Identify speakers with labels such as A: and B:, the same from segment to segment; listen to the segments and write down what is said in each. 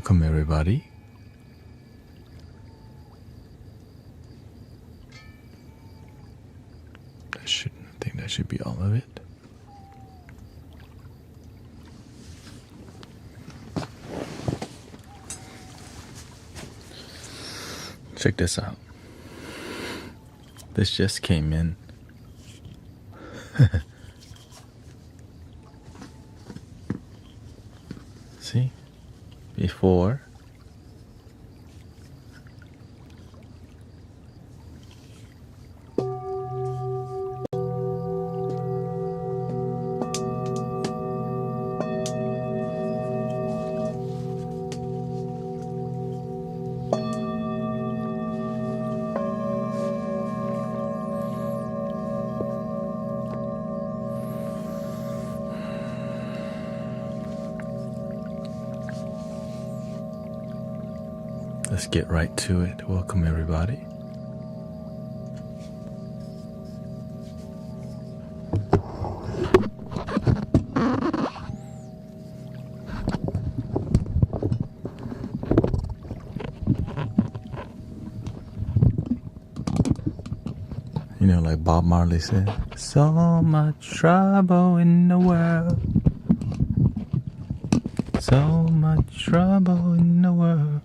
A: Welcome everybody. I think that should be all of it. Check this out. This just came in. See? Before. Let's get right to it. Welcome everybody. You know, like Bob Marley said, so much trouble in the world. So much trouble in the world.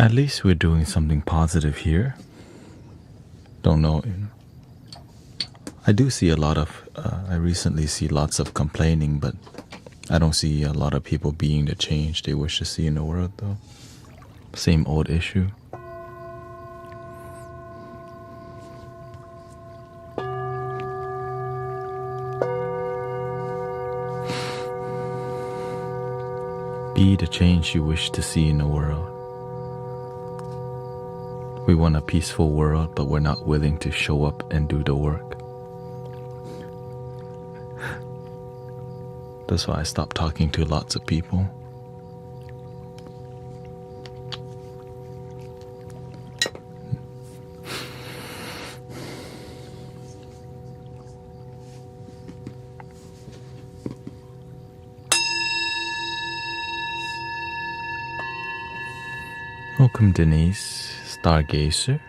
A: At least we're doing something positive here. Don't know. I do see a lot of, I recently see lots of complaining, but I don't see a lot of people being the change they wish to see in the world though. Same old issue. Be the change you wish to see in the world. We want a peaceful world, but we're not willing to show up and do the work. That's why I stopped talking to lots of people. Welcome Denise, Stargazer.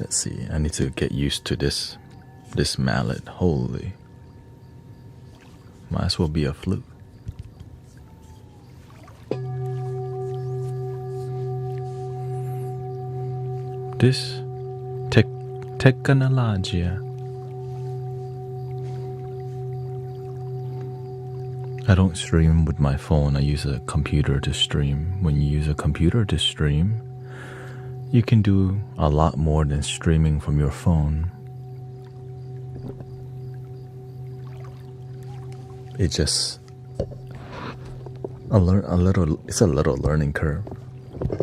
A: Let's see, I need to get used to this mallet. Holy. Might as well be a flute. This technology. I don't stream with my phone, I use a computer to stream. When you use a computer to stream, you can do a lot more than streaming from your phone. It's just it's a little learning curve.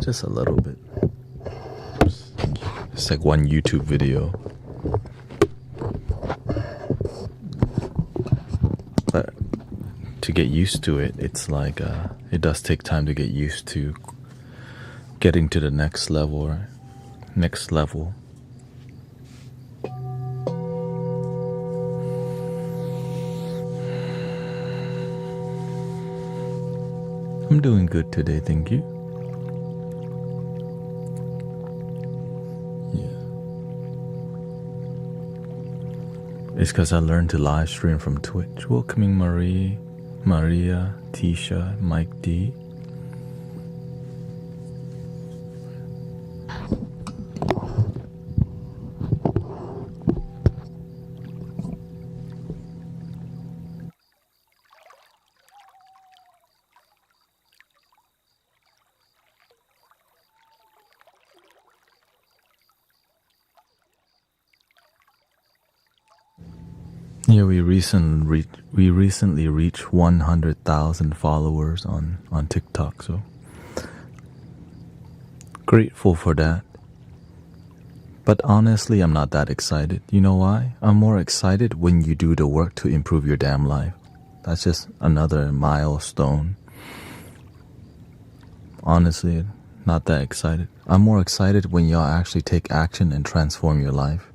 A: Just a little bit. It's like one YouTube video. But to get used to it, it's like it does take time to get used to getting to the next level. I'm doing good today, thank you. Yeah. It's because I learned to live stream from Twitch. Welcoming Maria, Tisha, Mike D. Yeah, we recently reached 100,000 followers on TikTok, so grateful for that. But honestly, I'm not that excited. You know why? I'm more excited when you do the work to improve your damn life. That's just another milestone. Honestly, Not that excited. I'm more excited when y'all actually take action and transform your life.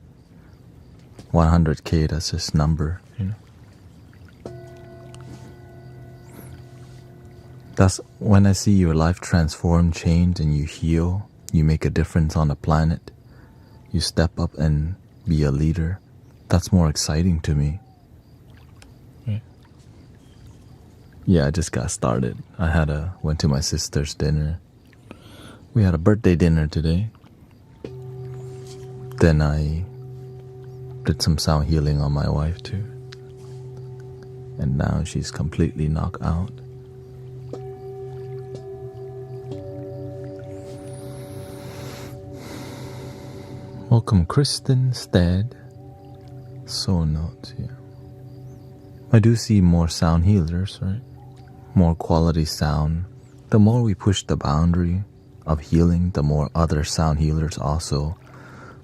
A: 100K, that's just number, you know. That's when I see your life transform, change, and you heal, you make a difference on the planet, you step up and be a leader. That's more exciting to me. Right. Yeah, I just got started. Went to my sister's dinner. We had a birthday dinner today. Then I did some sound healing on my wife too. And now she's completely knocked out. Welcome, Kristen Stead. So notes, yeah. I do see more sound healers, right? More quality sound. The more we push the boundary of healing, the more other sound healers also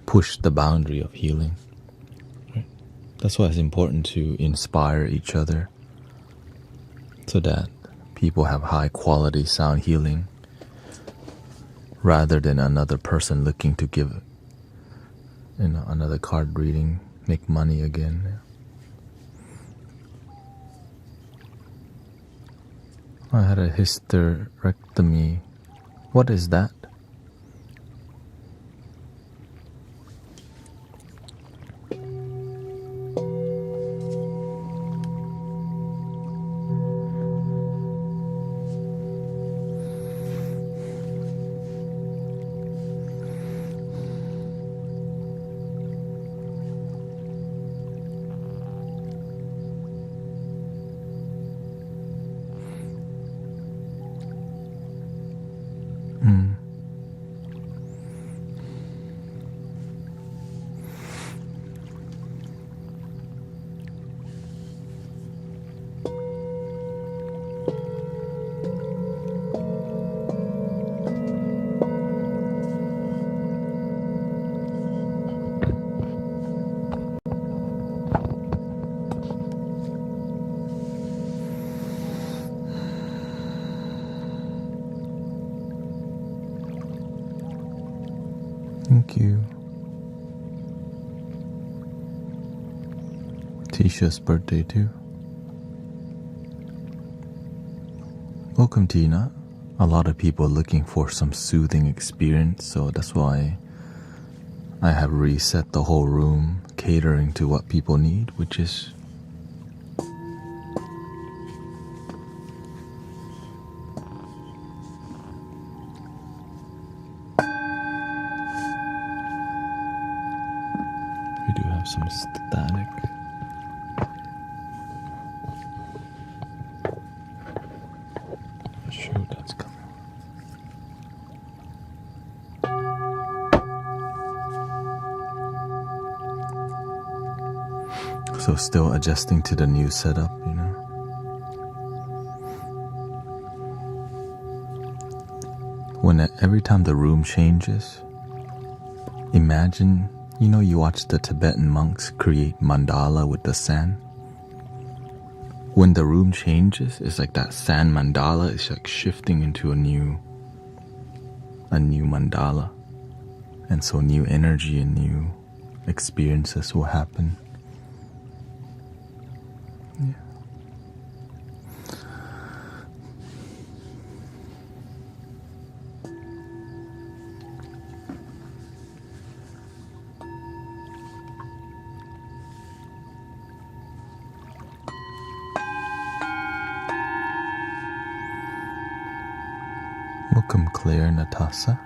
A: push the boundary of healing. Right? That's why it's important to inspire each other so that people have high quality sound healing rather than another person looking to give another card reading, make money again. I had a hysterectomy. What is that? Thank you. Tisha's birthday too. Welcome, Tina. A lot of people looking for some soothing experience, so that's why I have reset the whole room, catering to what people need, which is we do have some static. Not sure that's coming. So still adjusting to the new setup, you know. Every time the room changes, imagine, you watch the Tibetan monks create mandala with the sand. When the room changes, it's like that sand mandala is like shifting into a new mandala. And so new energy and new experiences will happen. Yeah. Welcome, Claire Natasa.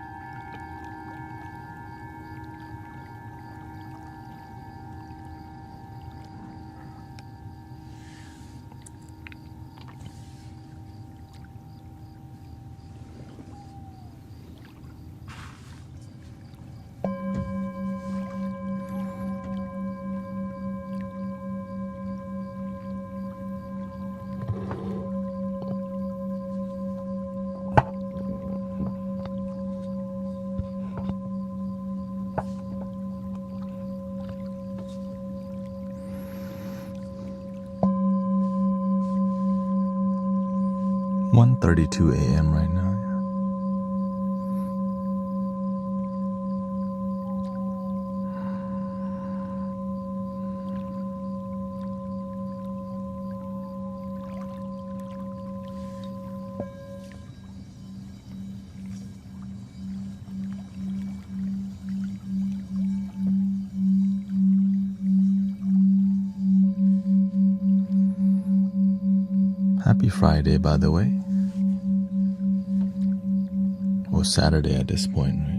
A: (1:32 a.m. right now. Happy Friday, by the way. Or Saturday at this point, right?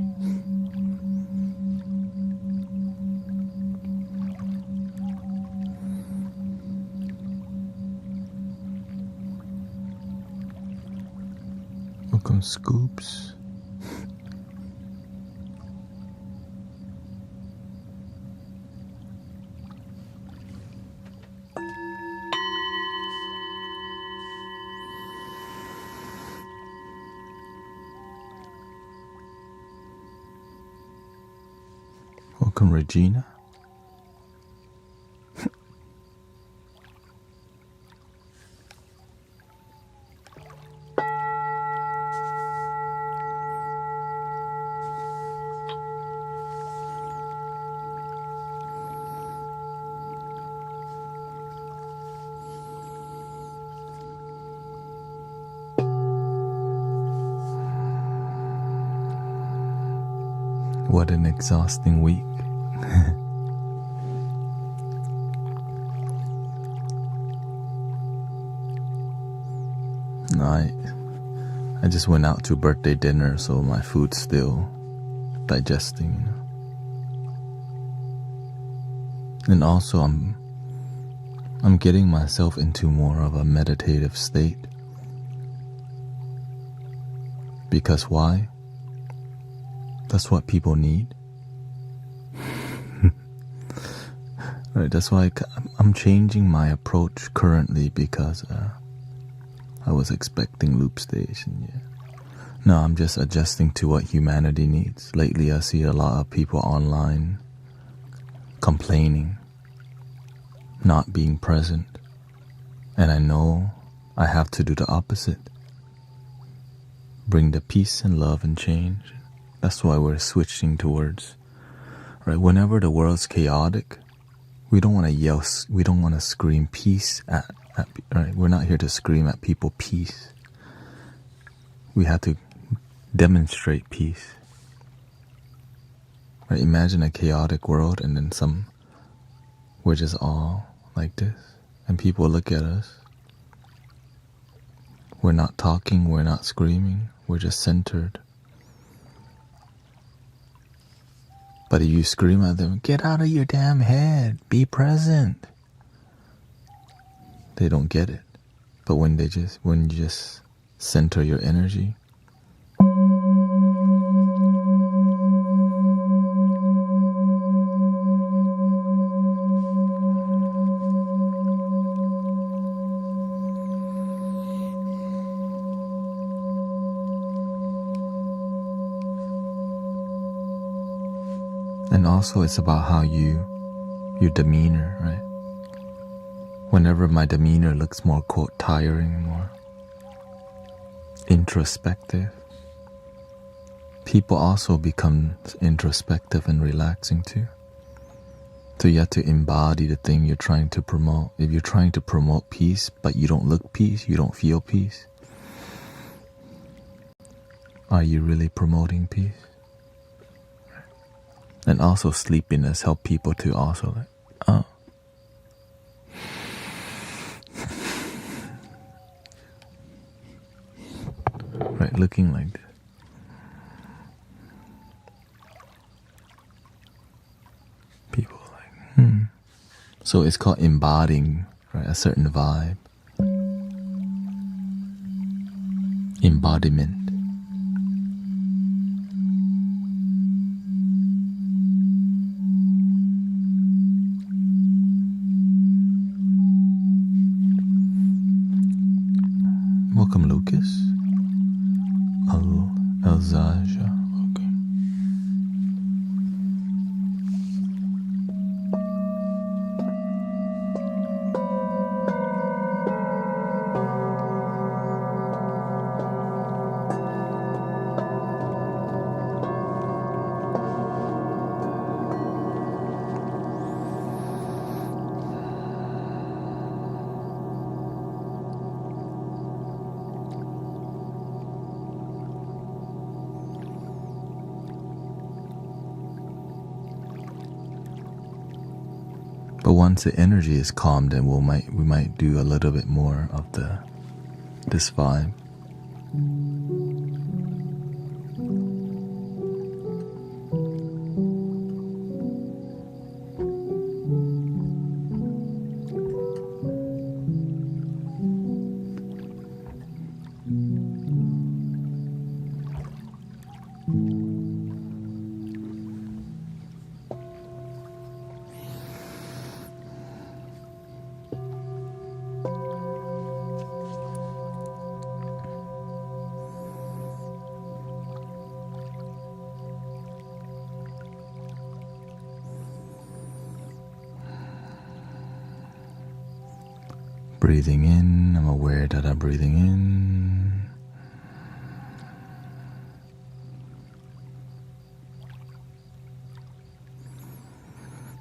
A: Welcome, Scoops. Welcome, Regina. What an exhausting week. No, I just went out to birthday dinner, so my food's still digesting, you know. And also I'm getting myself into more of a meditative state. Because why? That's what people need. Right, that's why I'm changing my approach currently because I was expecting loop station, yeah. No, I'm just adjusting to what humanity needs. Lately, I see a lot of people online complaining, not being present. And I know I have to do the opposite. Bring the peace and love and change. That's why we're switching towards, right? Whenever the world's chaotic, we don't want to yell, we don't want to scream peace right? We're not here to scream at people peace. We have to demonstrate peace. Right? Imagine a chaotic world and then we're just all like this. And people look at us. We're not talking, we're not screaming, we're just centered. But if you scream at them, get out of your damn head, be present. They don't get it. But when you just center your energy, and also it's about how your demeanor, right? Whenever my demeanor looks more, quote, tiring, more introspective, people also become introspective and relaxing too. So you have to embody the thing you're trying to promote. If you're trying to promote peace, but you don't look peace, you don't feel peace, are you really promoting peace? And also sleepiness help people to also like, oh. Right, looking like this. People are like, So it's called embodying, right, a certain vibe. Embodiment. Welcome, Lucas. Alzaja, welcome. But once the energy is calm, then we might do a little bit more of the this vibe. Breathing in, I'm aware that I'm breathing in.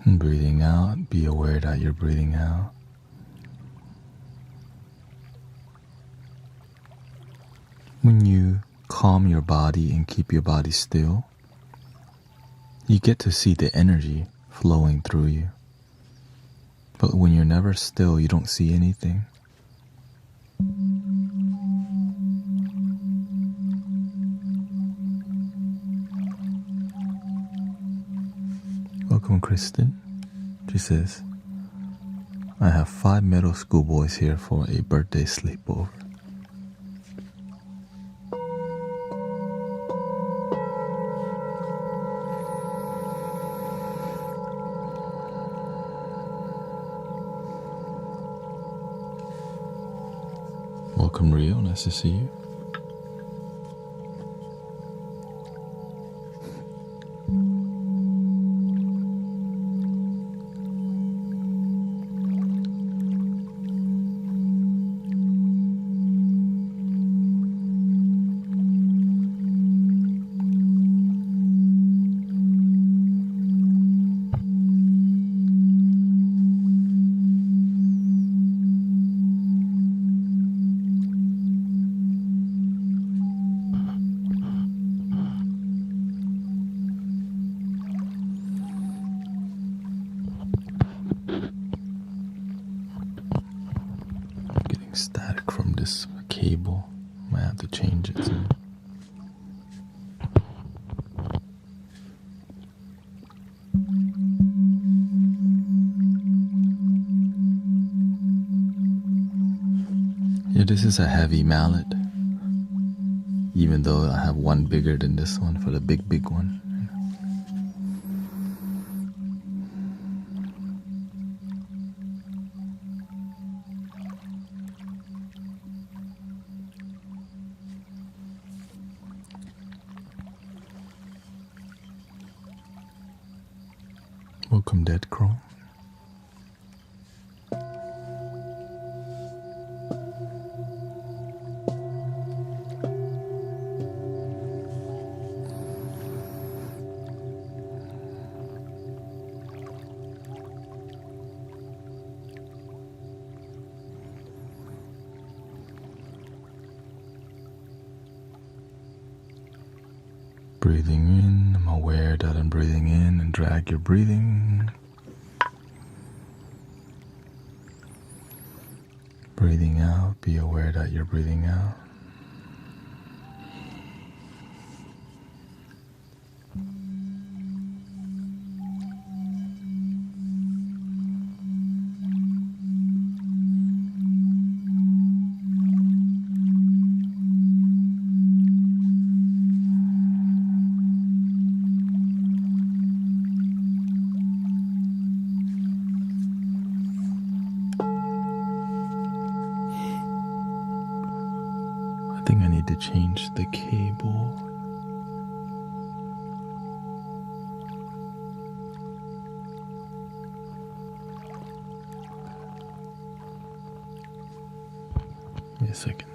A: And breathing out, be aware that you're breathing out. When you calm your body and keep your body still, you get to see the energy flowing through you. But when you're never still, you don't see anything. Welcome, Kristen. She says, I have 5 middle school boys here for a birthday sleepover. Welcome, Rio. Nice to see you. Static from this cable. Might have to change it soon. Yeah, this is a heavy mallet, even though I have one bigger than this one for the big one. Welcome, Dead Crow. Breathing in, I'm aware that I'm breathing in and drag your breathing. Breathing out, be aware that you're breathing out. I think I need to change the cable. Give me a second.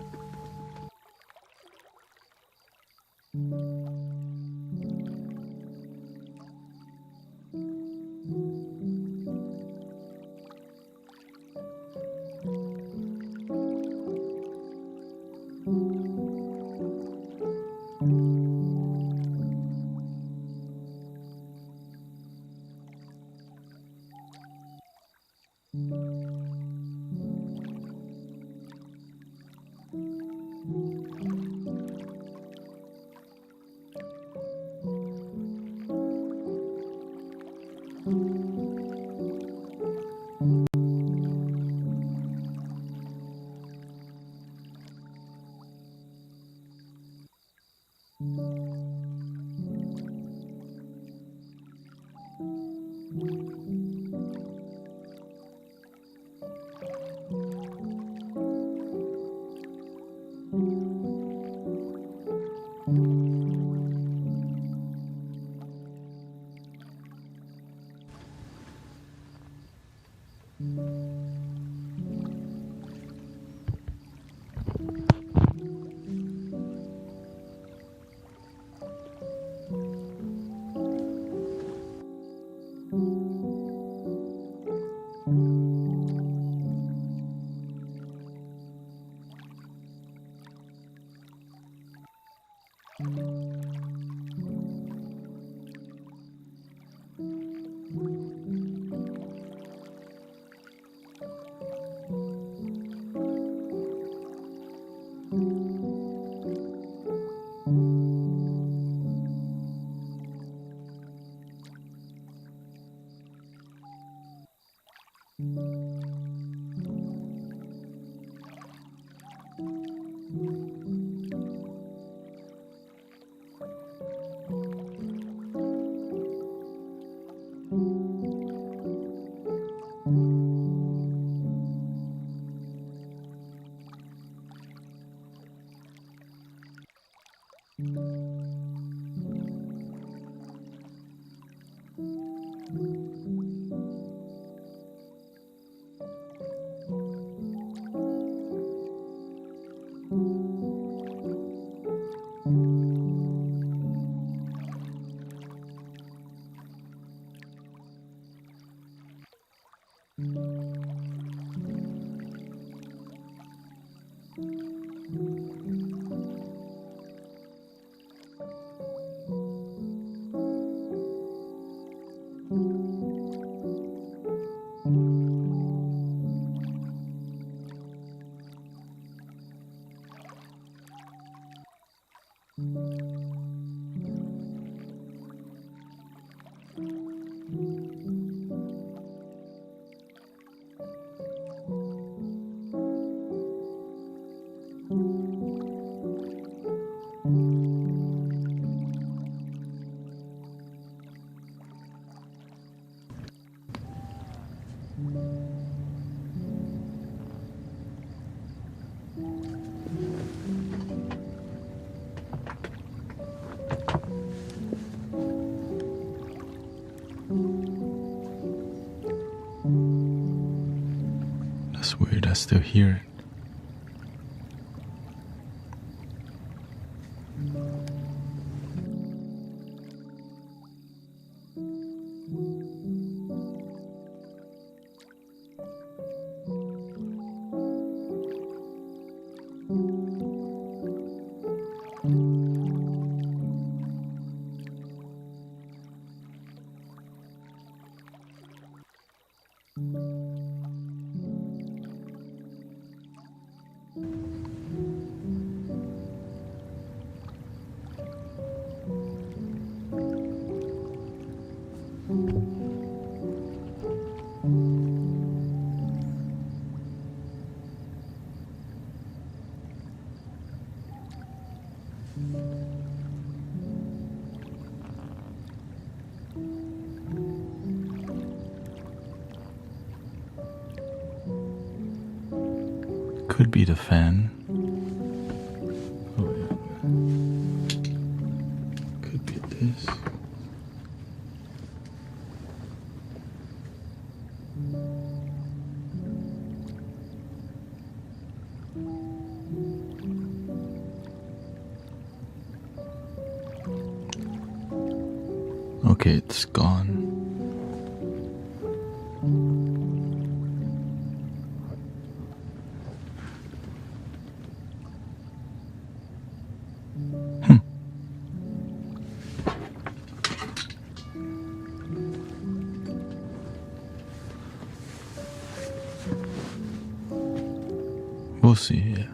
A: That's weird, I still hear it. Could be the fan. Oh yeah. Could be this. Okay, it's gone. We'll see, yeah.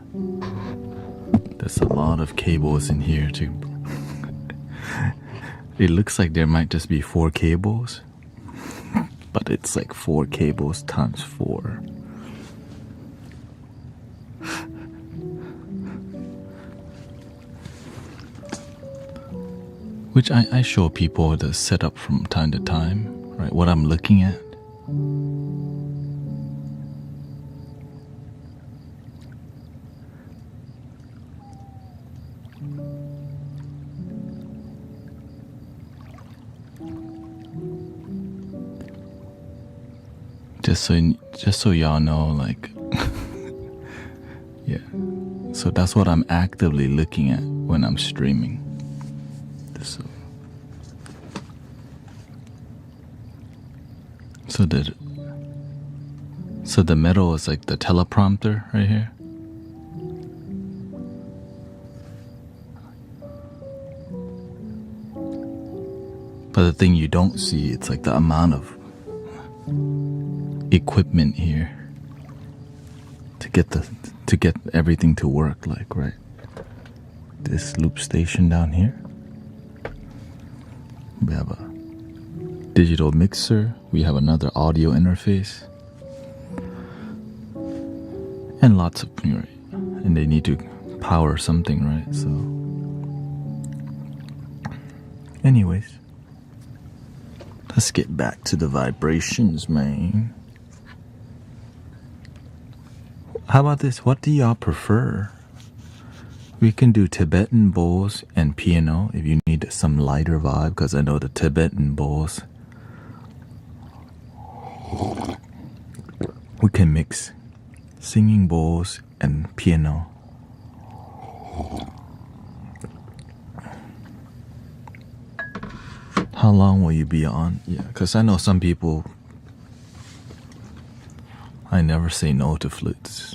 A: There's a lot of cables in here too. It looks like there might just be 4 cables. but it's like 4 cables times 4. Which I show people the setup from time to time, right? What I'm looking at. Just so y'all know, like, yeah. So that's what I'm actively looking at when I'm streaming. So the middle is like the teleprompter right here. But the thing you don't see, it's like the amount of equipment here to get everything to work, like, right? This loop station down here. We have a digital mixer. We have another audio interface. And lots of, right? And they need to power something, right? So anyways, let's get back to the vibrations, man. How about this? What do y'all prefer? We can do Tibetan bowls and piano if you need some lighter vibe, because I know the Tibetan bowls, we can mix singing bowls and piano. How long will you be on? Yeah, because I know some people, I never say no to flutes.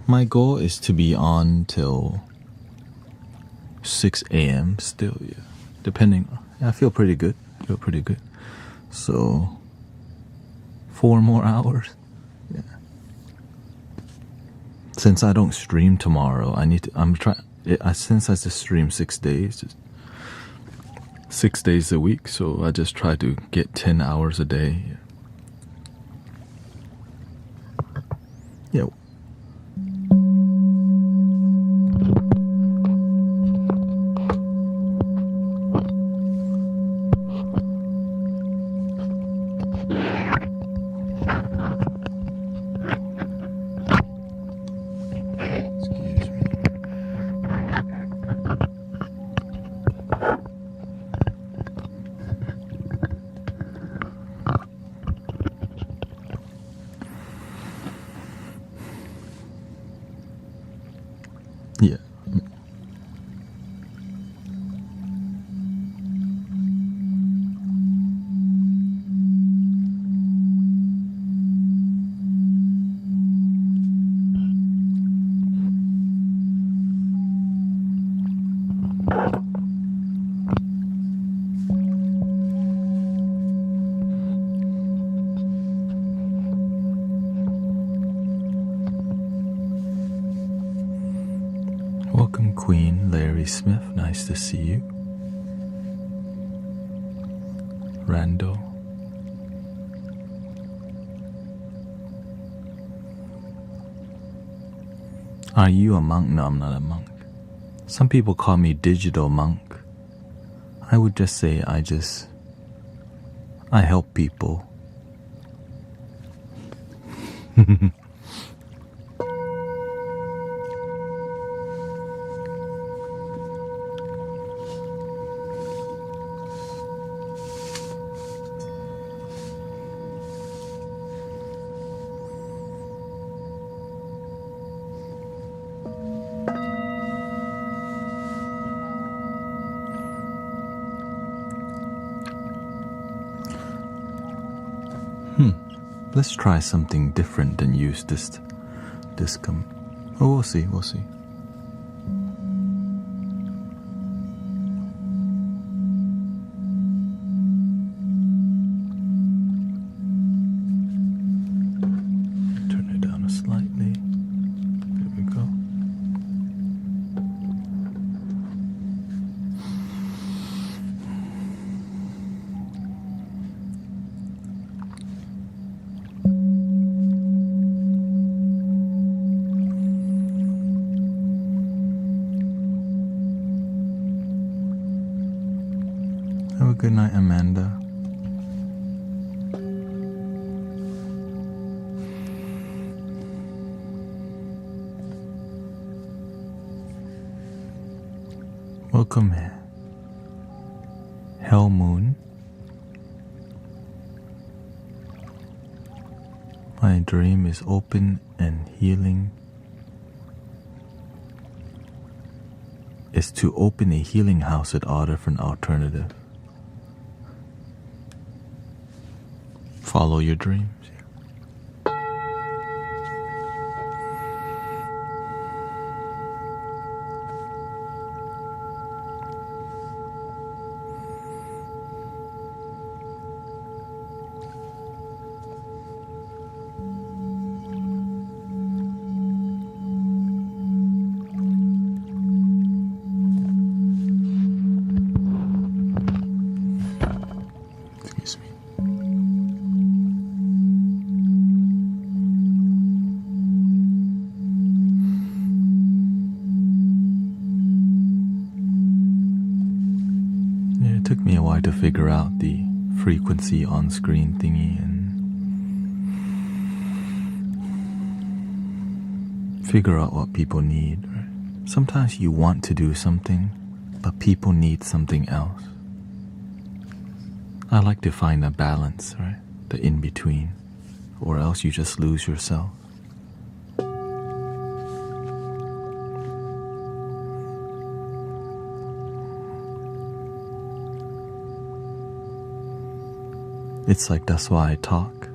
A: My goal is to be on till 6 a.m. still, yeah. Depending, I feel pretty good. So 4 more hours. Yeah. Since I don't stream tomorrow, since I just stream 6 days, 6 days a week, so I just try to get 10 hours a day. Yeah. Yeah. Welcome, Queen Larry Smith. Nice to see you. Randall. Are you a monk? No, I'm not a monk. Some people call me digital monk. I would just say I help people. Let's try something different than use this we'll see. Turn it down slightly. There we go. Have a good night, Amanda. Welcome, Hell Moon. My dream is open and healing. Is to open a healing house at all different alternatives. Follow your dreams. Excuse me. Yeah, it took me a while to figure out the frequency on screen thingy and figure out what people need. Right? Sometimes you want to do something, but people need something else. I like to find a balance, right? The in-between, or else you just lose yourself. It's like that's why I talk.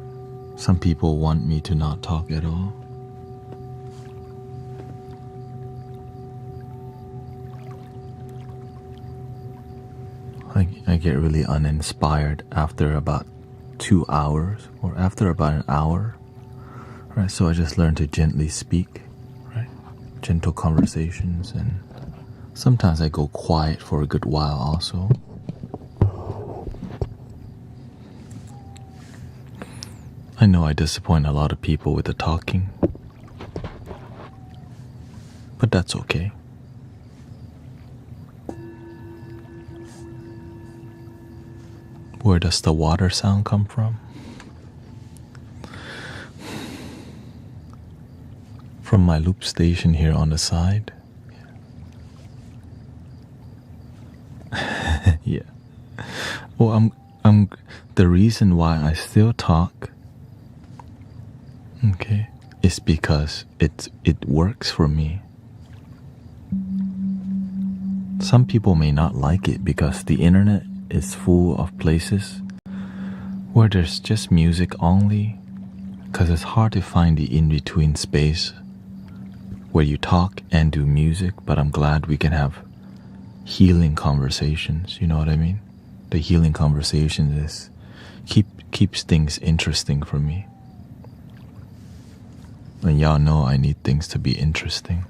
A: Some people want me to not talk at all. I get really uninspired after about 2 hours or after about an hour, right? So I just learn to gently speak, right? Gentle conversations, and sometimes I go quiet for a good while also. I know I disappoint a lot of people with the talking, but that's okay. Where does the water sound come from? From my loop station here on the side. Yeah. Well, I'm the reason why I still talk, okay, is because it works for me. Some people may not like it because the internet is full of places where there's just music only, because it's hard to find the in-between space where you talk and do music. But I'm glad we can have healing conversations, you know what I mean? The healing conversation is keeps things interesting for me. And y'all know I need things to be interesting.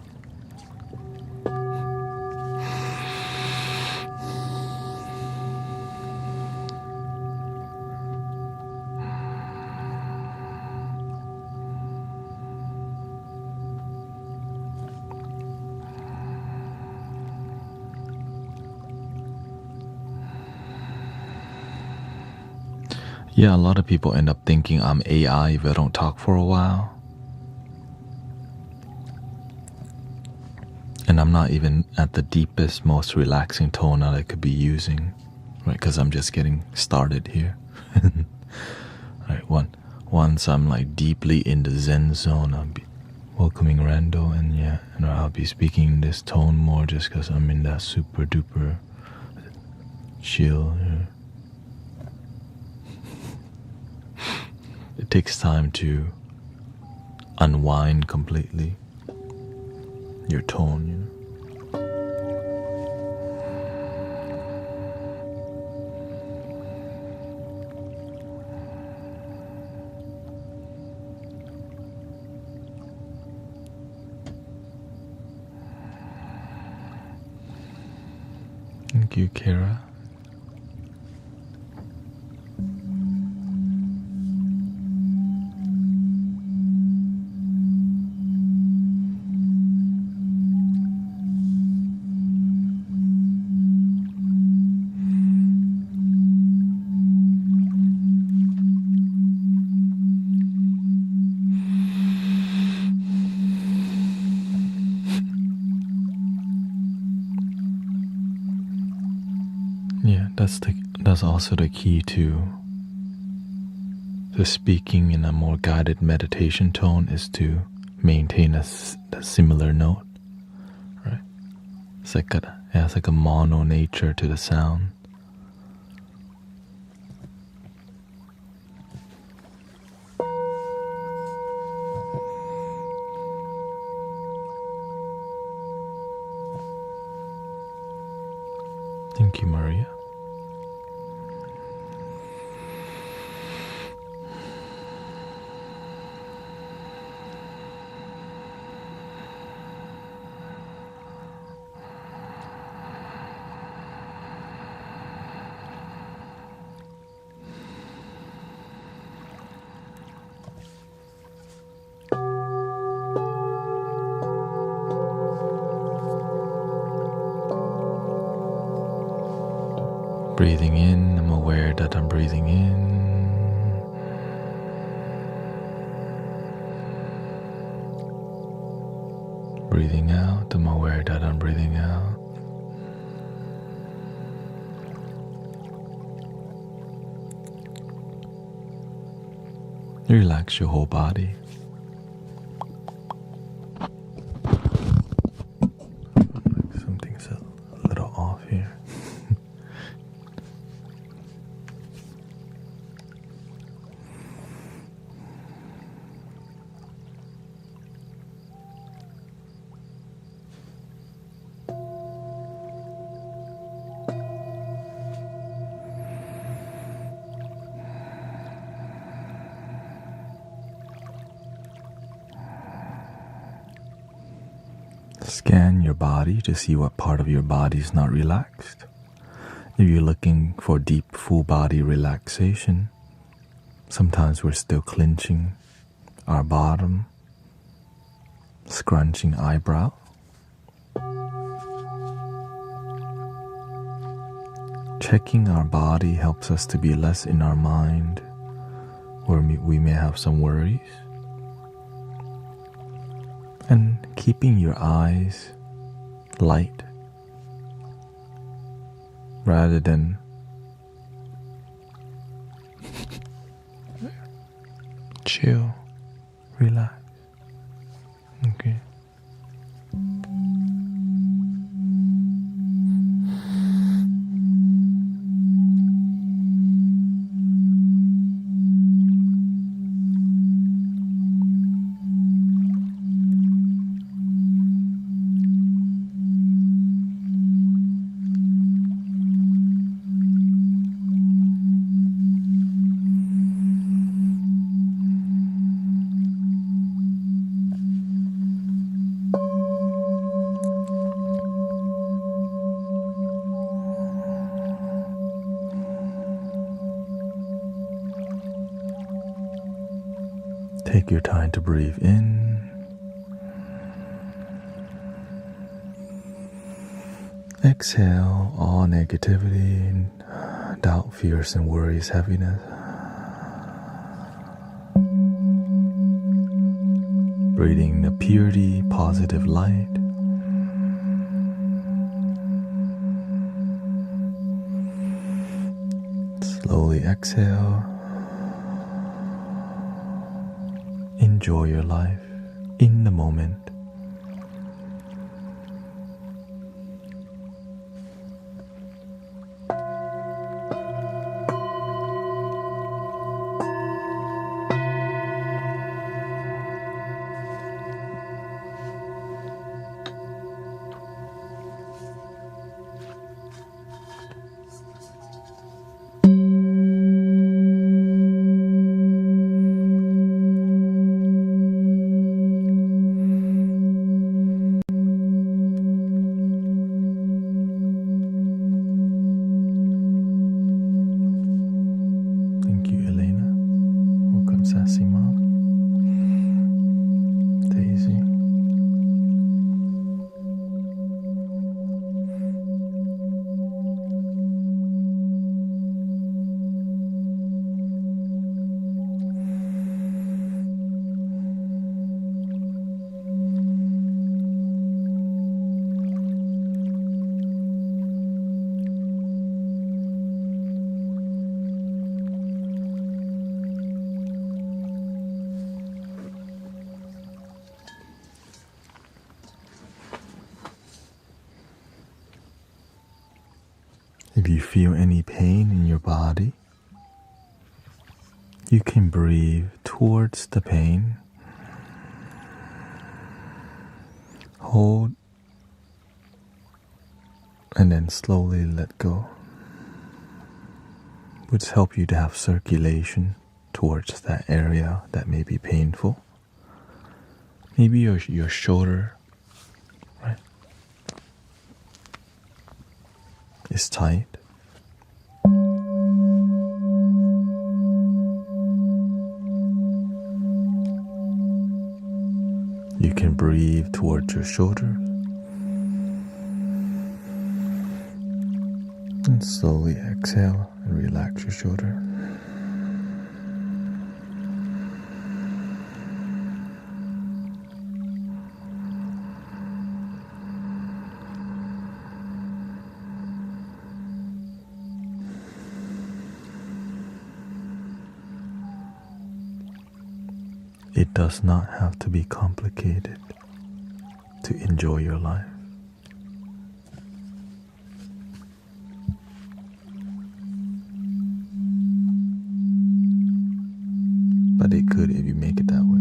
A: Yeah, a lot of people end up thinking I'm AI if I don't talk for a while. And I'm not even at the deepest, most relaxing tone that I could be using, right? Because I'm just getting started here. Right, once I'm like deeply in the Zen zone, I'll be welcoming Rando, and yeah, and I'll be speaking in this tone more just because I'm in that super duper chill. Yeah. It takes time to unwind completely your tone, you know. Thank you, Kara. that's also the key to speaking in a more guided meditation tone, is to maintain a similar note, right? It has like a mono nature to the sound. Thank you, Maria. Breathing in, I'm aware that I'm breathing in. Breathing out, I'm aware that I'm breathing out. Relax your whole body. Something's a little off here. Scan your body to see what part of your body is not relaxed. If you're looking for deep full body relaxation, sometimes we're still clenching our bottom, scrunching eyebrow. Checking our body helps us to be less in our mind, where we may have some worries. And keeping your eyes light rather than chill, relax. Okay. Take your time to breathe in. Exhale all negativity, doubt, fears, and worries, heaviness. Breathing the purity, positive light. Slowly exhale. Enjoy your life in the moment. you feel any pain in your body, you can breathe towards the pain, hold, and then slowly let go, which help you to have circulation towards that area that may be painful. Maybe your shoulder, right, is tight. You can breathe towards your shoulder and slowly exhale and relax your shoulder. It does not have to be complicated to enjoy your life. But it could if you make it that way.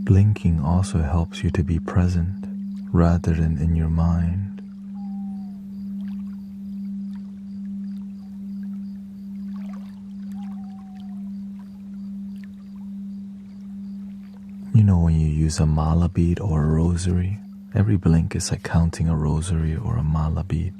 A: Blinking also helps you to be present rather than in your mind. You know, when you use a mala bead or a rosary, every blink is like counting a rosary or a mala bead.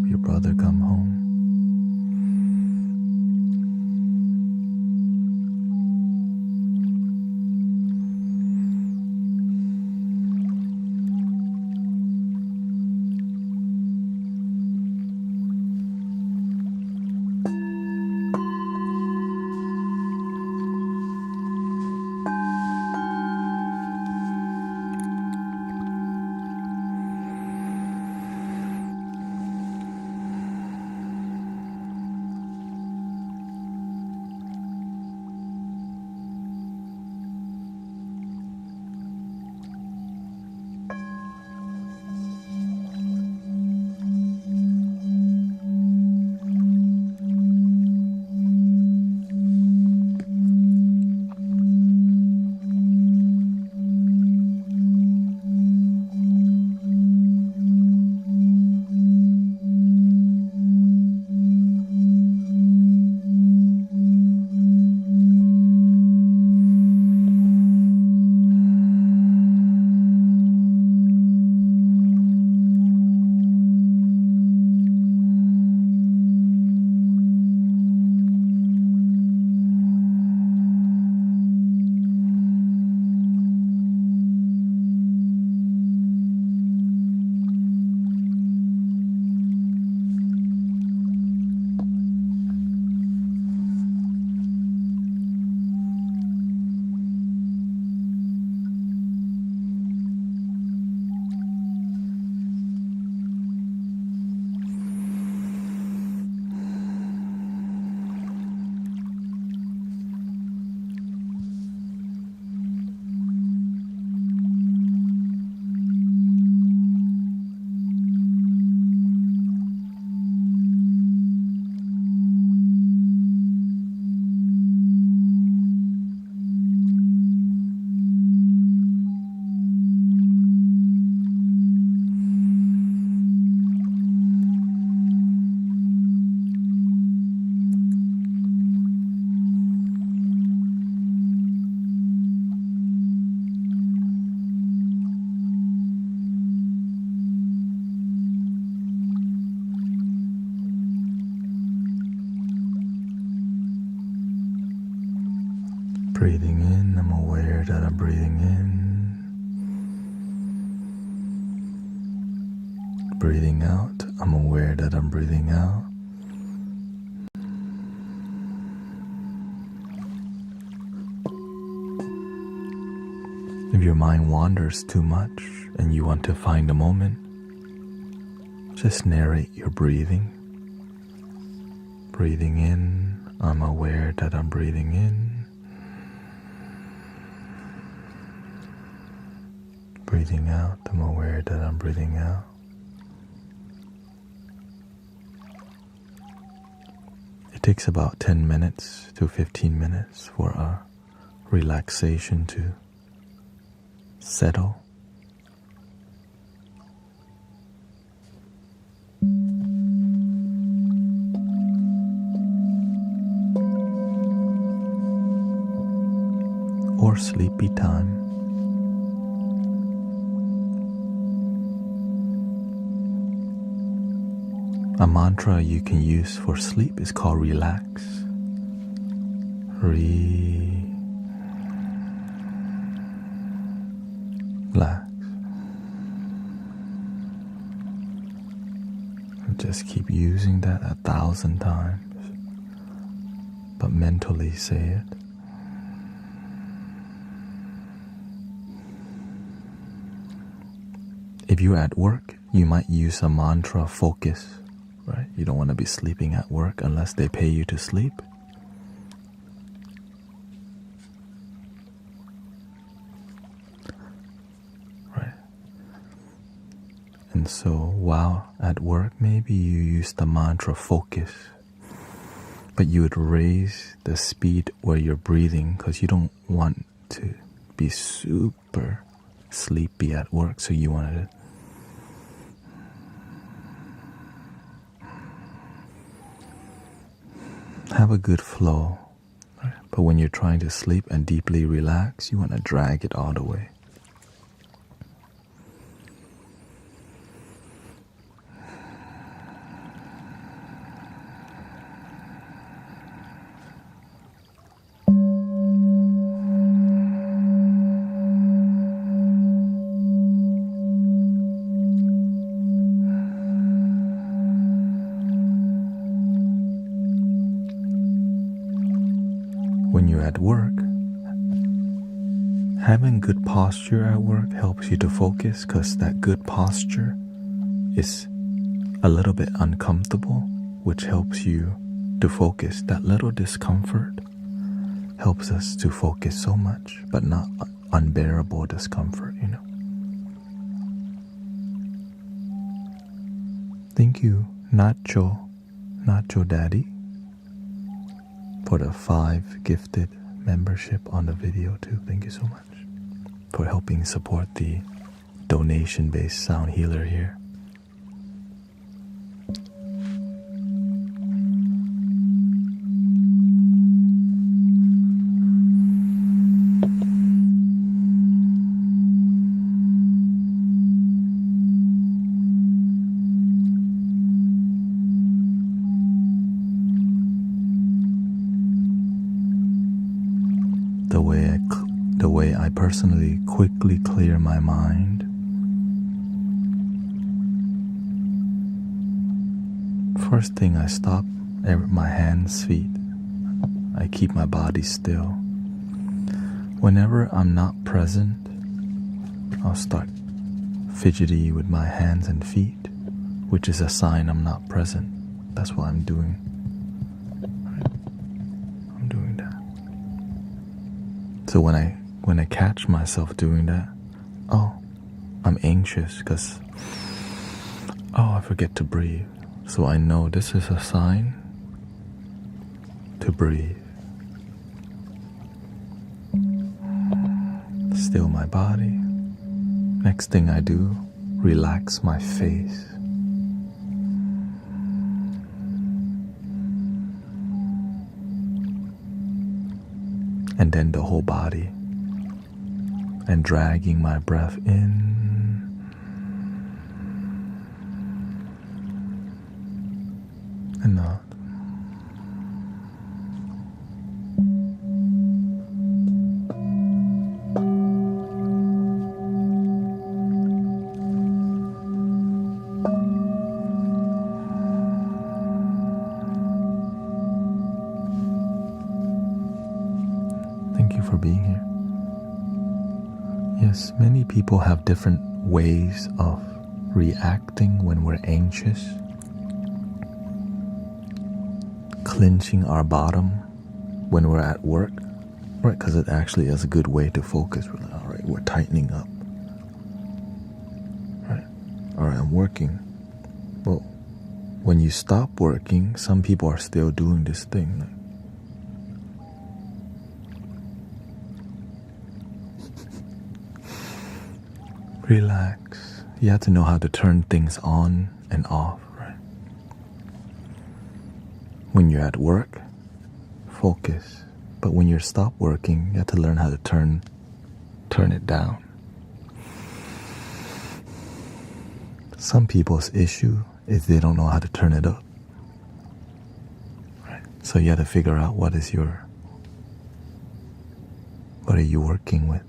A: Your brother come home. Breathing in, I'm aware that I'm breathing in. Breathing out, I'm aware that I'm breathing out. If your mind wanders too much and you want to find a moment, just narrate your breathing. Breathing in, I'm aware that I'm breathing in. Breathing out, I'm aware that I'm breathing out. It takes about 10 minutes to 15 minutes for a relaxation to settle. Or sleepy time. A mantra you can use for sleep is called relax. Relax. And just keep using that 1,000 times, but mentally say it. If you're at work, you might use a mantra focus, right? You don't want to be sleeping at work unless they pay you to sleep. Right? And so while at work, maybe you use the mantra focus, but you would raise the speed where you're breathing because you don't want to be super sleepy at work, so you want to have a good flow, right? But when you're trying to sleep and deeply relax, you want to drag it all the way. When you're at work, having good posture at work helps you to focus because that good posture is a little bit uncomfortable, which helps you to focus. That little discomfort helps us to focus so much, but not unbearable discomfort, you know. Thank you, Nacho Daddy, for the 5 gifted membership on the video too. Thank you so much for helping support the donation-based sound healer here. The way I personally quickly clear my mind. First thing, I stop my hands, feet. I keep my body still. Whenever I'm not present, I'll start fidgety with my hands and feet, which is a sign I'm not present. That's what I'm doing. I'm doing that. So when I catch myself doing that, oh, I'm anxious because, I forget to breathe. So I know this is a sign to breathe. Still my body. Next thing I do, relax my face. And then the whole body. And dragging my breath in and out. for being here. Yes, many people have different ways of reacting when we're anxious. Clenching our bottom when we're at work, right? Because it actually is a good way to focus. We're like, all right, we're tightening up. Right? All right, I'm working. Well, when you stop working, some people are still doing this thing. Like, relax. You have to know how to turn things on and off, right? When you're at work, focus. But when you stop working, you have to learn how to turn it down. Some people's issue is they don't know how to turn it up. Right? So you have to figure out what are you working with?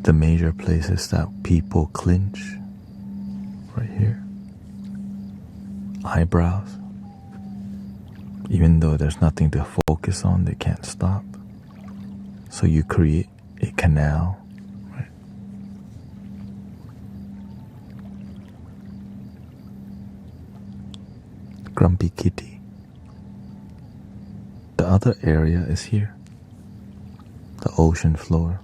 A: The major places that people clench, right here, eyebrows. Even though there's nothing to focus on, they can't stop. So you create a canal, right? Grumpy kitty. The other area is here, the ocean floor.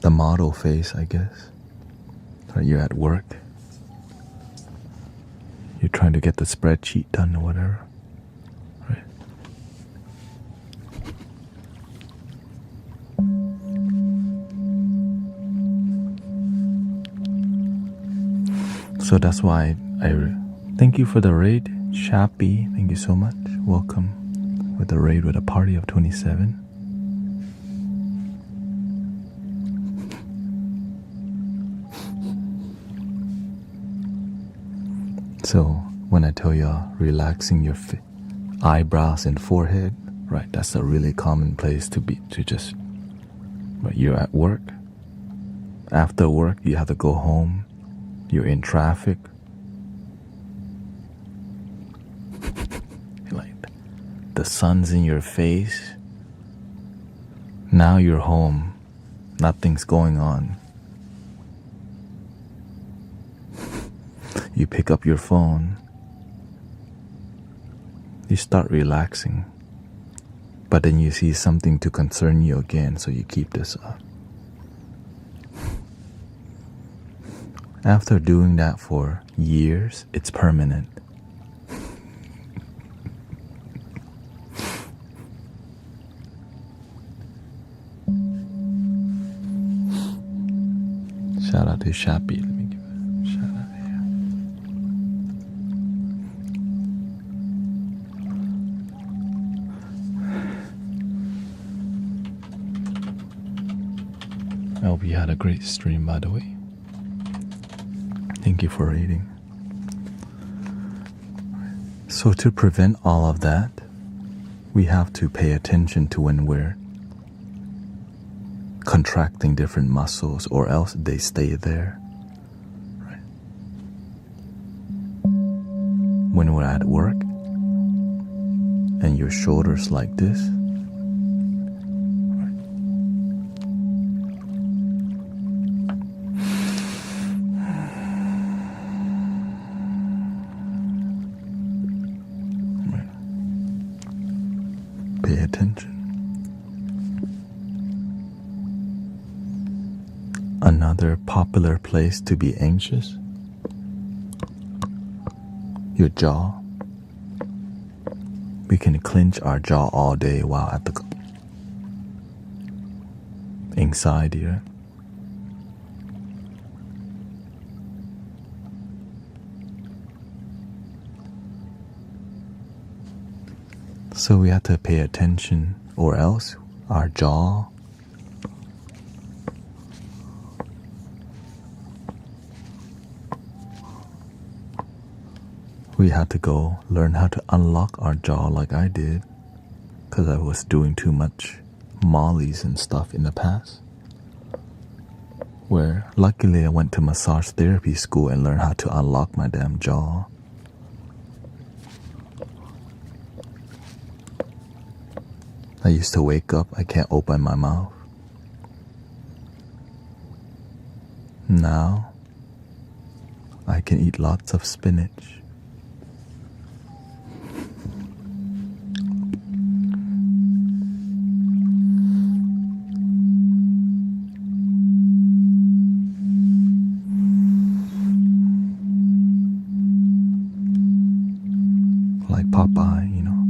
A: The model face, I guess. You're at work. You're trying to get the spreadsheet done or whatever. Right? So that's why I thank you for the raid, Shappy. Thank you so much. Welcome with the raid with a party of 27. So when I tell you relaxing your eyebrows and forehead, right, that's a really common place to just, right, you're at work. After work, you have to go home. You're in traffic. Like the sun's in your face. Now you're home. Nothing's going on. You pick up your phone, you start relaxing, but then you see something to concern you again, so you keep this up. After doing that for years, it's permanent. Shout out to Shappy. Let me give a shout out here. I hope you had a great stream, by the way. Thank you for reading. So to prevent all of that, we have to pay attention to when we're contracting different muscles, or else they stay there. Right? When we're at work and your shoulders like this, pay attention. Another popular place to be anxious, your jaw. We can clench our jaw all day while at the anxiety, right? So we have to pay attention, or else our jaw we had to go learn how to unlock our jaw like I did, because I was doing too much mollies and stuff in the past. Where luckily I went to massage therapy school and learned how to unlock my damn jaw. I used to wake up, I can't open my mouth. Now, I can eat lots of spinach. Like Popeye, you know.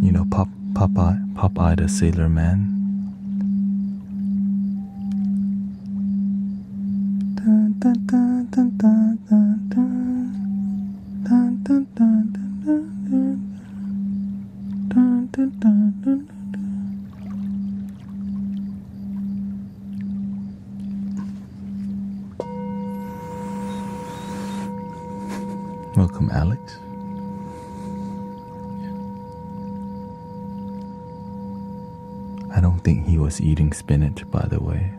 A: You know Popeye the Sailor Man. Dun, dun, dun, dun, dun, dun, dun, dun, dun, dun, dun, dun, dun. Welcome, Alex. I don't think he was eating spinach, by the way.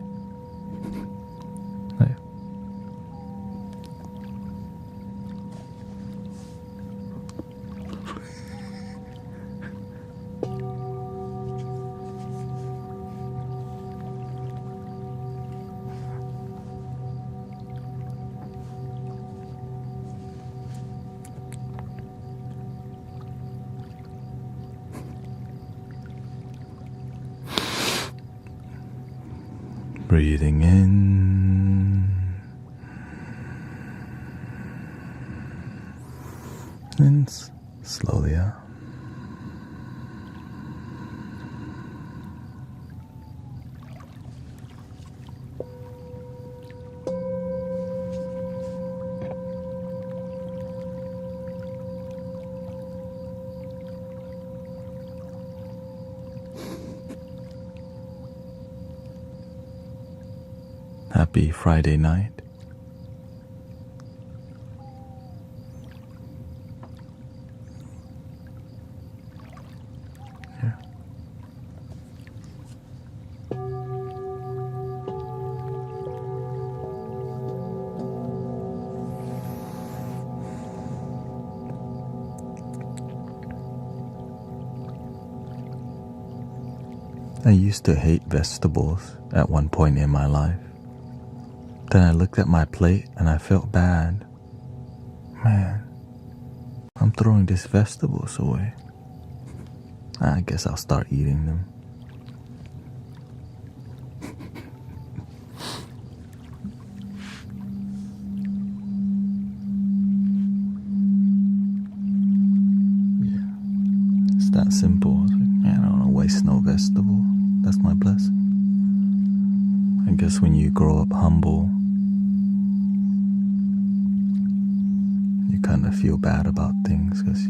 A: Breathing in and slowly out. Happy Friday night. Yeah. I used to hate vegetables at one point in my life. Then I looked at my plate and I felt bad. Man, I'm throwing these vegetables away. I guess I'll start eating them. Yeah, it's that simple. I was like, man, I don't want to waste no vegetable. That's my blessing. I guess when you grow up humble, you kind of feel bad about things because,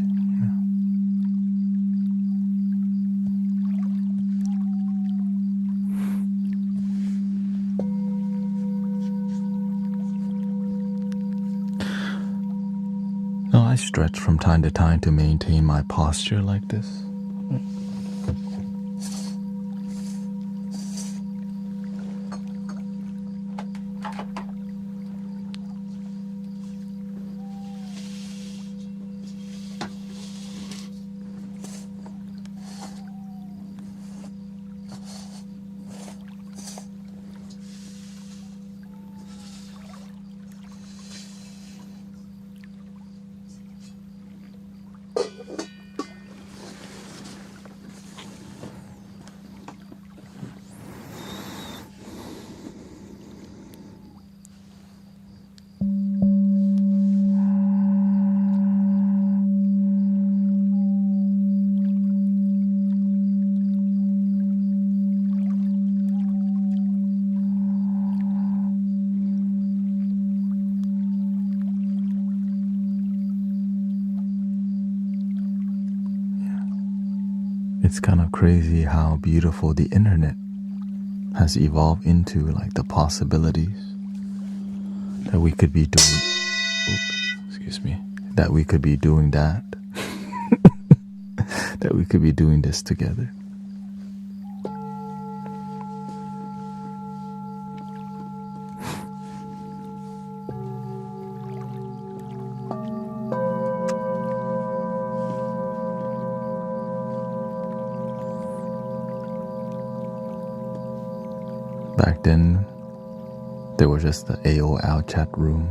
A: No, I stretch from time to time to maintain my posture like this. It's kind of crazy how beautiful the internet has evolved into like the possibilities that we could be doing. Excuse me. That we could be doing that. That we could be doing this together. Back then, there was just the AOL chat room.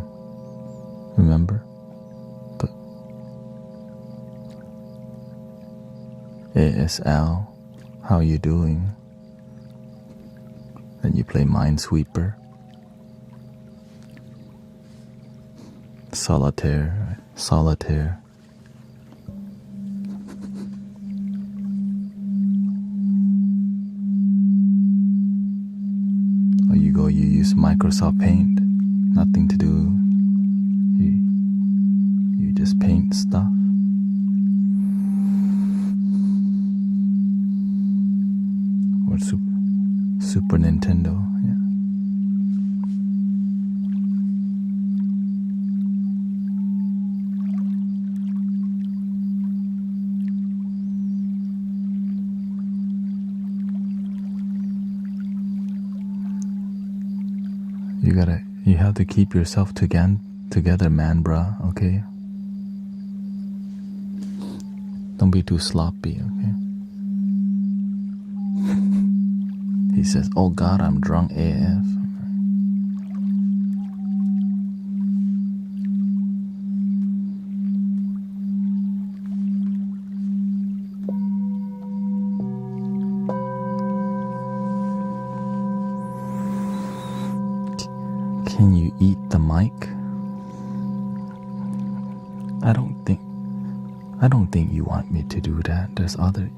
A: Remember? The ASL, how you doing? Then you play Minesweeper. Solitaire, right? Solitaire. Or you use Microsoft Paint. Nothing to do. You just paint stuff. Or Super Nintendo, yeah. You have to keep yourself together, man, bruh, okay? Don't be too sloppy, okay? He says, oh God, I'm drunk AF. Can you eat the mic? I don't think you want me to do that. There's other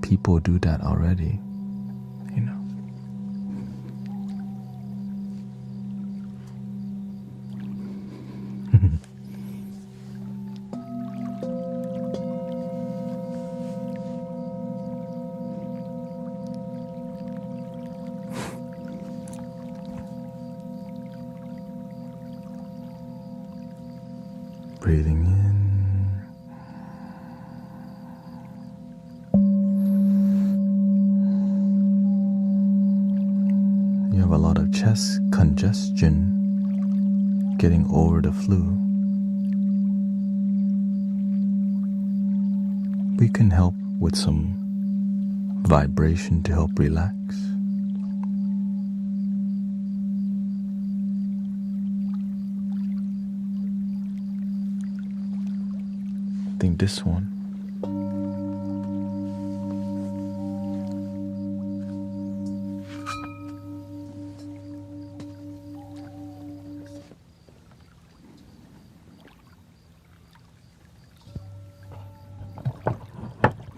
A: people do that already. You know. Breathing in. You have a lot of chest congestion getting over the flu. We can help with some vibration to help relax. I think this one.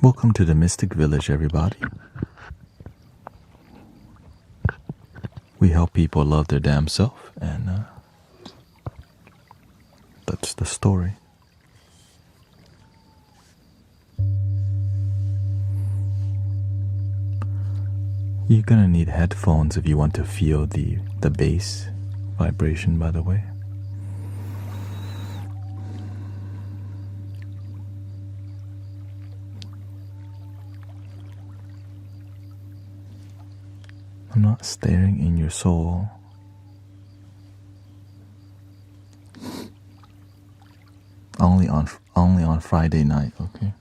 A: Welcome to the Mystic Village, everybody. We help people love their damn self, and that's the story. You're gonna need headphones if you want to feel the bass vibration, by the way. I'm not staring in your soul. Only on Friday night, okay?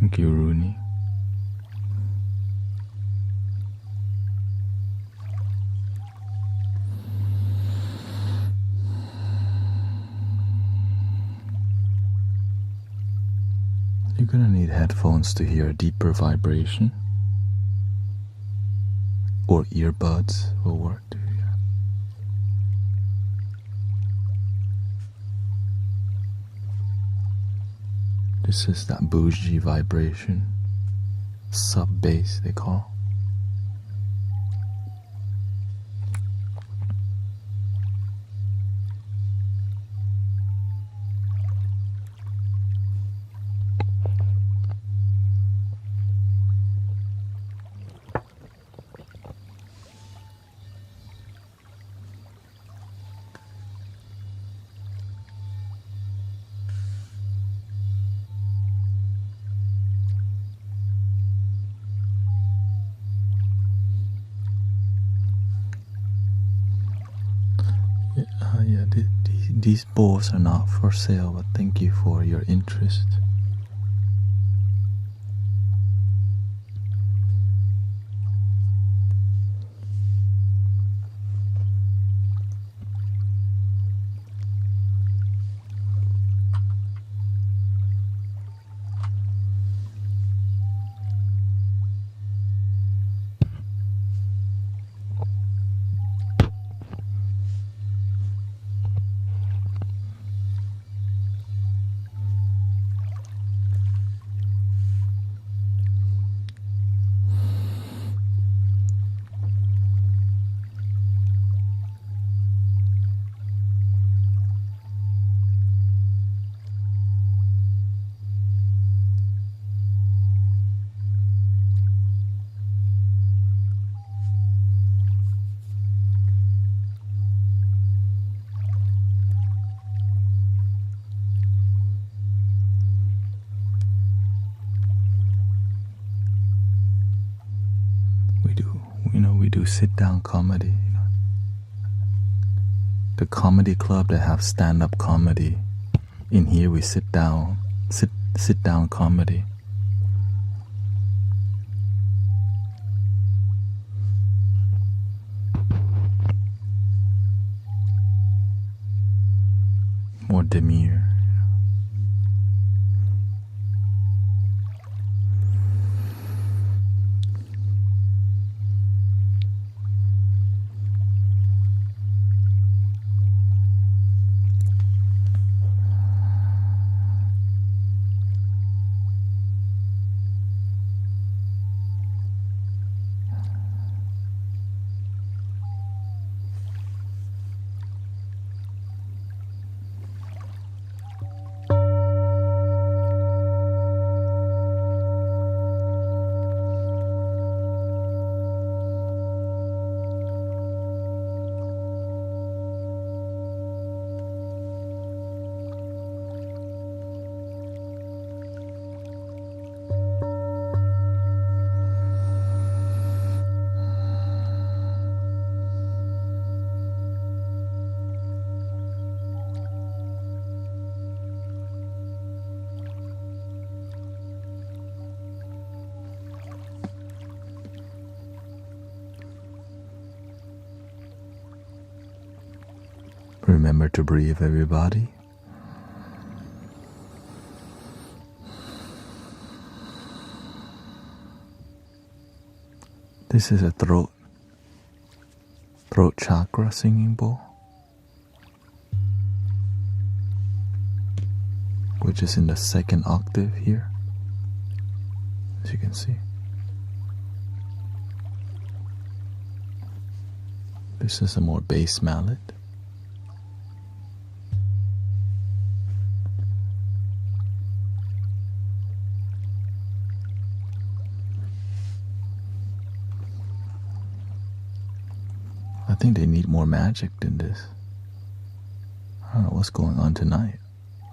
A: Thank you, Rooney. You're gonna need headphones to hear a deeper vibration, or earbuds will work too. Yeah. This is that bougie vibration, sub-bass they call. Yeah, these bowls are not for sale, but thank you for your interest. We do sit-down comedy. The comedy club that have stand-up comedy. In here we sit down comedy. More demure. Remember to breathe, everybody. This is a throat chakra singing bowl, which is in the second octave here, as you can see. This is a more bass mallet. I think they need more magic than this. I don't know what's going on tonight.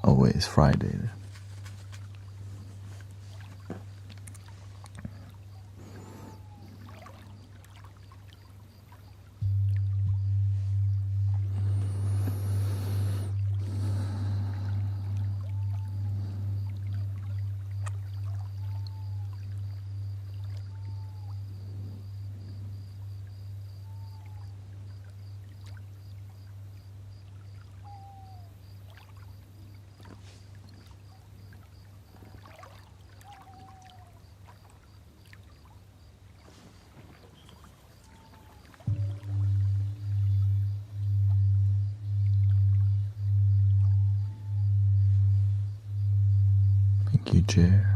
A: Oh wait, it's Friday. Thank you, Jer.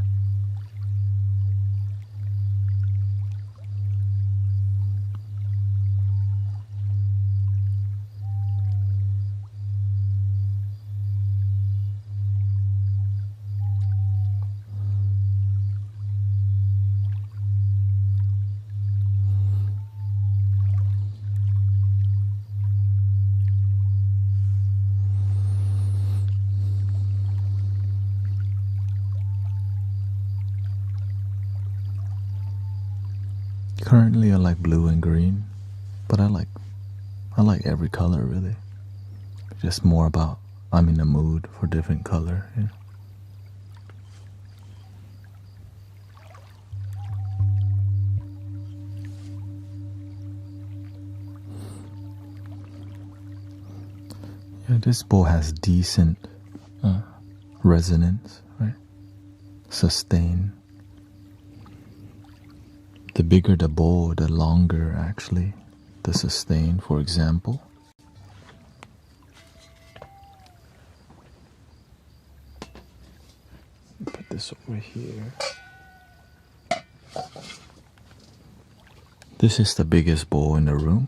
A: Currently I like blue and green, but I like every color really. Just more about I'm in the mood for different color. You know? Yeah, this bowl has decent resonance, right? Sustain. The bigger the bowl, the longer actually the sustain, for example. Put this over here. This is the biggest bowl in the room.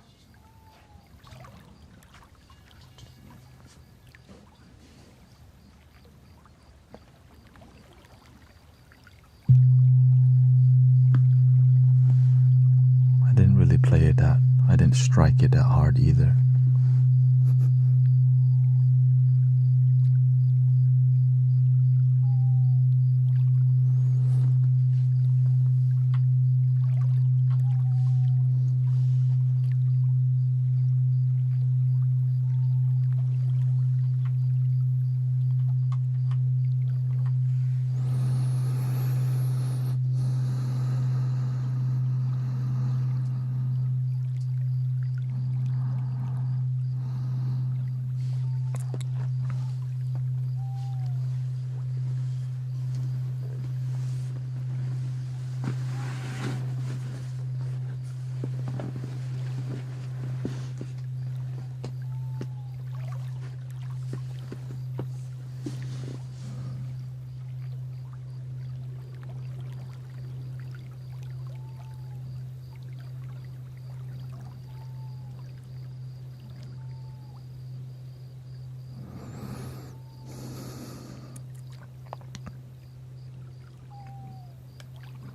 A: I didn't really play it that, I didn't strike it that hard either.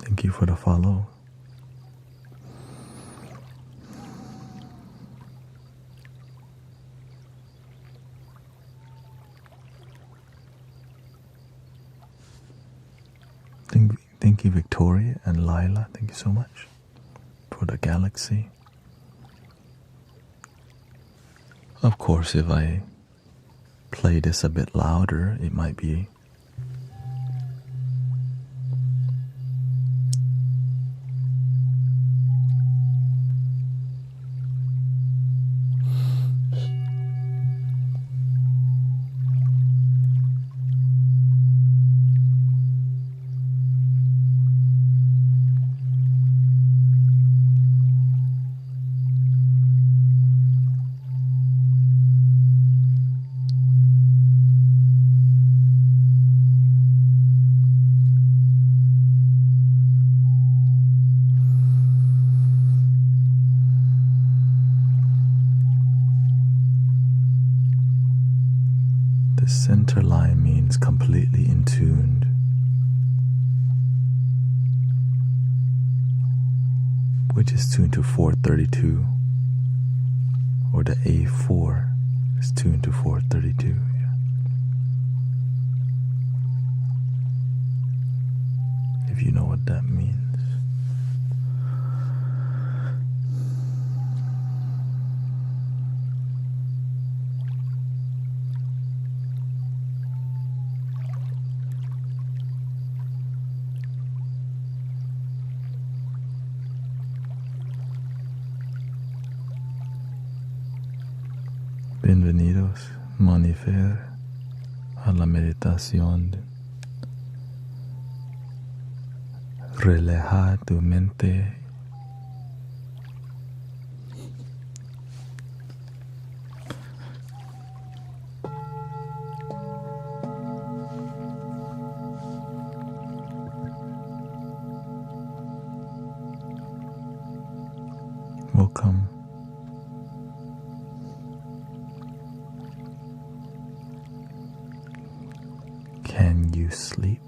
A: Thank you for the follow. Thank you, Victoria and Lila. Thank you so much for the galaxy. Of course, if I play this a bit louder, it might be the center line means completely in tuned. Which is tuned to 432, or the A4 is tuned to 432. Yeah. If you know what that means. Bienvenidos, Manifer, a la meditación. Relaja tu mente. Welcome. Can you sleep?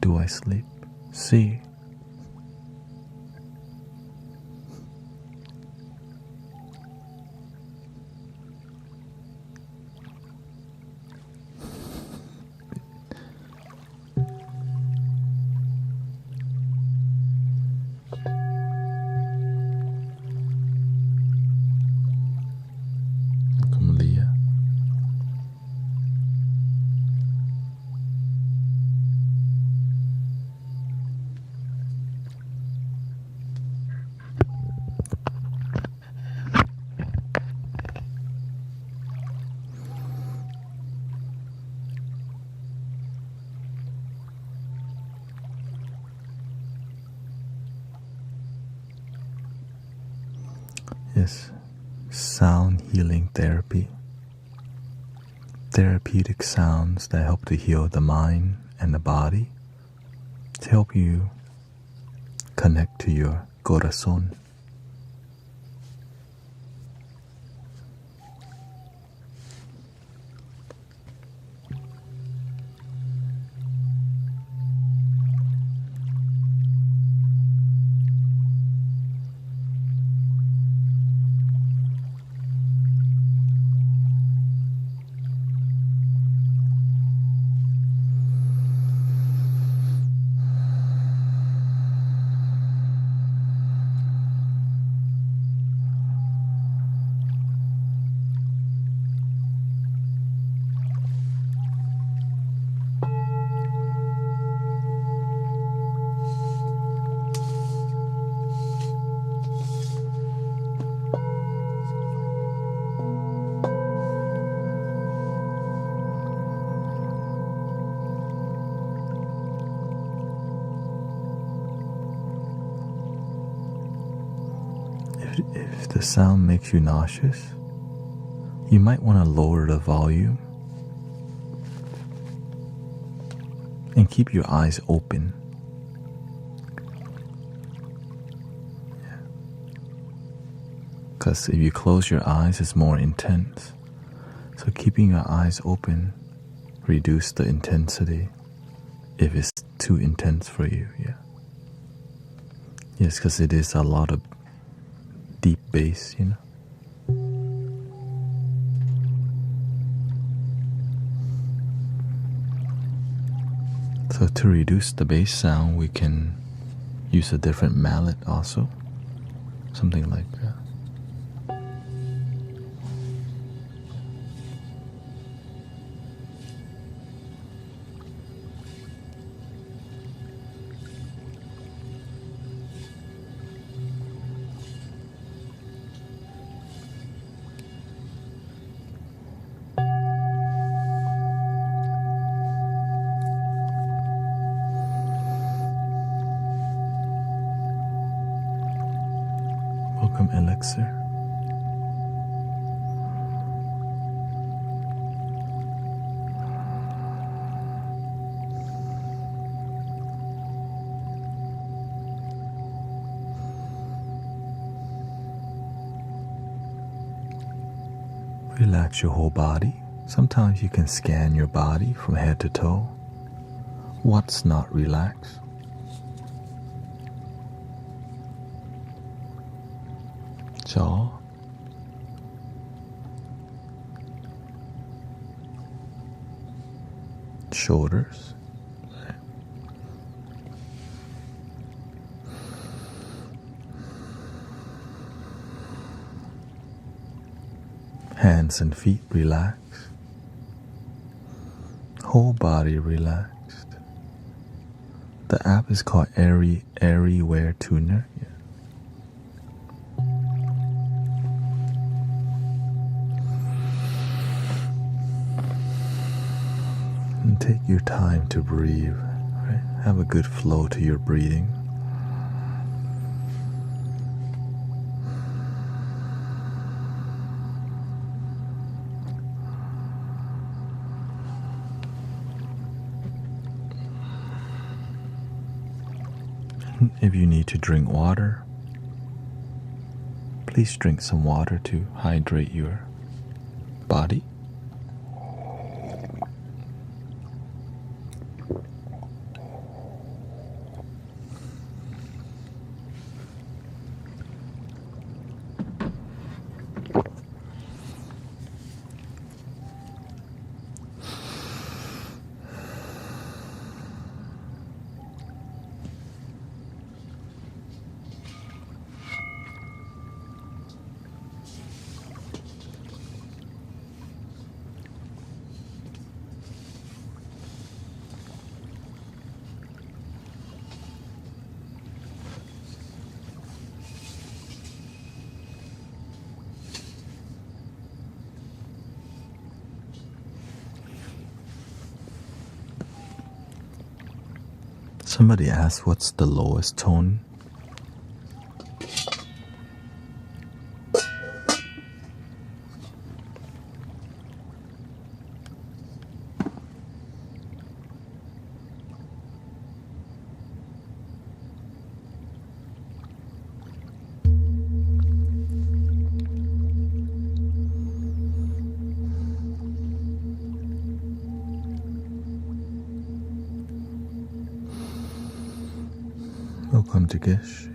A: Do I sleep? See. Welcome, Leah. Yes, sound healing therapy. Therapeutic sounds that help to heal the mind and the body, to help you connect to your corazón. If the sound makes you nauseous, you might want to lower the volume and keep your eyes open. Because if you close your eyes, it's more intense. So keeping your eyes open reduce the intensity if it's too intense for you. Yeah. Yes, because it is a lot of deep bass, you know. So to reduce the bass sound, we can use a different mallet also. Something like that. Welcome, Elixir. Relax your whole body. Sometimes you can scan your body from head to toe. What's not relaxed? Jaw, shoulders, hands and feet relaxed, whole body relaxed. The app is called Airy Tuner. Yeah. And take your time to breathe, right? Have a good flow to your breathing. And if you need to drink water, Please drink some water to hydrate your body. Somebody asked what's the lowest tone. Welcome to Gish.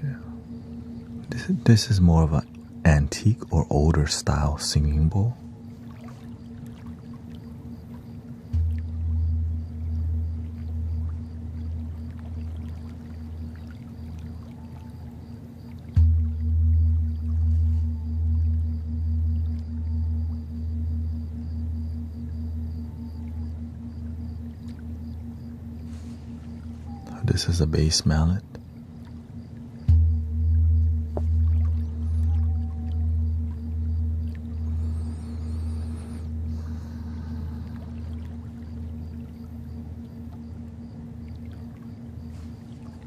A: This is more of an antique or older style singing bowl. This is a bass mallet.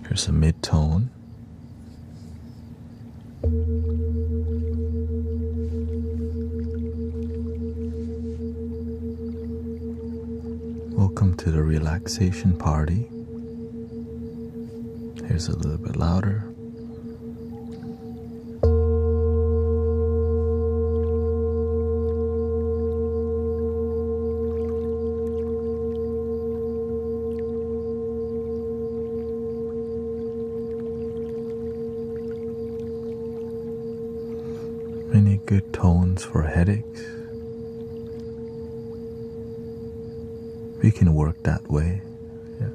A: Here's a mid-tone. Welcome to the relaxation party. Here's a little bit louder. Many good tones for headaches. We can work that way. Yeah.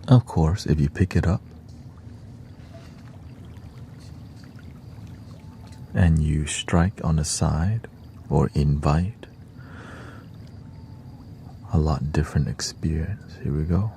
A: Of course, if you pick it up and you strike on the side or invite a lot different experience. Here we go.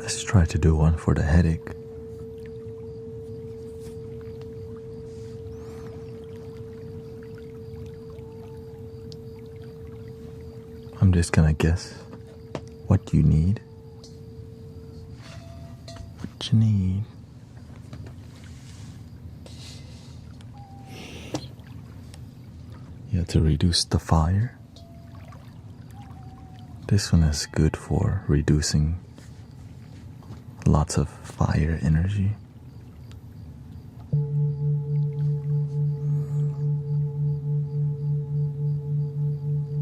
A: Let's try to do one for the headache. I'm just gonna guess what you need. What you need. You have to reduce the fire. This one is good for reducing lots of fire energy.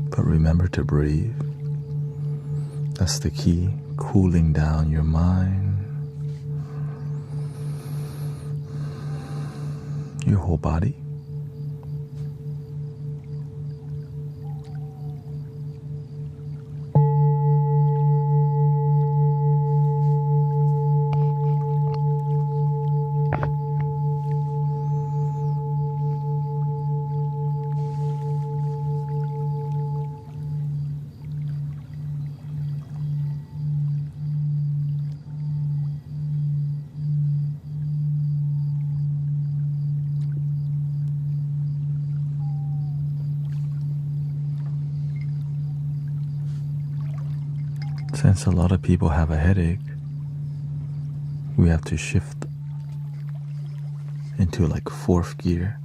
A: But remember to breathe. That's the key. Cooling down your mind, your whole body. Since a lot of people have a headache, we have to shift into like fourth gear.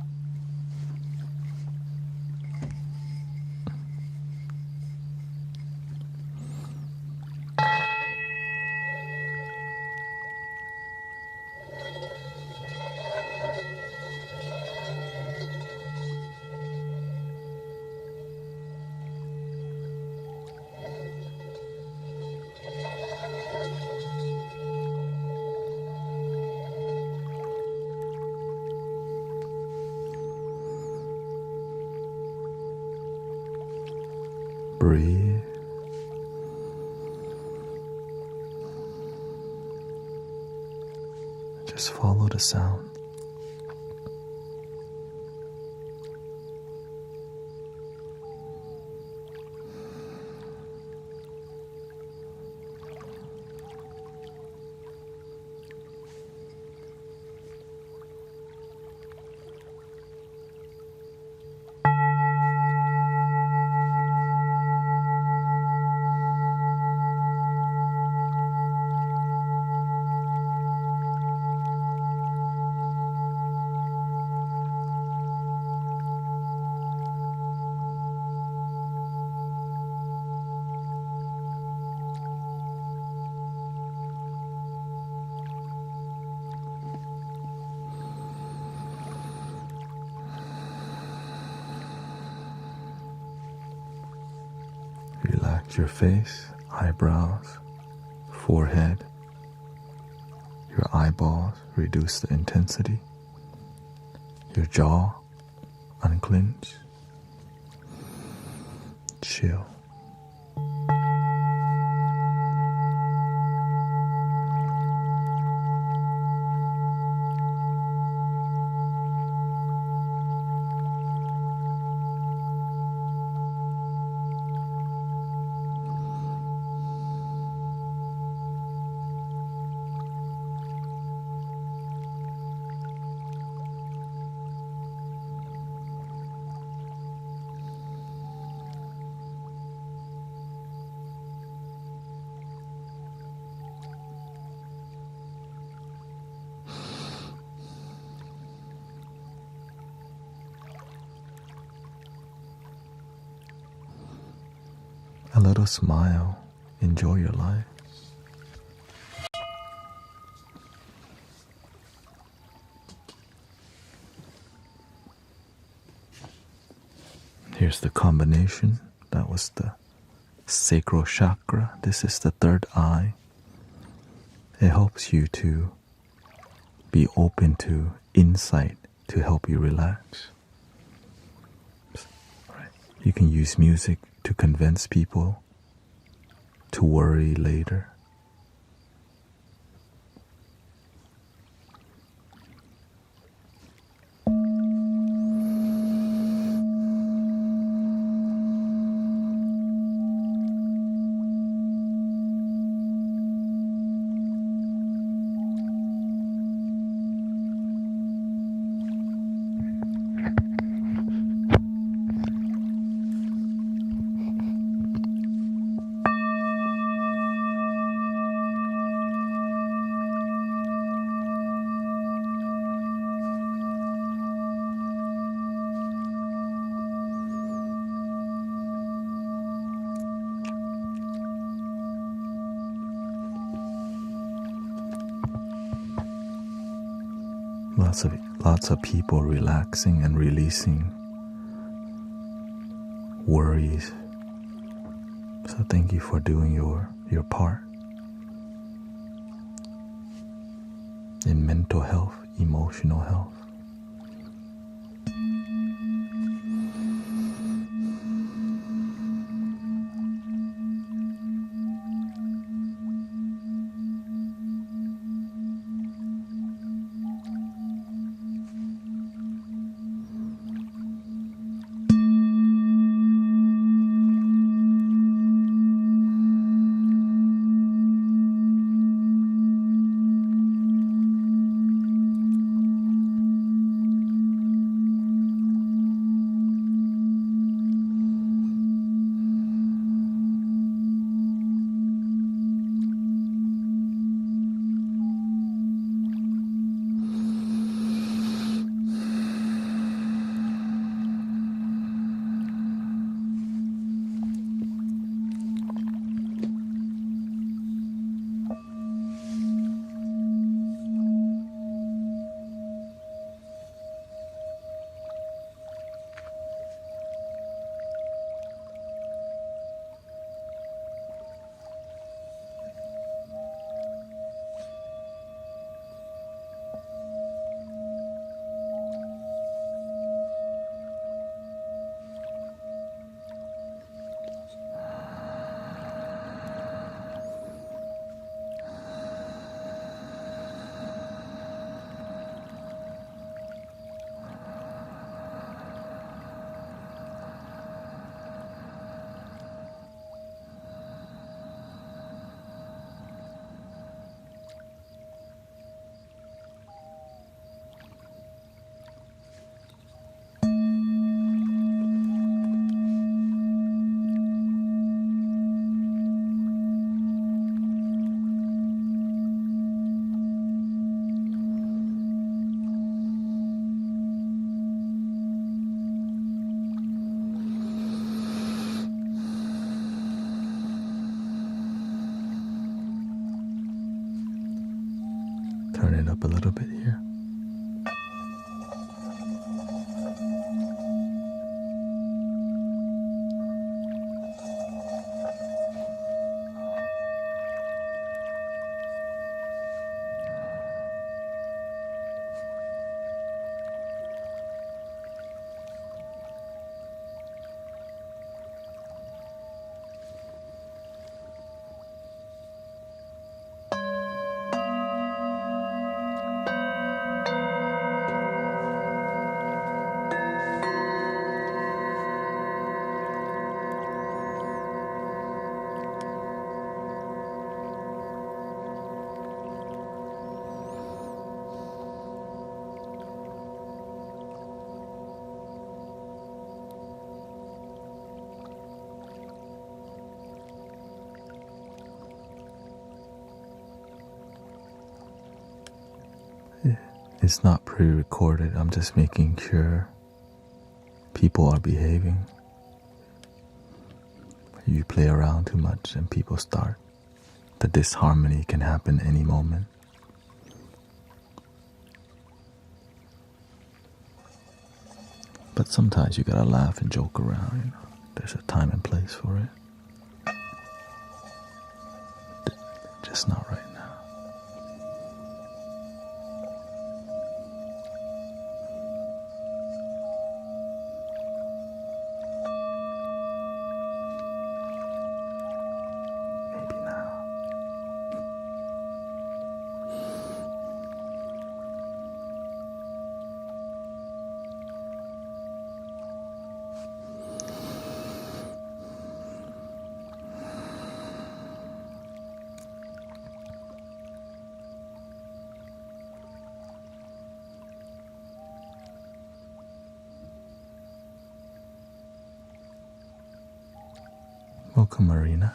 A: Breathe. Just follow the sound. Relax your face, eyebrows, forehead, your eyeballs, reduce the intensity, your jaw, unclench, chill. A little smile, enjoy your life. Here's the combination. That was the sacral chakra. This is the third eye. It helps you to be open to insight to help you relax. You can use music to convince people to worry later. Lots of people relaxing and releasing worries. So thank you for doing your part in mental health, emotional health. Turn it up a little bit here. It's not pre-recorded. I'm just making sure people are behaving. You play around too much and people start. The disharmony can happen any moment. But sometimes you gotta laugh and joke around, you know. There's a time and place for it. Just not right now. Maybe now. Welcome, Marina.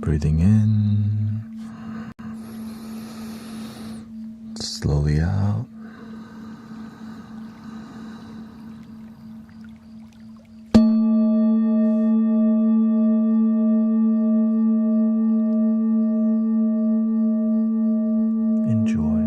A: Breathing in, slowly out. Enjoy.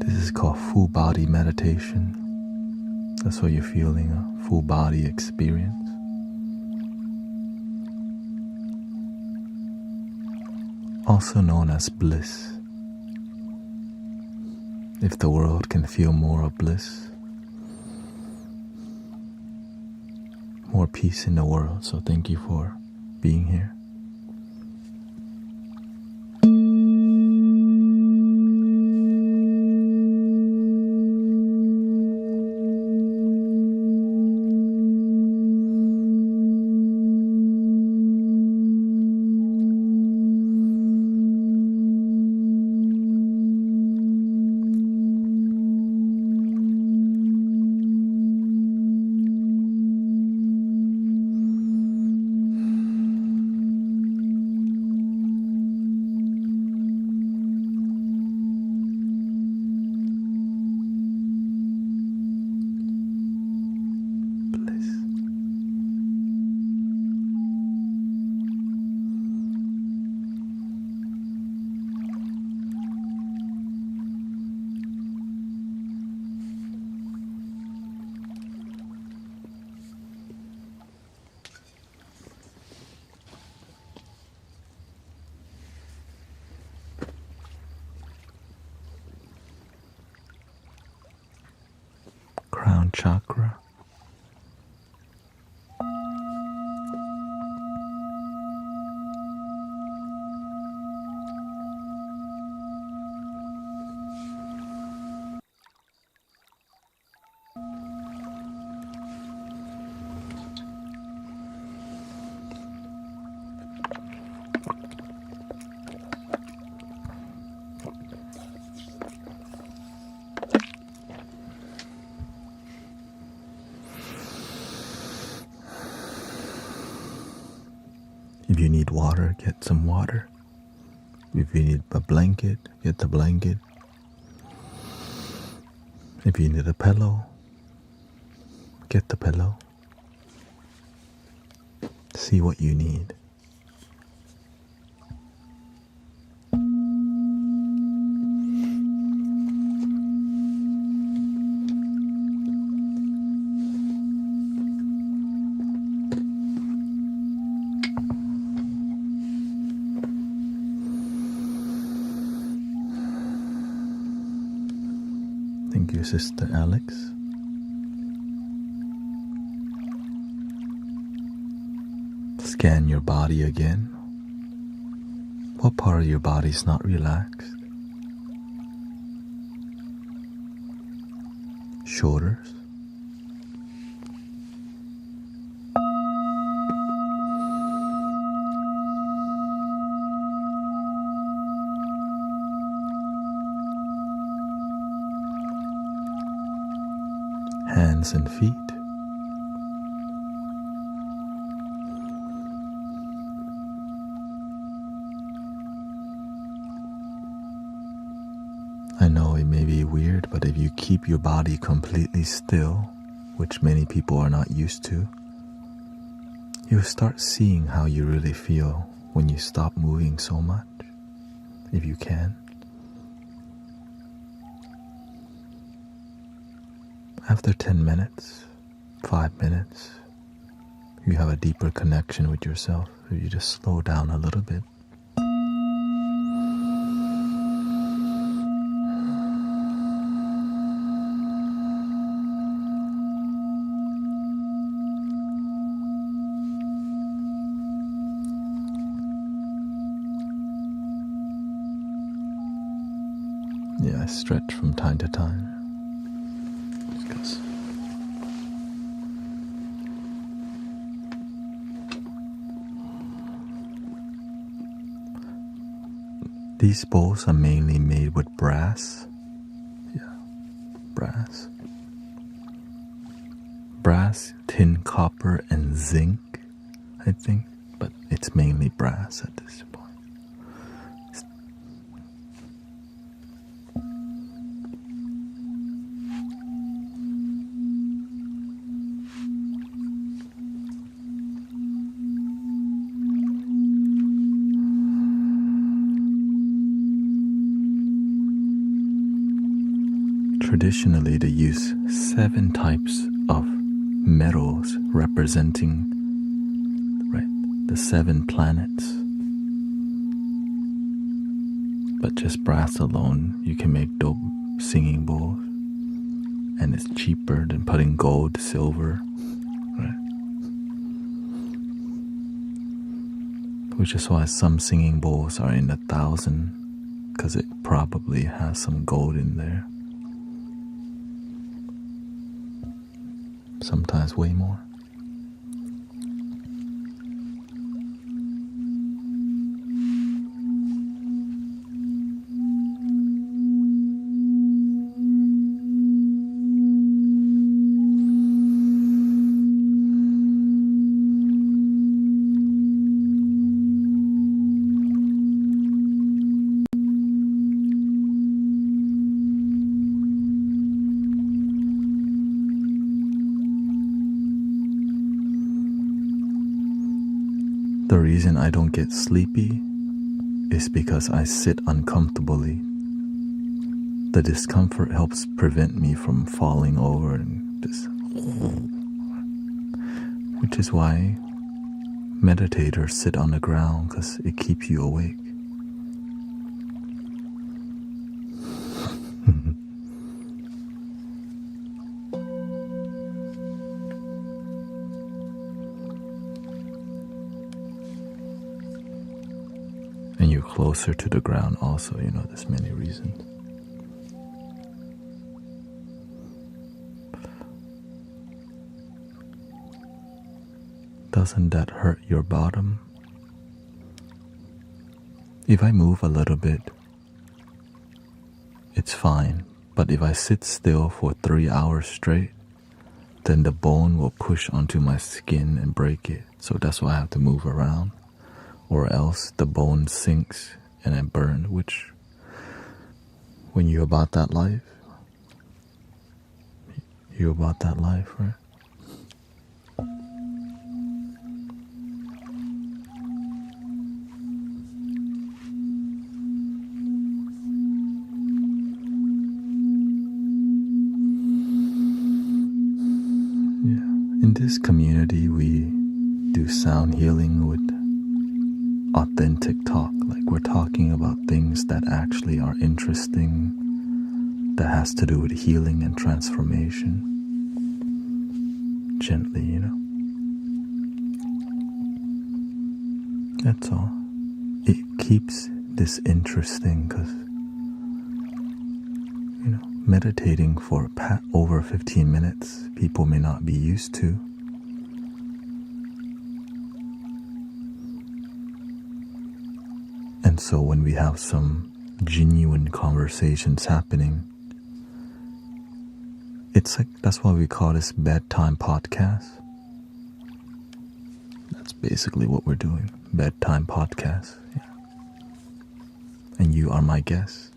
A: This is called full body meditation. That's what you're feeling, a full body experience. Also known as bliss. If the world can feel more of bliss, more peace in the world. So thank you for being here. Crown chakra. If you need water, get some water. If you need a blanket, get the blanket. If you need a pillow, get the pillow. See what you need. Thank you, Sister Alex. Scan your body again. What part of your body is not relaxed? Shoulders. Hands and feet. I know it may be weird, but if you keep your body completely still, which many people are not used to, you'll start seeing how you really feel when you stop moving so much, if you can. After 10 minutes, 5 minutes, you have a deeper connection with yourself if you just slow down a little bit. Yeah, I stretch from time to time. Just got These bowls are mainly made with brass. Yeah, brass. Brass, tin, copper, and zinc, I think. But it's mainly brass at this point. Traditionally, they use 7 types of metals representing, right, the 7 planets. But just brass alone, you can make dope singing bowls, and it's cheaper than putting gold, silver, right? Which is why some singing bowls are in 1,000, because it probably has some gold in there. Sometimes way more. The reason I don't get sleepy is because I sit uncomfortably. The discomfort helps prevent me from falling over and just, which is why meditators sit on the ground, because it keeps you awake. And you're closer to the ground also, there's many reasons. Doesn't that hurt your bottom? If I move a little bit, it's fine. But if I sit still for 3 hours straight, then the bone will push onto my skin and break it. So that's why I have to move around. Or else the bone sinks and I burn, which, when you're about that life, right? In this community, we do sound healing with authentic talk. Like, we're talking about things that actually are interesting, that has to do with healing and transformation. Gently, That's all. It keeps this interesting because, meditating for over 15 minutes, people may not be used to. And so when we have some genuine conversations happening, it's like, that's why we call this bedtime podcast. That's basically what we're doing, bedtime podcast. Yeah. And you are my guest.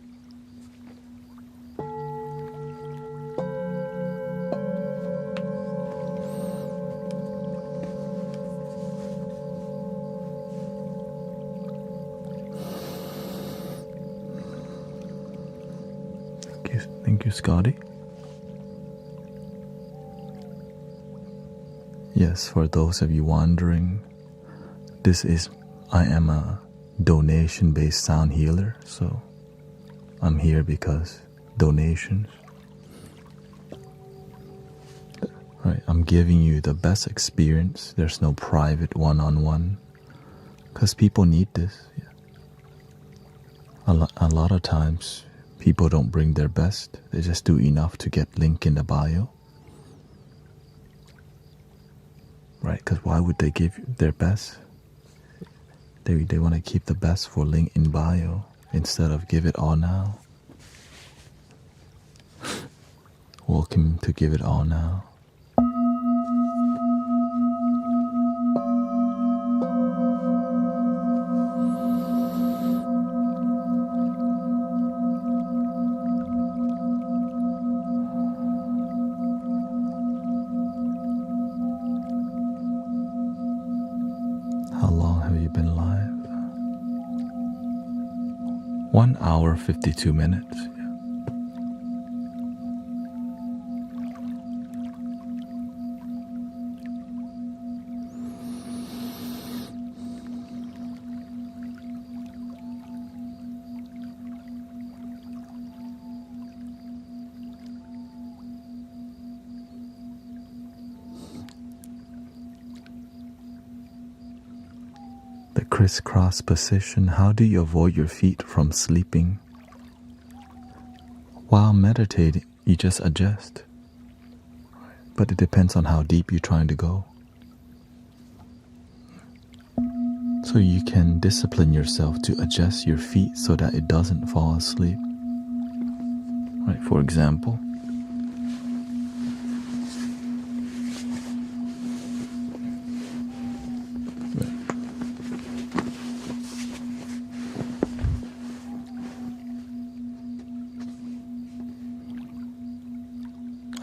A: Thank you, Scotty. Yes, for those of you wondering, I am a donation-based sound healer, so I'm here because donations. Right, I'm giving you the best experience. There's no private one-on-one, because people need this. Yeah. A lot of times, people don't bring their best. They just do enough to get link in the bio. Right, because why would they give their best? They want to keep the best for link in bio. instead of give it all now. Welcome to Give It All Now. How long have you been live? 1 hour, 52 minutes. The crisscross position. How do you avoid your feet from sleeping? While meditating, you just adjust. But it depends on how deep you're trying to go. So you can discipline yourself to adjust your feet so that it doesn't fall asleep. Right, for example,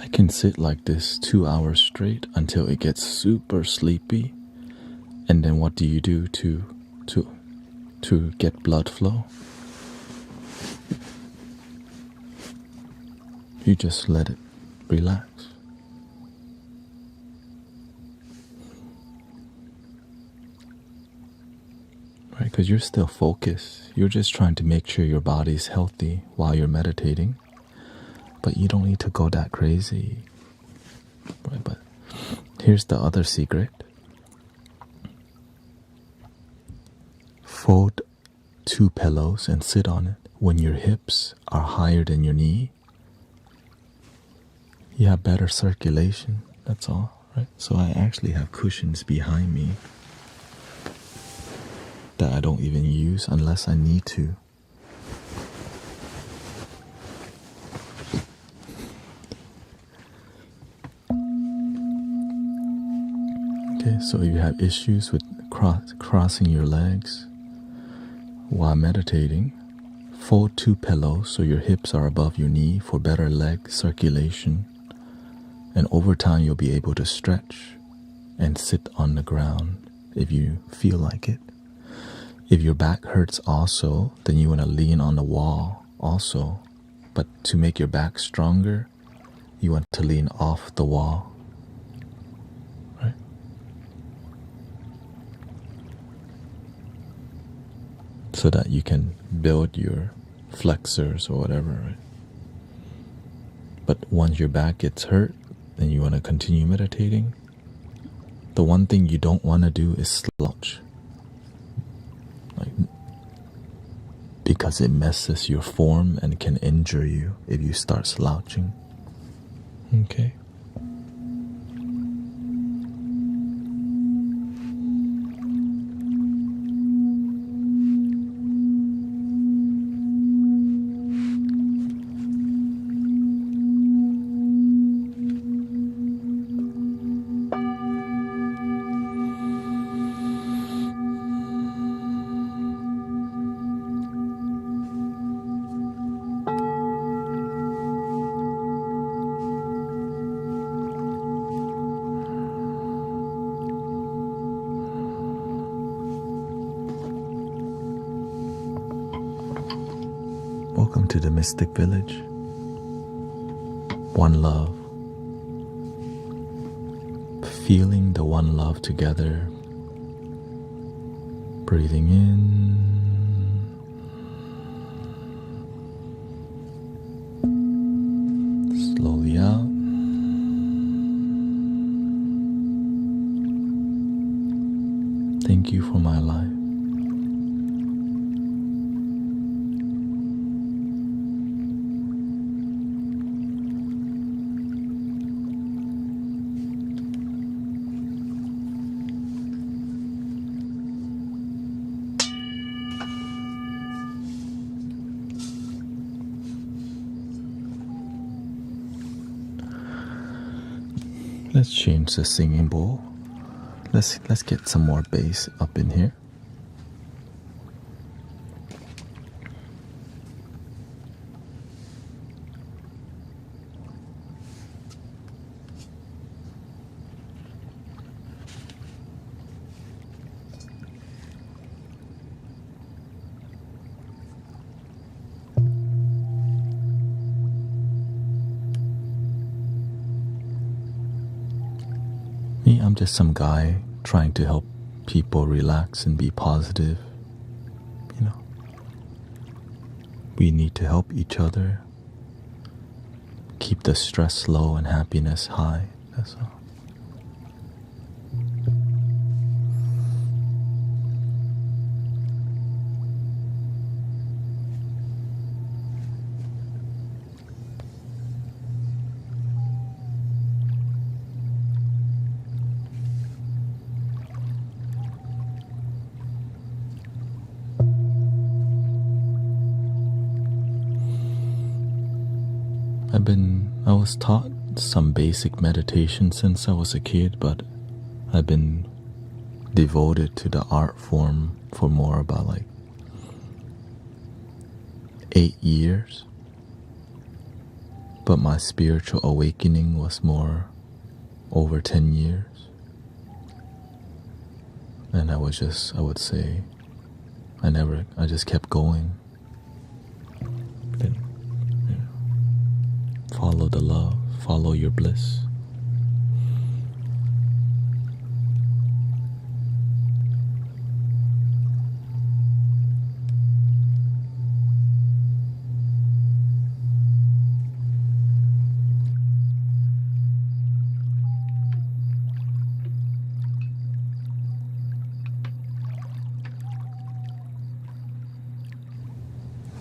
A: I can sit like this 2 hours straight until it gets super sleepy. And then what do you do to get blood flow? You just let it relax. Right, because you're still focused. You're just trying to make sure your body's healthy while you're meditating. But you don't need to go that crazy. Right, but here's the other secret. Fold 2 pillows and sit on it. When your hips are higher than your knee, you have better circulation. That's all, right? So I actually have cushions behind me that I don't even use unless I need to. Okay, so if you have issues with crossing your legs while meditating, fold 2 pillows so your hips are above your knee for better leg circulation. And over time, you'll be able to stretch and sit on the ground if you feel like it. If your back hurts also, then you want to lean on the wall also. But to make your back stronger, you want to lean off the wall. Right? So that you can build your flexors or whatever, right? But once your back gets hurt and you want to continue meditating, the one thing you don't want to do is slouch. Because it messes your form and can injure you if you start slouching. Okay. Welcome to the Mystic Village. One love. Feeling the one love together. Breathing in. Slowly out. Thank you for my life. Let's change the singing bowl. Let's get some more bass up in here. Me, I'm just some guy trying to help people relax and be positive. You know, we need to help each other keep the stress low and happiness high. That's all. I was taught some basic meditation since I was a kid, but I've been devoted to the art form for more about like 8 years. But my spiritual awakening was more over 10 years. And I would say, I just kept going. Follow the love, follow your bliss.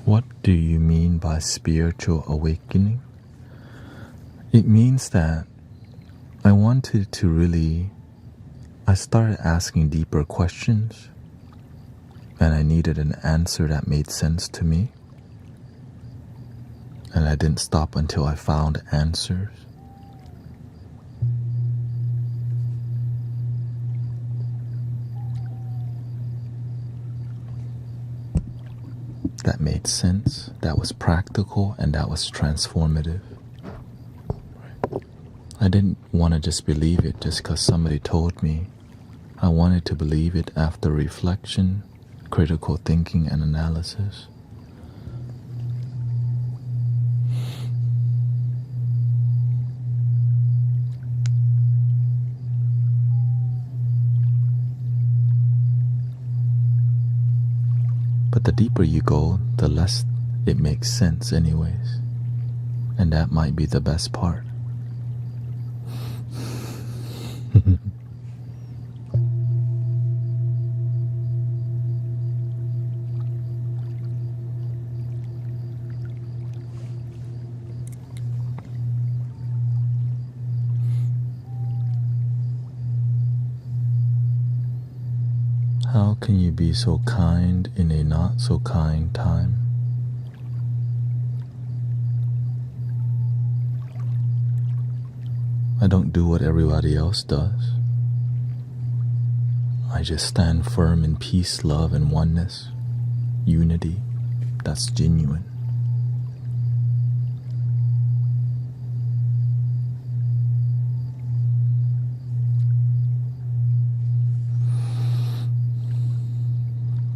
A: What do you mean by spiritual awakening? It means that I started asking deeper questions, and I needed an answer that made sense to me. And I didn't stop until I found answers. That made sense, that was practical, and that was transformative. I didn't want to just believe it just because somebody told me. I wanted to believe it after reflection, critical thinking, and analysis. But the deeper you go, the less it makes sense anyways. And that might be the best part. How can you be so kind in a not so kind time? I don't do what everybody else does. I just stand firm in peace, love, and oneness, unity that's genuine.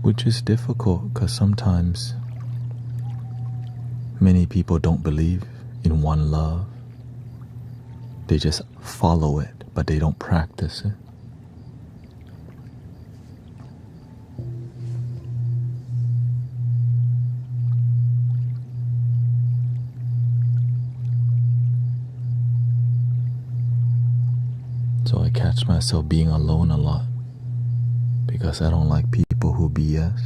A: Which is difficult because sometimes many people don't believe in one love. They just follow it, but they don't practice it. So I catch myself being alone a lot because I don't like people who BS.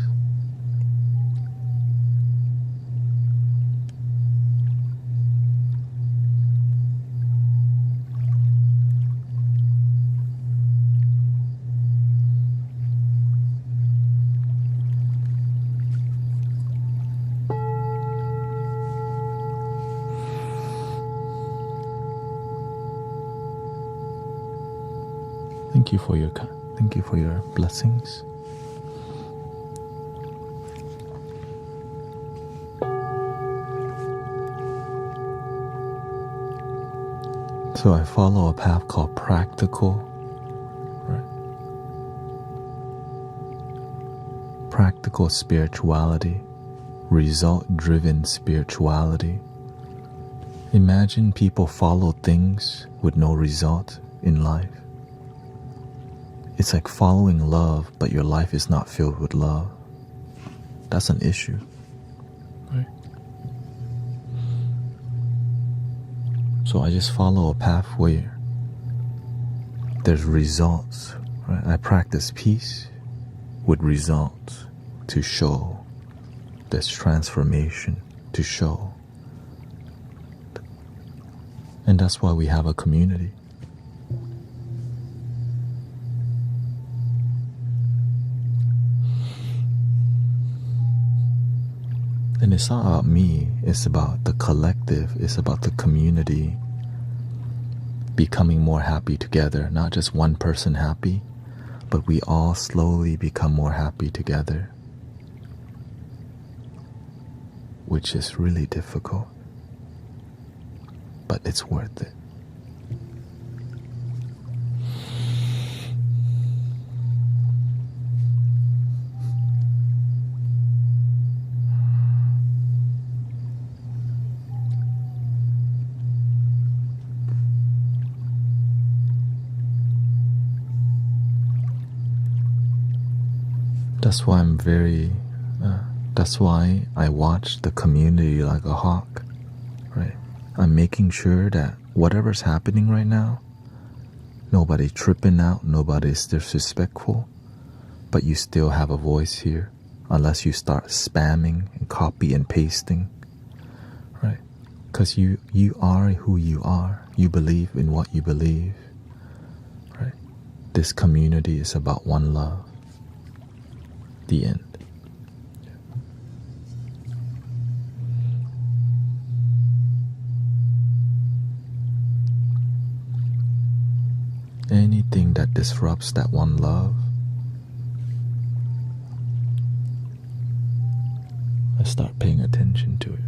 A: Thank you for your blessings. So I follow a path called practical, right? Practical spirituality, result-driven spirituality. Imagine people follow things with no result in life. It's like following love, but your life is not filled with love. That's an issue, right? So I just follow a path where there's results, right? I practice peace with results to show there's transformation to show. And that's why we have a community. And it's not about me, it's about the collective, it's about the community becoming more happy together. Not just one person happy, but we all slowly become more happy together, which is really difficult, but it's worth it. That's why I watch the community like a hawk, right? I'm making sure that whatever's happening right now, nobody tripping out, nobody's disrespectful, but you still have a voice here, unless you start spamming and copy and pasting, right? Because you are who you are. You believe in what you believe, right? This community is about one love. The end. Anything that disrupts that one love, I start paying attention to it.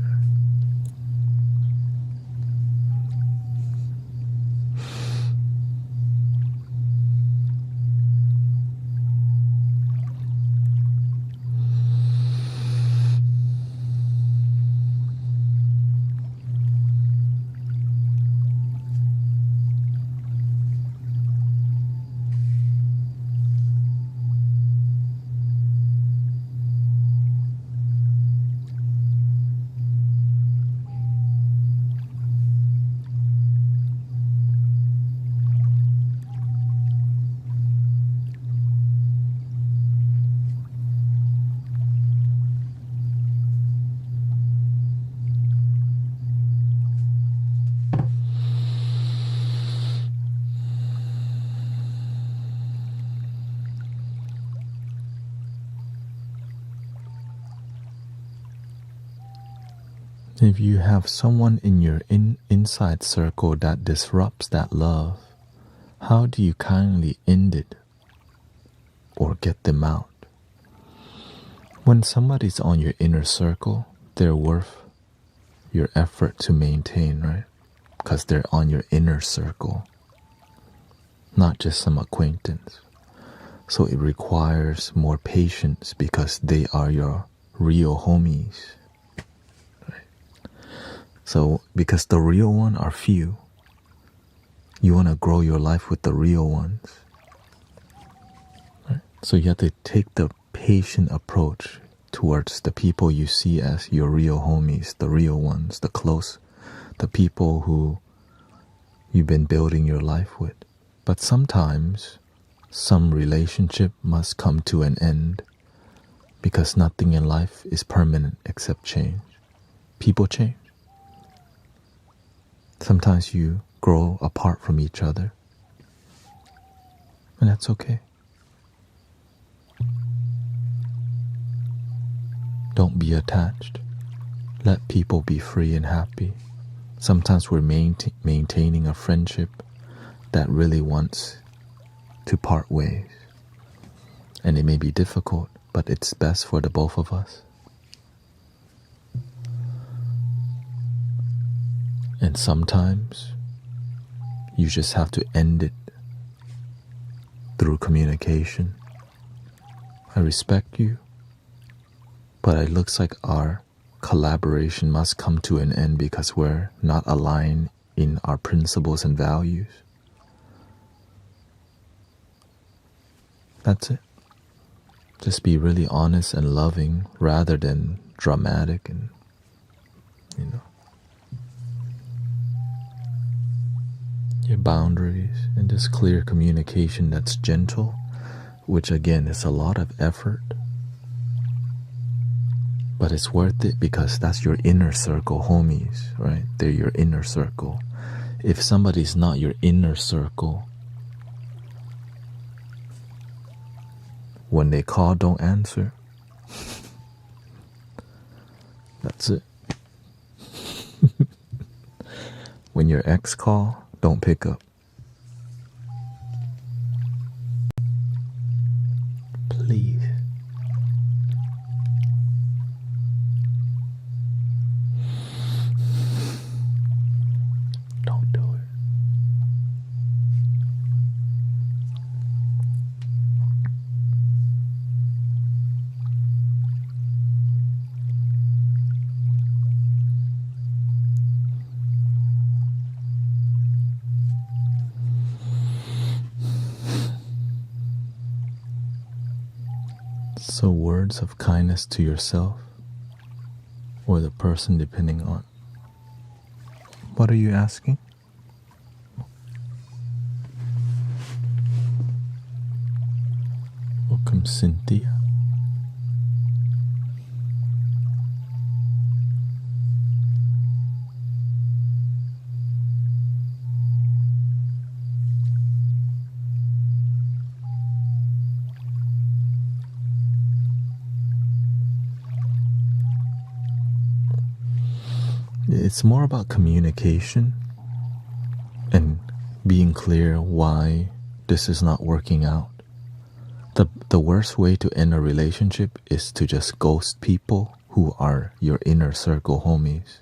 A: If you have someone in your inside circle that disrupts that love, how do you kindly end it or get them out? When somebody's on your inner circle, they're worth your effort to maintain, right? Because they're on your inner circle, not just some acquaintance. So it requires more patience because they are your real homies. So, because the real ones are few, you want to grow your life with the real ones. Right? So you have to take the patient approach towards the people you see as your real homies, the real ones, the close, the people who you've been building your life with. But sometimes, some relationship must come to an end because nothing in life is permanent except change. People change. Sometimes you grow apart from each other, and that's okay. Don't be attached. Let people be free and happy. Sometimes we're maintaining a friendship that really wants to part ways. And it may be difficult, but it's best for the both of us. And sometimes you just have to end it through communication. I respect you, but it looks like our collaboration must come to an end because we're not aligned in our principles and values. That's it. Just be really honest and loving rather than dramatic and, your boundaries and just clear communication that's gentle, which again is a lot of effort. But it's worth it because that's your inner circle homies, right? They're your inner circle. If somebody's not your inner circle, when they call, don't answer. That's it. When your ex call, don't pick up. Please. Don't do it. So words of kindness to yourself or the person, depending on. What are you asking? Welcome, Cynthia. It's more about communication and being clear why this is not working out. The worst way to end a relationship is to just ghost people who are your inner circle homies.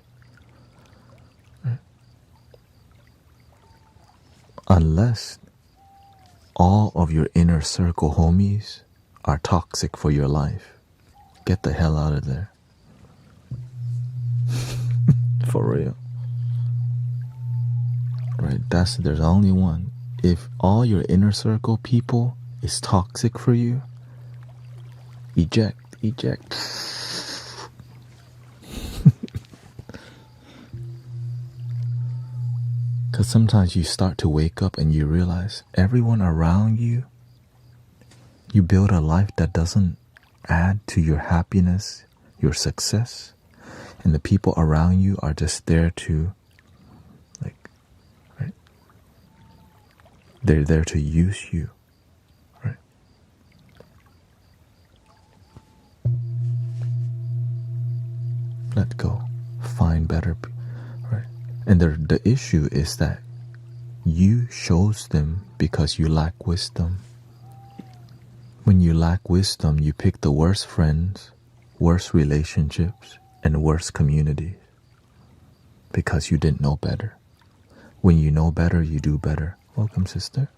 A: Unless all of your inner circle homies are toxic for your life. Get the hell out of there. For real. Right, there's only one. If all your inner circle people is toxic for you, eject. Because sometimes you start to wake up and you realize everyone around you, you build a life that doesn't add to your happiness, your success, and the people around you are just there to, right? They're there to use you, right? Let go. Find better people, right? And the issue is that you chose them because you lack wisdom. When you lack wisdom, you pick the worst friends, worst relationships, and worst communities because you didn't know better. When you know better, you do better. Welcome, sister.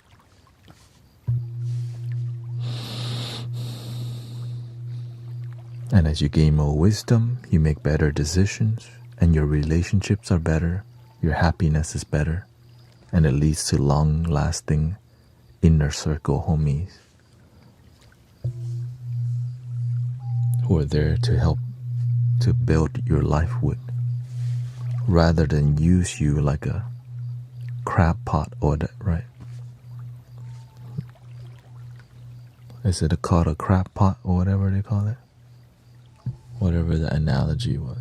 A: And as you gain more wisdom, you make better decisions, and your relationships are better, your happiness is better, and it leads to long-lasting inner circle homies who are there to help to build your life with, rather than use you like a crab pot or that, right? Is it called a crab pot or whatever they call it? Whatever the analogy was.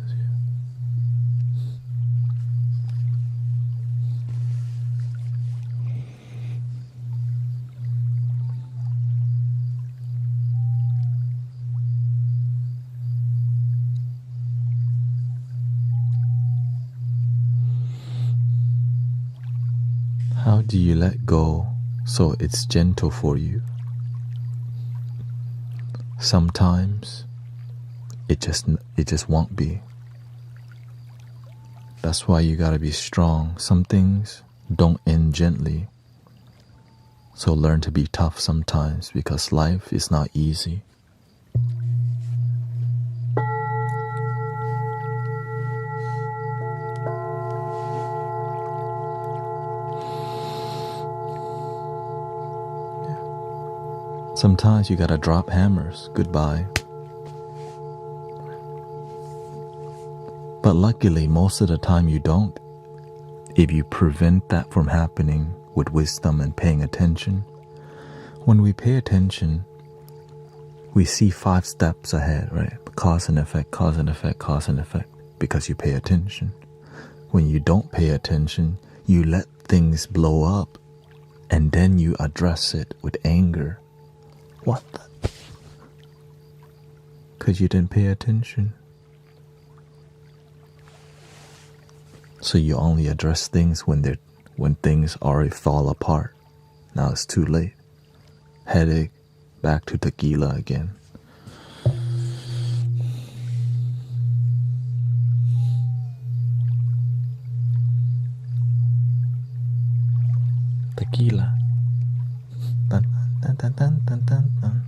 A: How do you let go so it's gentle for you. Sometimes it just won't be. That's why you gotta be strong. Some things don't end gently. So learn to be tough sometimes, because life is not easy. Sometimes you gotta drop hammers. Goodbye. But luckily, most of the time you don't. If you prevent that from happening with wisdom and paying attention, when we pay attention, we see 5 steps ahead, right? Cause and effect, cause and effect, cause and effect, because you pay attention. When you don't pay attention, you let things blow up, and then you address it with anger. What the? Because you didn't pay attention. So you only address things when things already fall apart. Now it's too late. Headache, back to tequila again. Tequila. Dun, dun, dun, dun, dun, dun, dun.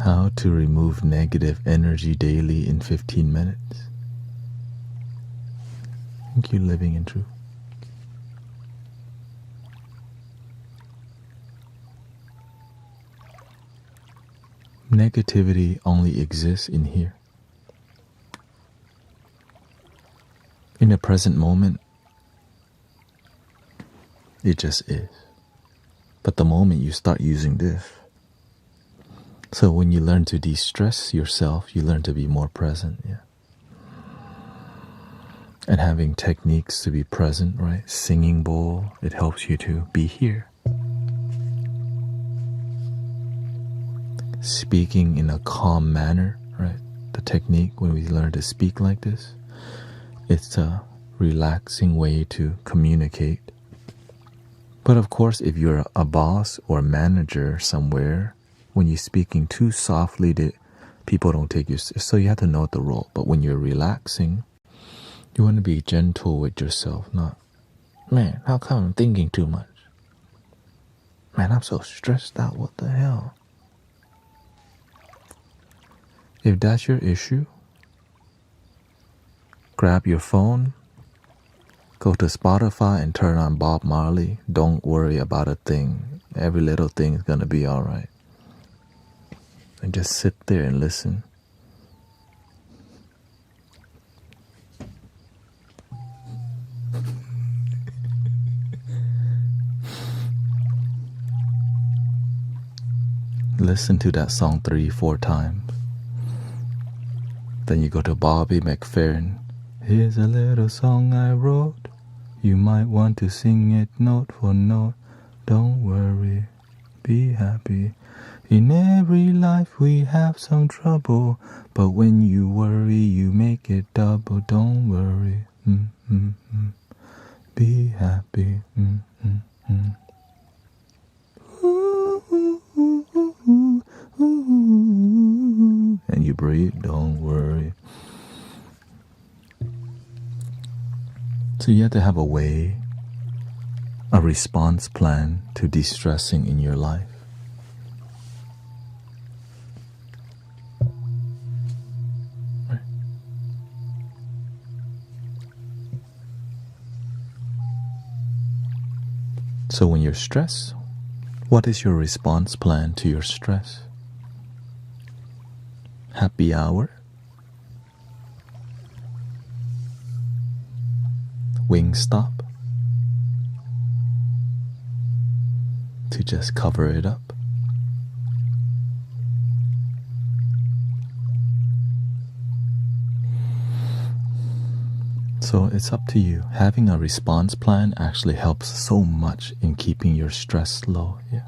A: How to remove negative energy daily in 15 minutes. Thank you, Living in Truth. Negativity only exists in here. In the present moment, it just is. But the moment you start using this, so when you learn to de-stress yourself, you learn to be more present, yeah. And having techniques to be present, right? Singing bowl, it helps you to be here. Speaking in a calm manner, right? The technique when we learn to speak like this, it's a relaxing way to communicate. But of course, if you're a boss or a manager somewhere, when you're speaking too softly, people don't take you. So you have to know the role. But when you're relaxing, you want to be gentle with yourself. Not, man, how come I'm thinking too much? Man, I'm so stressed out. What the hell? If that's your issue, grab your phone, go to Spotify and turn on Bob Marley. Don't worry about a thing. Every little thing is going to be all right. And just sit there and listen. Listen to that song 3-4 times. Then you go to Bobby McFerrin. Here's a little song I wrote. You might want to sing it note for note. Don't worry, be happy. In every life we have some trouble, but when you worry you make it double. Don't worry, be happy. And you breathe, don't worry. So you have to have a way, a response plan to de-stressing in your life. Right. So when you're stressed, what is your response plan to your stress? Happy hour? Wingstop? To just cover it up? So it's up to you. Having a response plan actually helps so much in keeping your stress low. Yeah.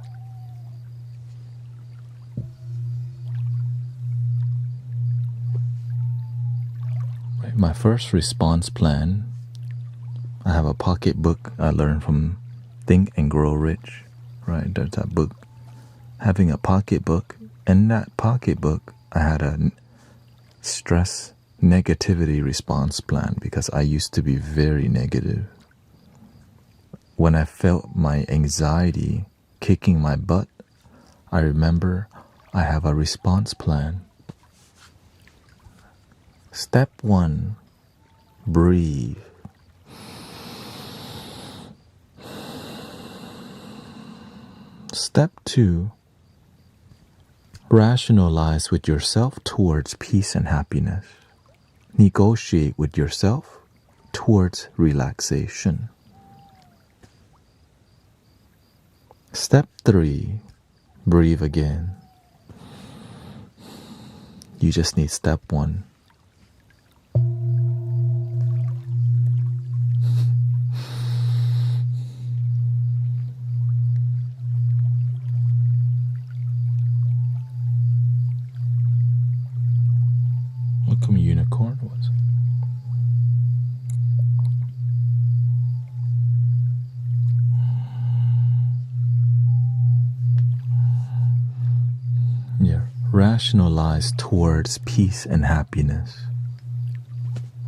A: Right. My first response plan, I have a pocketbook I learned from Think and Grow Rich. Right, there's that book. Having a pocketbook, in that pocketbook, I had a stress negativity response plan because I used to be very negative. When I felt my anxiety kicking my butt, I remember I have a response plan. Step 1, breathe. Step 2, rationalize with yourself towards peace and happiness. Negotiate with yourself towards relaxation. Step 3, breathe again. You just need step 1. What come unicorn was? Yeah, rationalize towards peace and happiness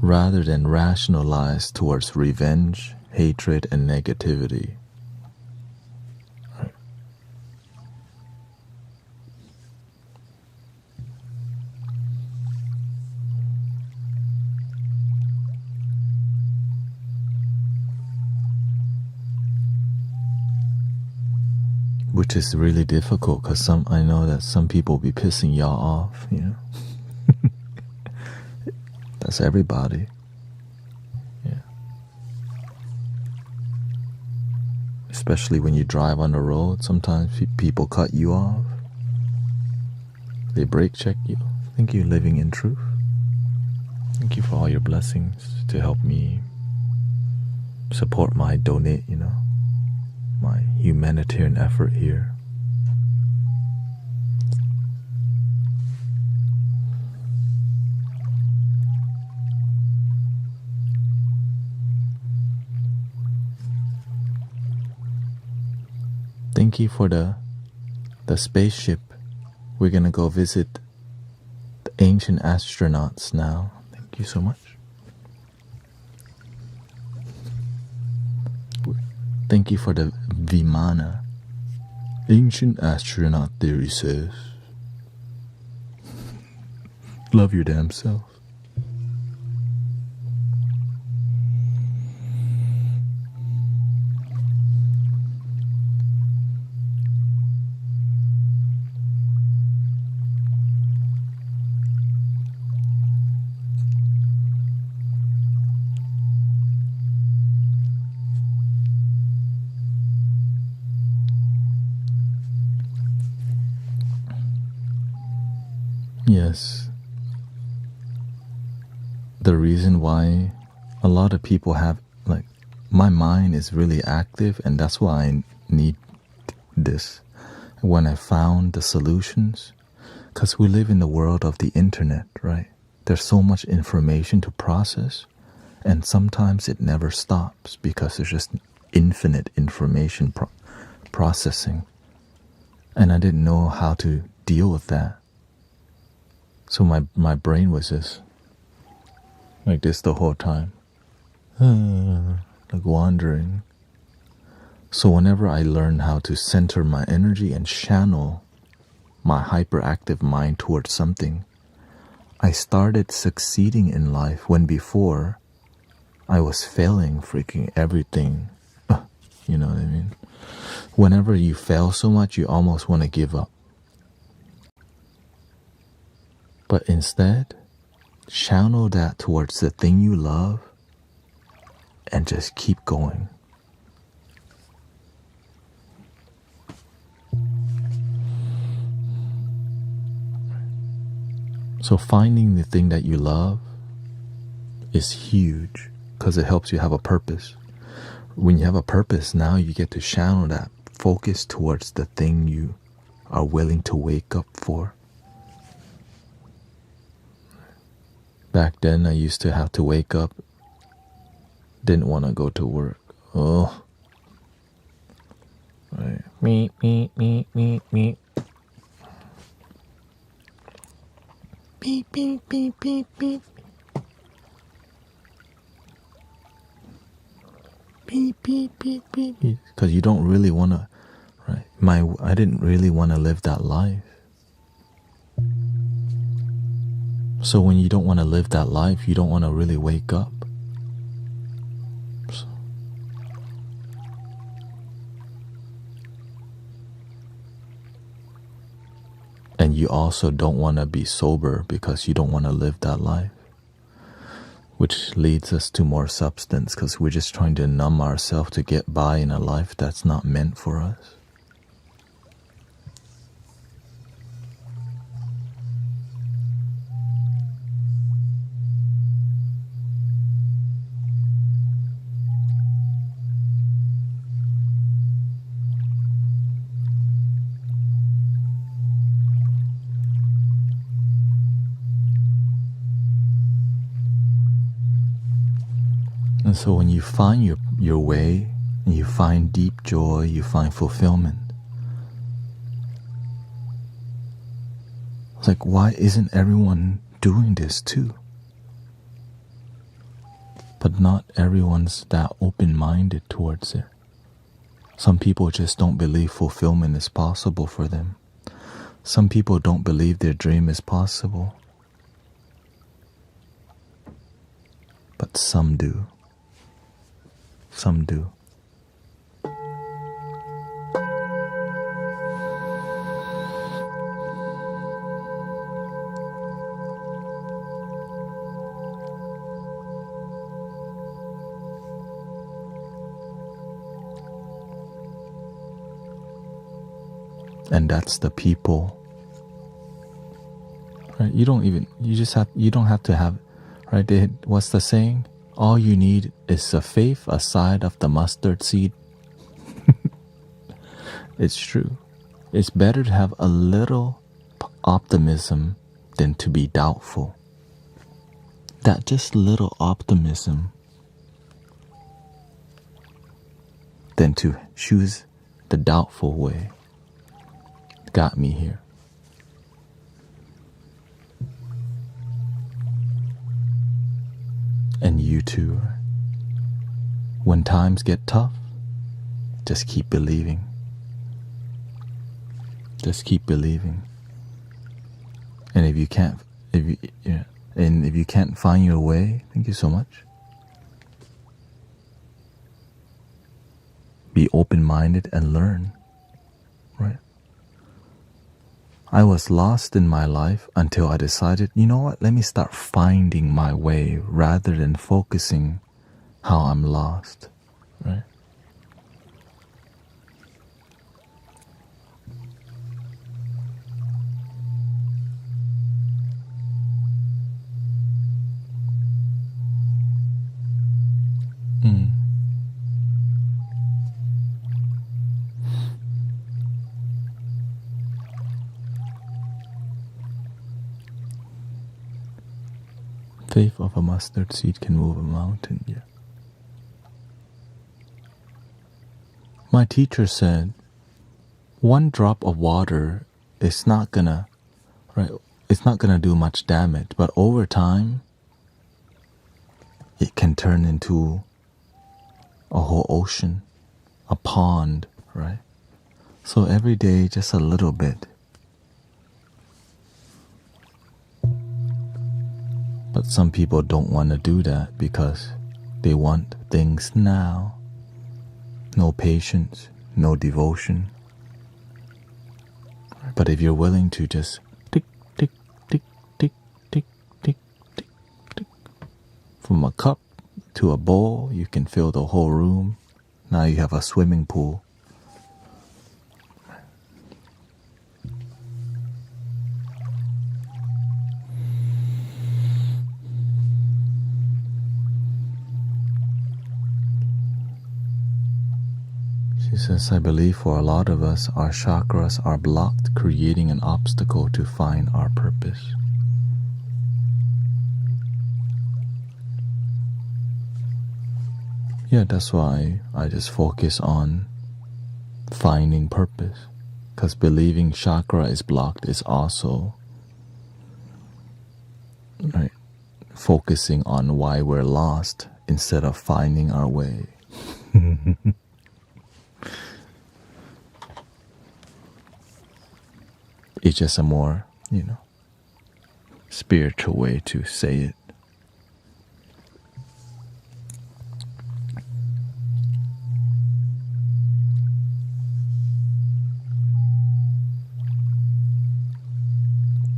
A: rather than rationalize towards revenge, hatred, and negativity. Right. Which is really difficult because I know that some people be pissing y'all off, you know. That's everybody. Yeah. Especially when you drive on the road, sometimes people cut you off. They brake check you. Thank you, living in truth. Thank you for all your blessings to help me support my donate, you know, my humanitarian effort here. Thank you for the spaceship. We're gonna go visit the ancient astronauts now. Thank you so much. Thank you for the Vimana. Ancient astronaut theory says, love your damn self. Yes. The reason why a lot of people have, like, my mind is really active, and that's why I need this. When I found the solutions, because we live in the world of the internet, right? There's so much information to process, and sometimes it never stops because there's just infinite information processing. And I didn't know how to deal with that. So my brain was just like this the whole time, like wandering. So whenever I learned how to center my energy and channel my hyperactive mind towards something, I started succeeding in life when before I was failing freaking everything. You know what I mean? Whenever you fail so much, you almost want to give up. But instead, channel that towards the thing you love and just keep going. So finding the thing that you love is huge, because it helps you have a purpose. When you have a purpose, now you get to channel that focus towards the thing you are willing to wake up for. Back then, I used to have to wake up, didn't want to go to work. Oh, right. Me. Beep, beep, beep, beep, beep, beep. Beep, beep, beep, beep. Because you don't really want to, right? I didn't really want to live that life. So when you don't want to live that life, you don't want to really wake up. So. And you also don't want to be sober because you don't want to live that life. Which leads us to more substance because we're just trying to numb ourselves to get by in a life that's not meant for us. And so when you find your way, and you find deep joy, you find fulfillment, it's like, why isn't everyone doing this too? But not everyone's that open-minded towards it. Some people just don't believe fulfillment is possible for them. Some people don't believe their dream is possible. But some do. Some do. And that's the people. Right? You don't have to have, right? What's the saying? All you need is a faith a size of the mustard seed. It's true. It's better to have a little optimism than to be doubtful. That just little optimism than to choose the doubtful way got me here. And you too. When times get tough, just keep believing. Just keep believing. And if you can't find your way, thank you so much. Be open-minded and learn. Right? I was lost in my life until I decided, you know what, let me start finding my way rather than focusing how I'm lost, right? Faith of a mustard seed can move a mountain, yeah. My teacher said, one drop of water is not gonna, right? It's not gonna do much damage, but over time, it can turn into a whole ocean, a pond, right? So every day, just a little bit. But some people don't want to do that because they want things now. No patience, no devotion. But if you're willing to just tick, tick, tick, tick, tick, tick, tick, tick, from a cup to a bowl, you can fill the whole room. Now you have a swimming pool. She says, I believe for a lot of us, our chakras are blocked, creating an obstacle to find our purpose. Yeah, that's why I just focus on finding purpose. Because believing chakra is blocked is also, right, focusing on why we're lost instead of finding our way. It's just a more, spiritual way to say it.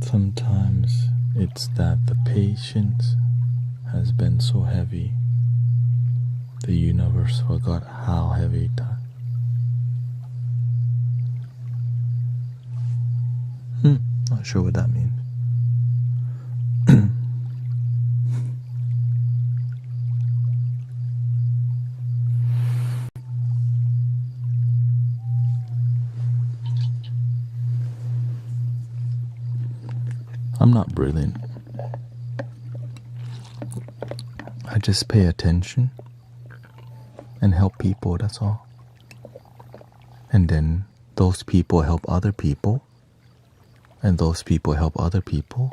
A: Sometimes it's that the patience has been so heavy, the universe forgot how heavy it is. Not sure what that means. I'm not brilliant. I just pay attention and help people, that's all. And then those people help other people, and those people help other people.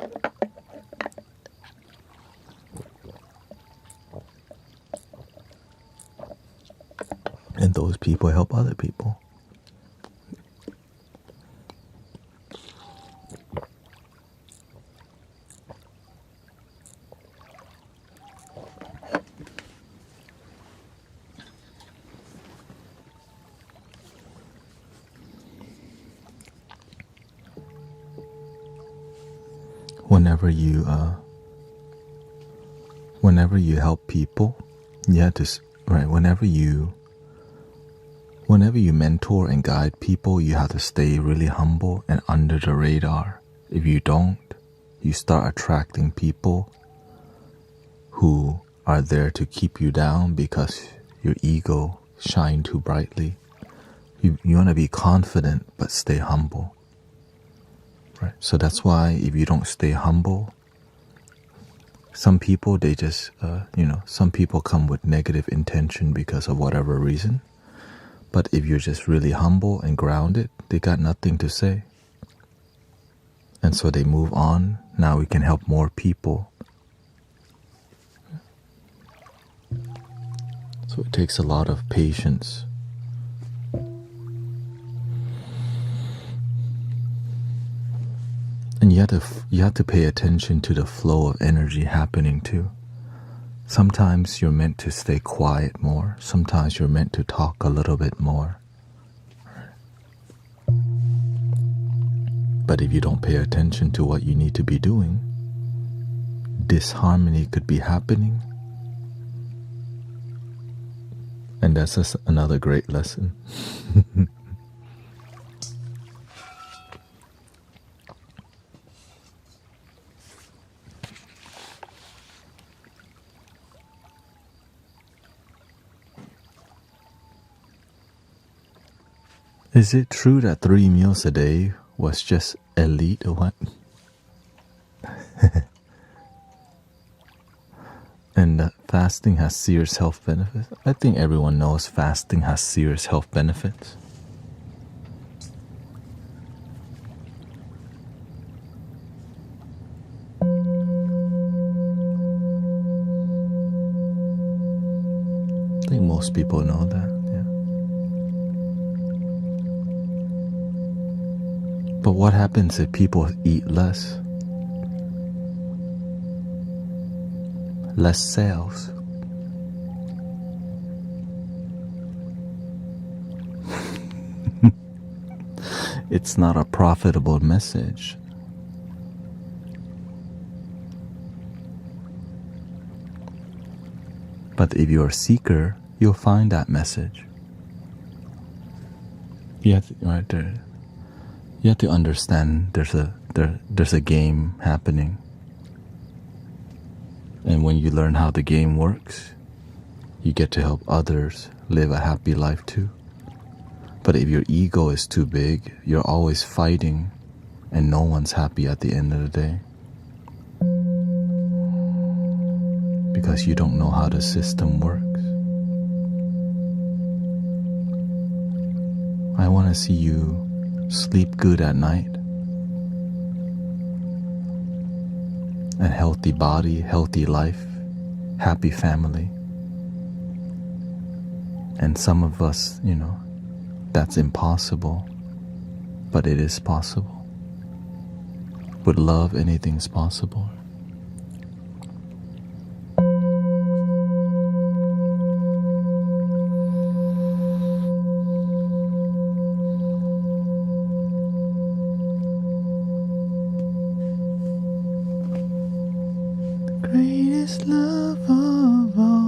A: And those people help other people. Whenever you help people, you have to, right, whenever you mentor and guide people, you have to stay really humble and under the radar. If you don't, you start attracting people who are there to keep you down because your ego shines too brightly. You want to be confident but stay humble. Right? So that's why if you don't stay humble, some people, they just, some people come with negative intention because of whatever reason. But if you're just really humble and grounded, they got nothing to say. And so they move on. Now we can help more people. So it takes a lot of patience. And you have to pay attention to the flow of energy happening too. Sometimes you're meant to stay quiet more. Sometimes you're meant to talk a little bit more. But if you don't pay attention to what you need to be doing, disharmony could be happening. And that's just another great lesson. Is it true that 3 meals a day was just elite or what? And that fasting has serious health benefits? I think everyone knows fasting has serious health benefits. I think most people know that. But what happens if people eat less? Less sales. It's not a profitable message. But if you're a seeker, you'll find that message. You have to, right there. You have to understand there's a game happening. And when you learn how the game works, you get to help others live a happy life too. But if your ego is too big, you're always fighting and no one's happy at the end of the day. Because you don't know how the system works. I want to see you sleep good at night. A healthy body, healthy life, happy family. And some of us, that's impossible. But it is possible. With love, anything's possible. Greatest love of all.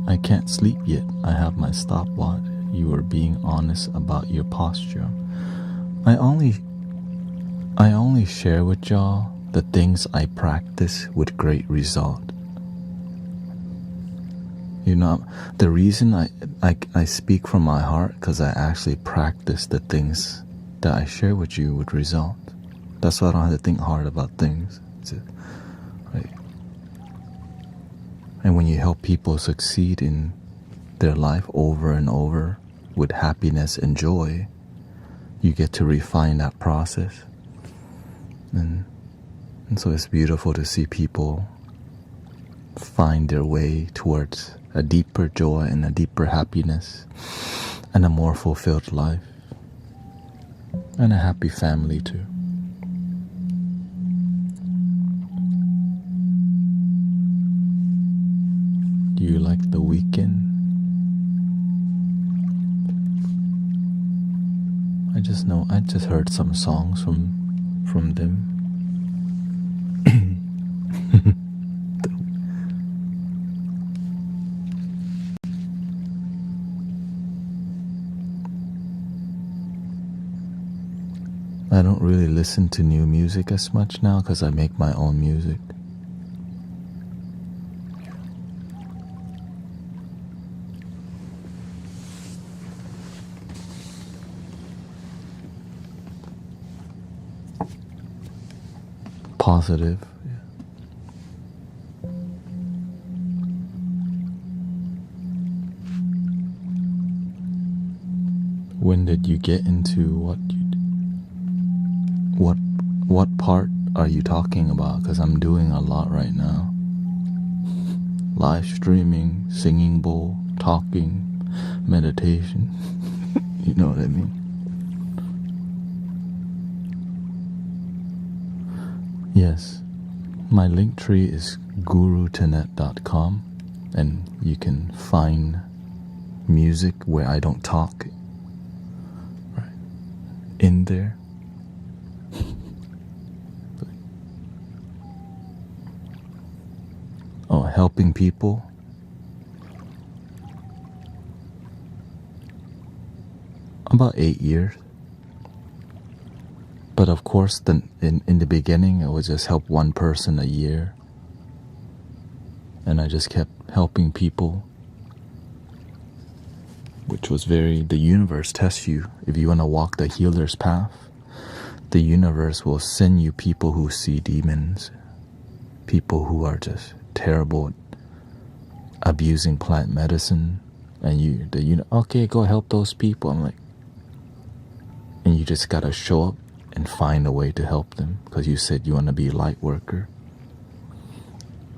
A: I can't sleep yet. I have my stopwatch. You are being honest about your posture. I only share with y'all the things I practice with great result. The reason I speak from my heart, because I actually practice the things that I share with you with result. That's why I don't have to think hard about things. Right? And when you help people succeed in their life over and over with happiness and joy, you get to refine that process. And so it's beautiful to see people find their way towards a deeper joy and a deeper happiness and a more fulfilled life and a happy family too. Do you like The Weeknd? I just heard some songs from them. I don't really listen to new music as much now because I make my own music. Positive. When did you get into what part are you talking about? Because I'm doing a lot right now. Live streaming, singing bowl, talking, meditation. You know what I mean? Yes, my link tree is guruthanet.com, and you can find music where I don't talk right in there. Oh, helping people. About 8 years. But of course, in the beginning, I would just help one person a year. And I just kept helping people, which was the universe tests you. If you want to walk the healer's path, the universe will send you people who see demons, people who are just terrible at abusing plant medicine, and okay, go help those people. I'm like, and you just gotta show up and find a way to help them because you said you want to be a light worker.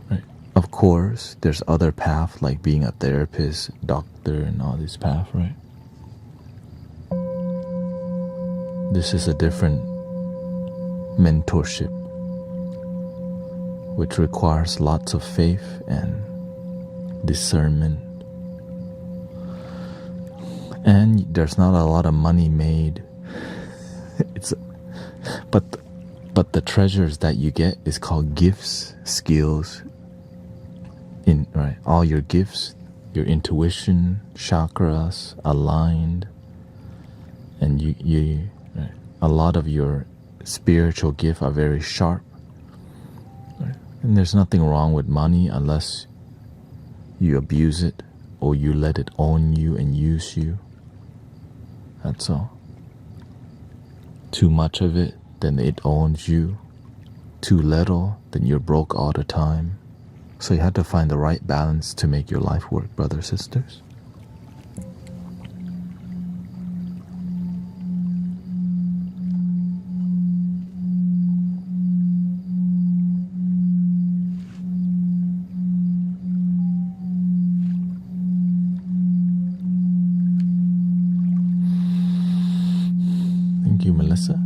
A: Right? Of course, there's other paths like being a therapist, doctor, and all these paths, right? This is a different mentorship. which requires lots of faith and discernment. And there's not a lot of money made. It's but the treasures that you get is called gifts, skills. In right, all your gifts, your intuition, chakras aligned, and you right, a lot of your spiritual gifts are very sharp. Right? And there's nothing wrong with money unless you abuse it or you let it own you and use you. That's all. Too much of it, then it owns you. Too little, then you're broke all the time. So you have to find the right balance to make your life work, brothers, sisters. Thank you, Melissa.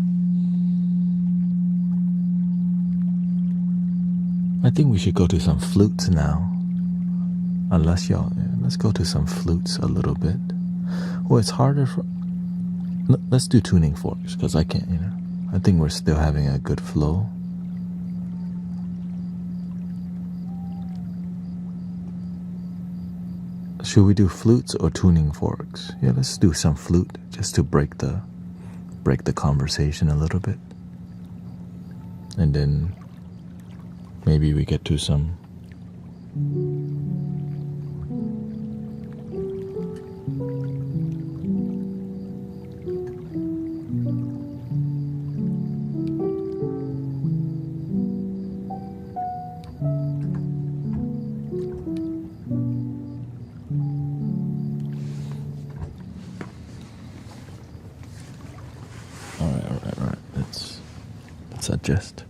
A: I think we should go to some flutes now. Unless y'all, let's go to some flutes a little bit. Well, it's harder for, let's do tuning forks, because I can't, I think we're still having a good flow. Should we do flutes or tuning forks? Yeah, let's do some flute, just to break the conversation a little bit. And then maybe we get to some all right. Let's adjust.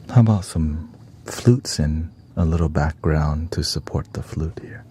A: How about some flutes and a little background to support the flute here?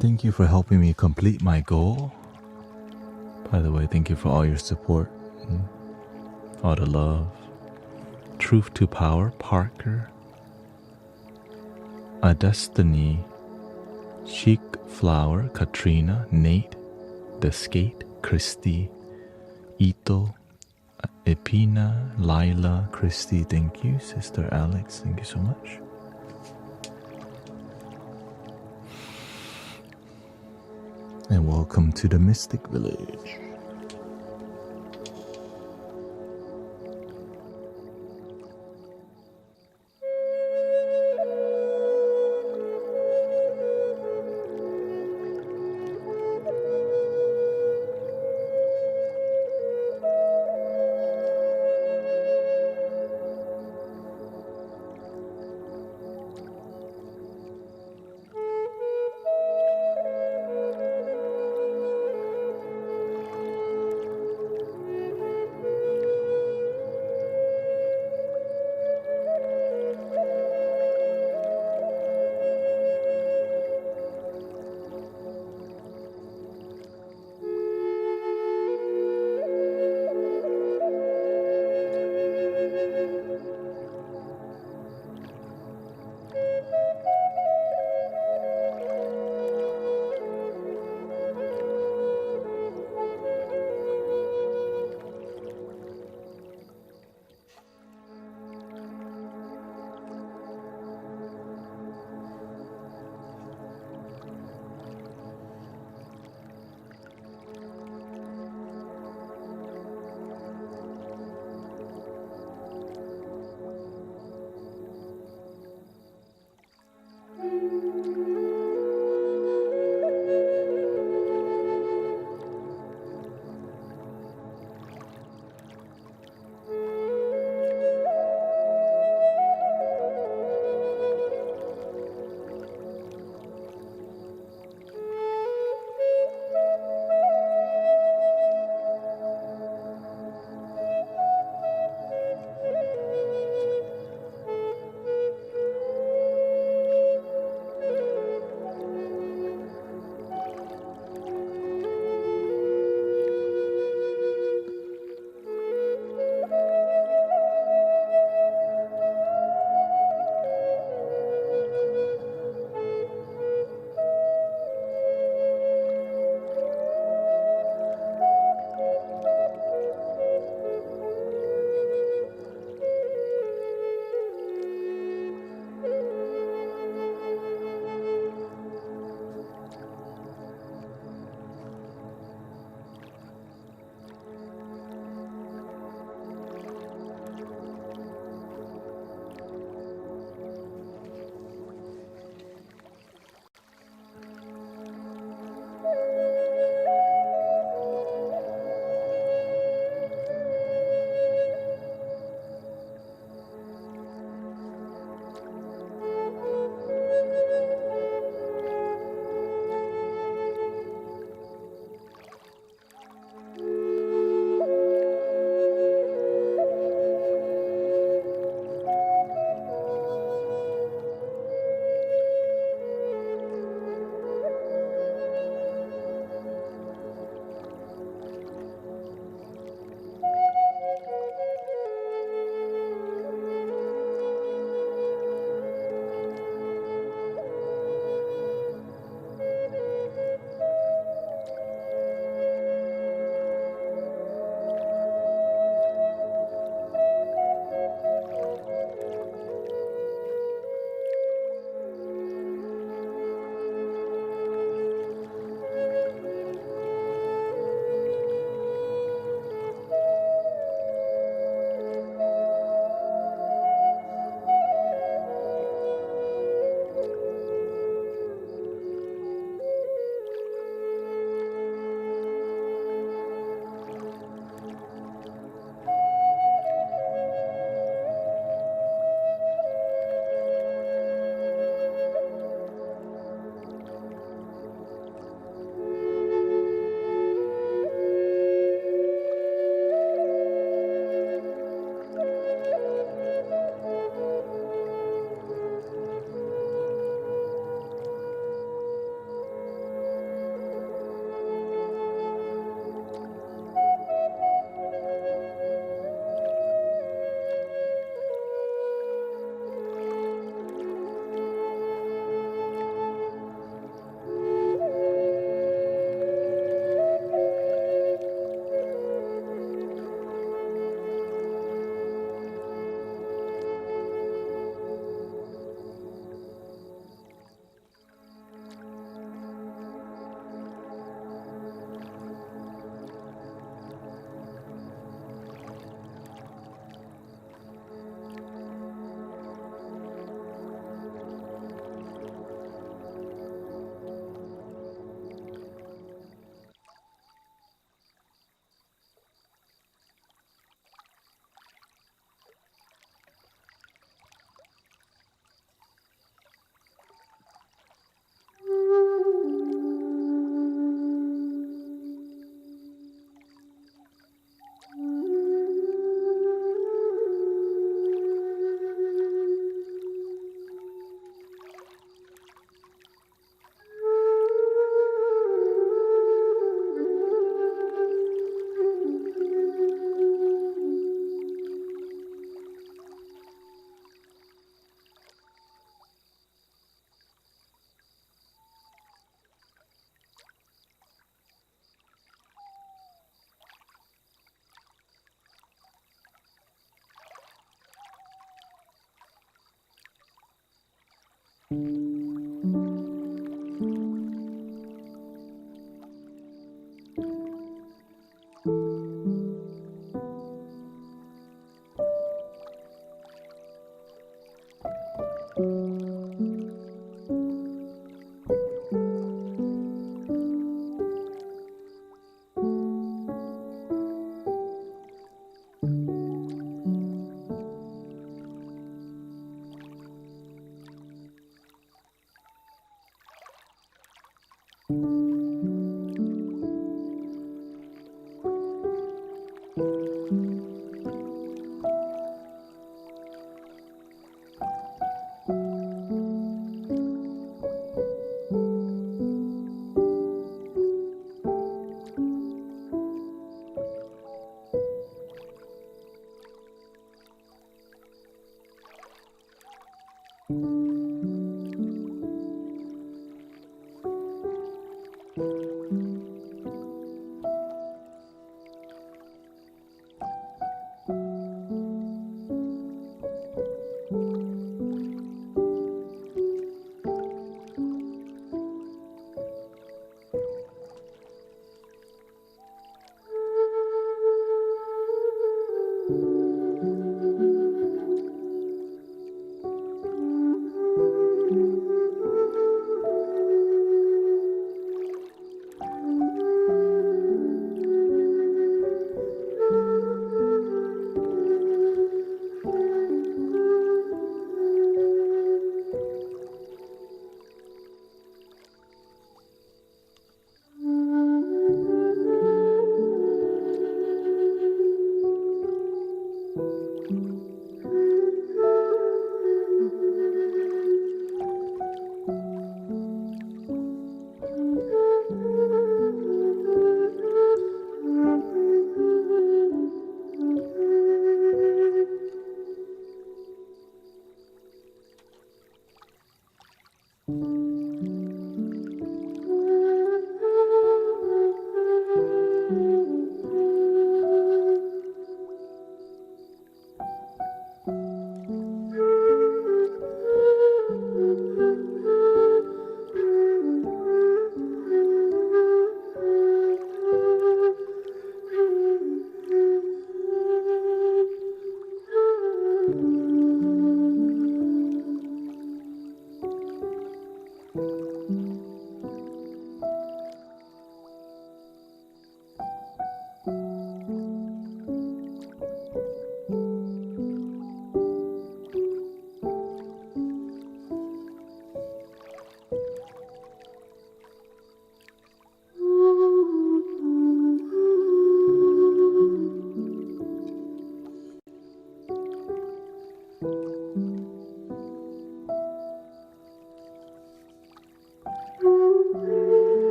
A: And thank you for helping me complete my goal. By the way, thank you for all your support, all the love. Truth to Power, Parker. A Destiny, Chic Flower, Katrina, Nate, The Skate, Christy, Ito, Epina, Lila, Christy, thank you. Sister Alex, thank you so much. And welcome to the Mystic Village.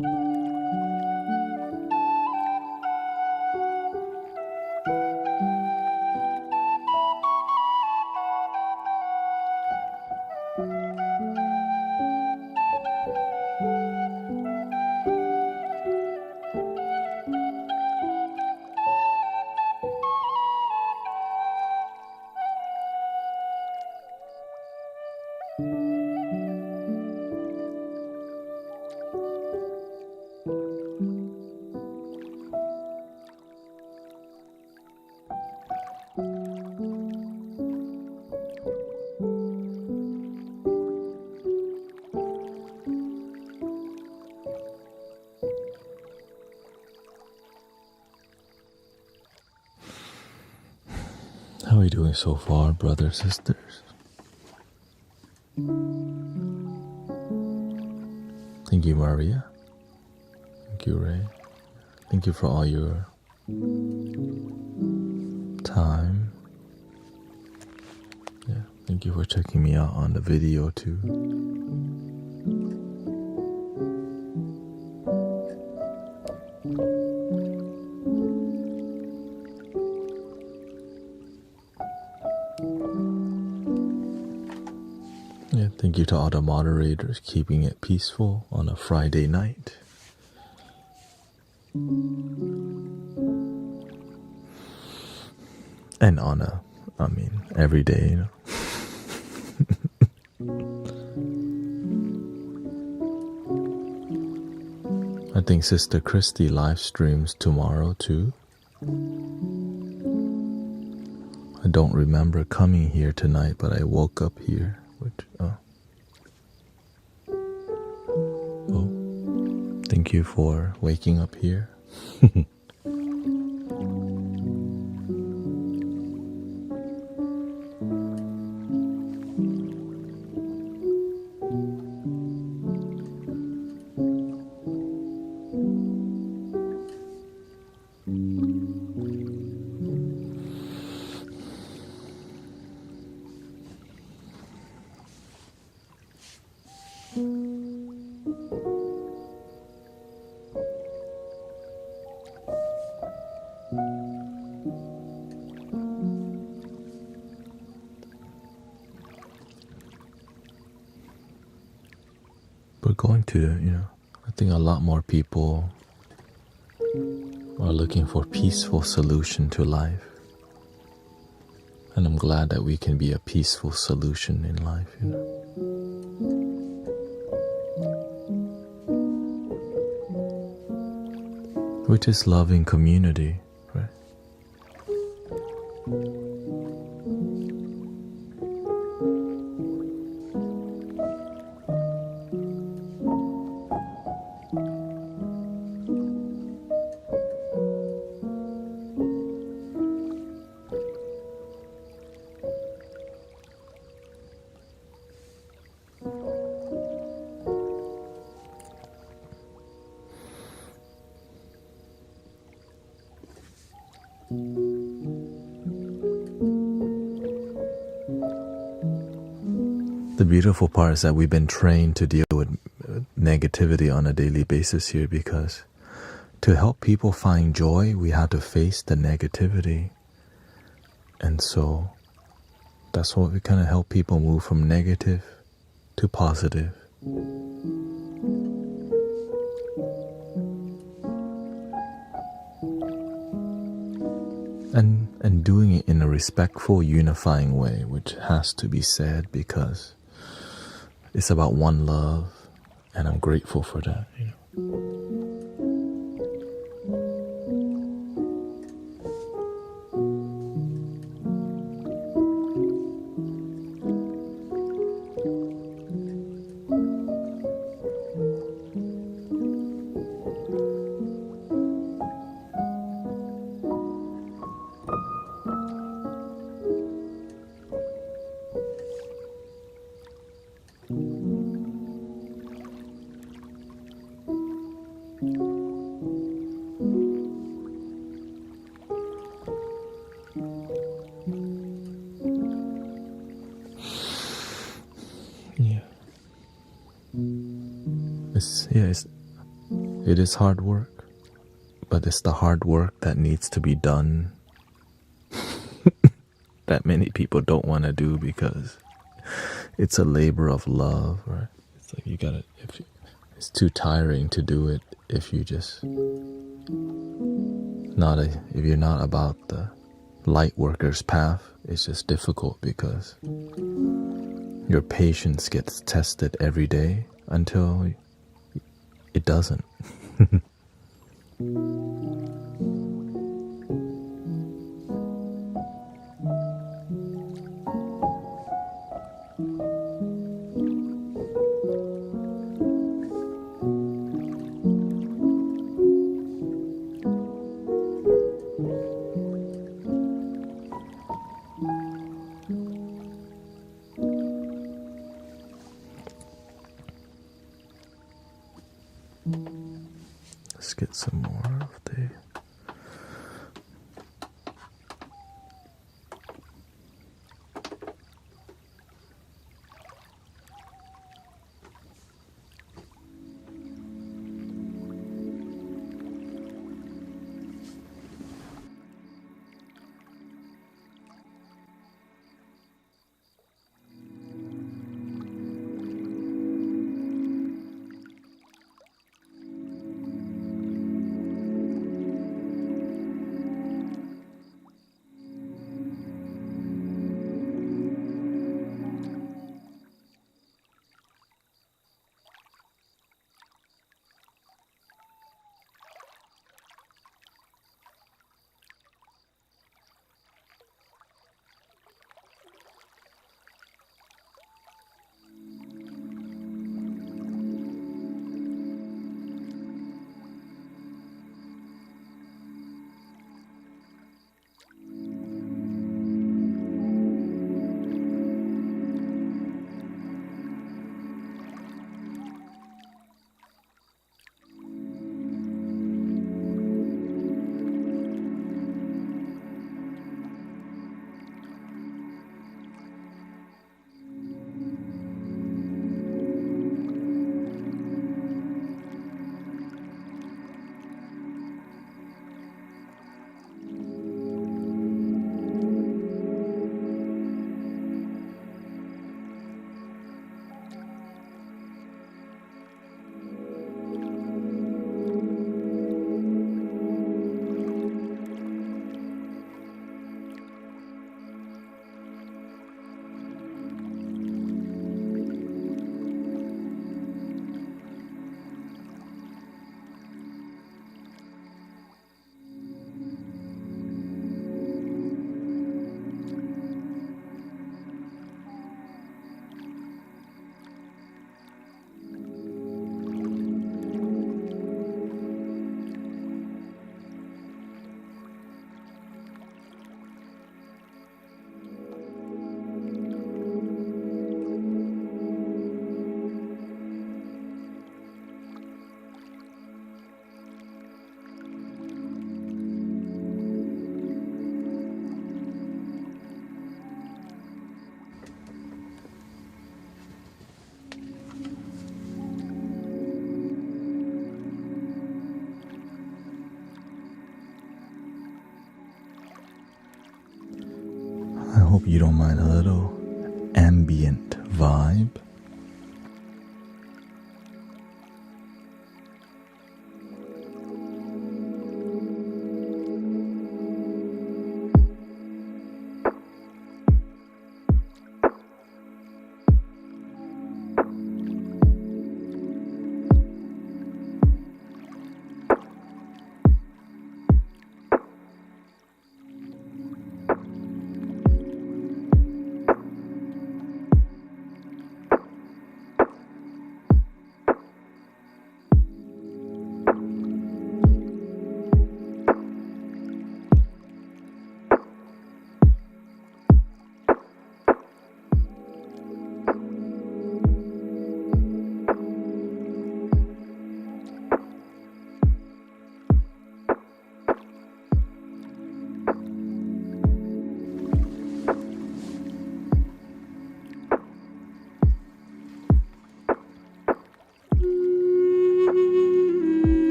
A: How are you doing so far, brothers, sisters? Thank you, Maria. Thank you, Ray. Thank you for all your time. Yeah, thank you for checking me out on the video too. Yeah, thank you to all the moderators keeping it peaceful on a Friday night. And on every day, I think Sister Christy live streams tomorrow too. I don't remember coming here tonight, but I woke up here, thank you for waking up here. We're going to, I think a lot more people are looking for peaceful solution to life. And I'm glad that we can be a peaceful solution in life, Which is loving community, right? The beautiful part is that we've been trained to deal with negativity on a daily basis here, because to help people find joy, we have to face the negativity. And so that's what we kind of help people move from negative to positive. And doing it in a respectful, unifying way, which has to be said because it's about one love, and I'm grateful for that. It is hard work, but it's the hard work that needs to be done that many people don't want to do because it's a labor of love, right? It's like it's too tiring to do it if you're not about the light worker's path. It's just difficult because your patience gets tested every day until it doesn't. Let's get some more of the I hope you don't mind a little ambient vibe.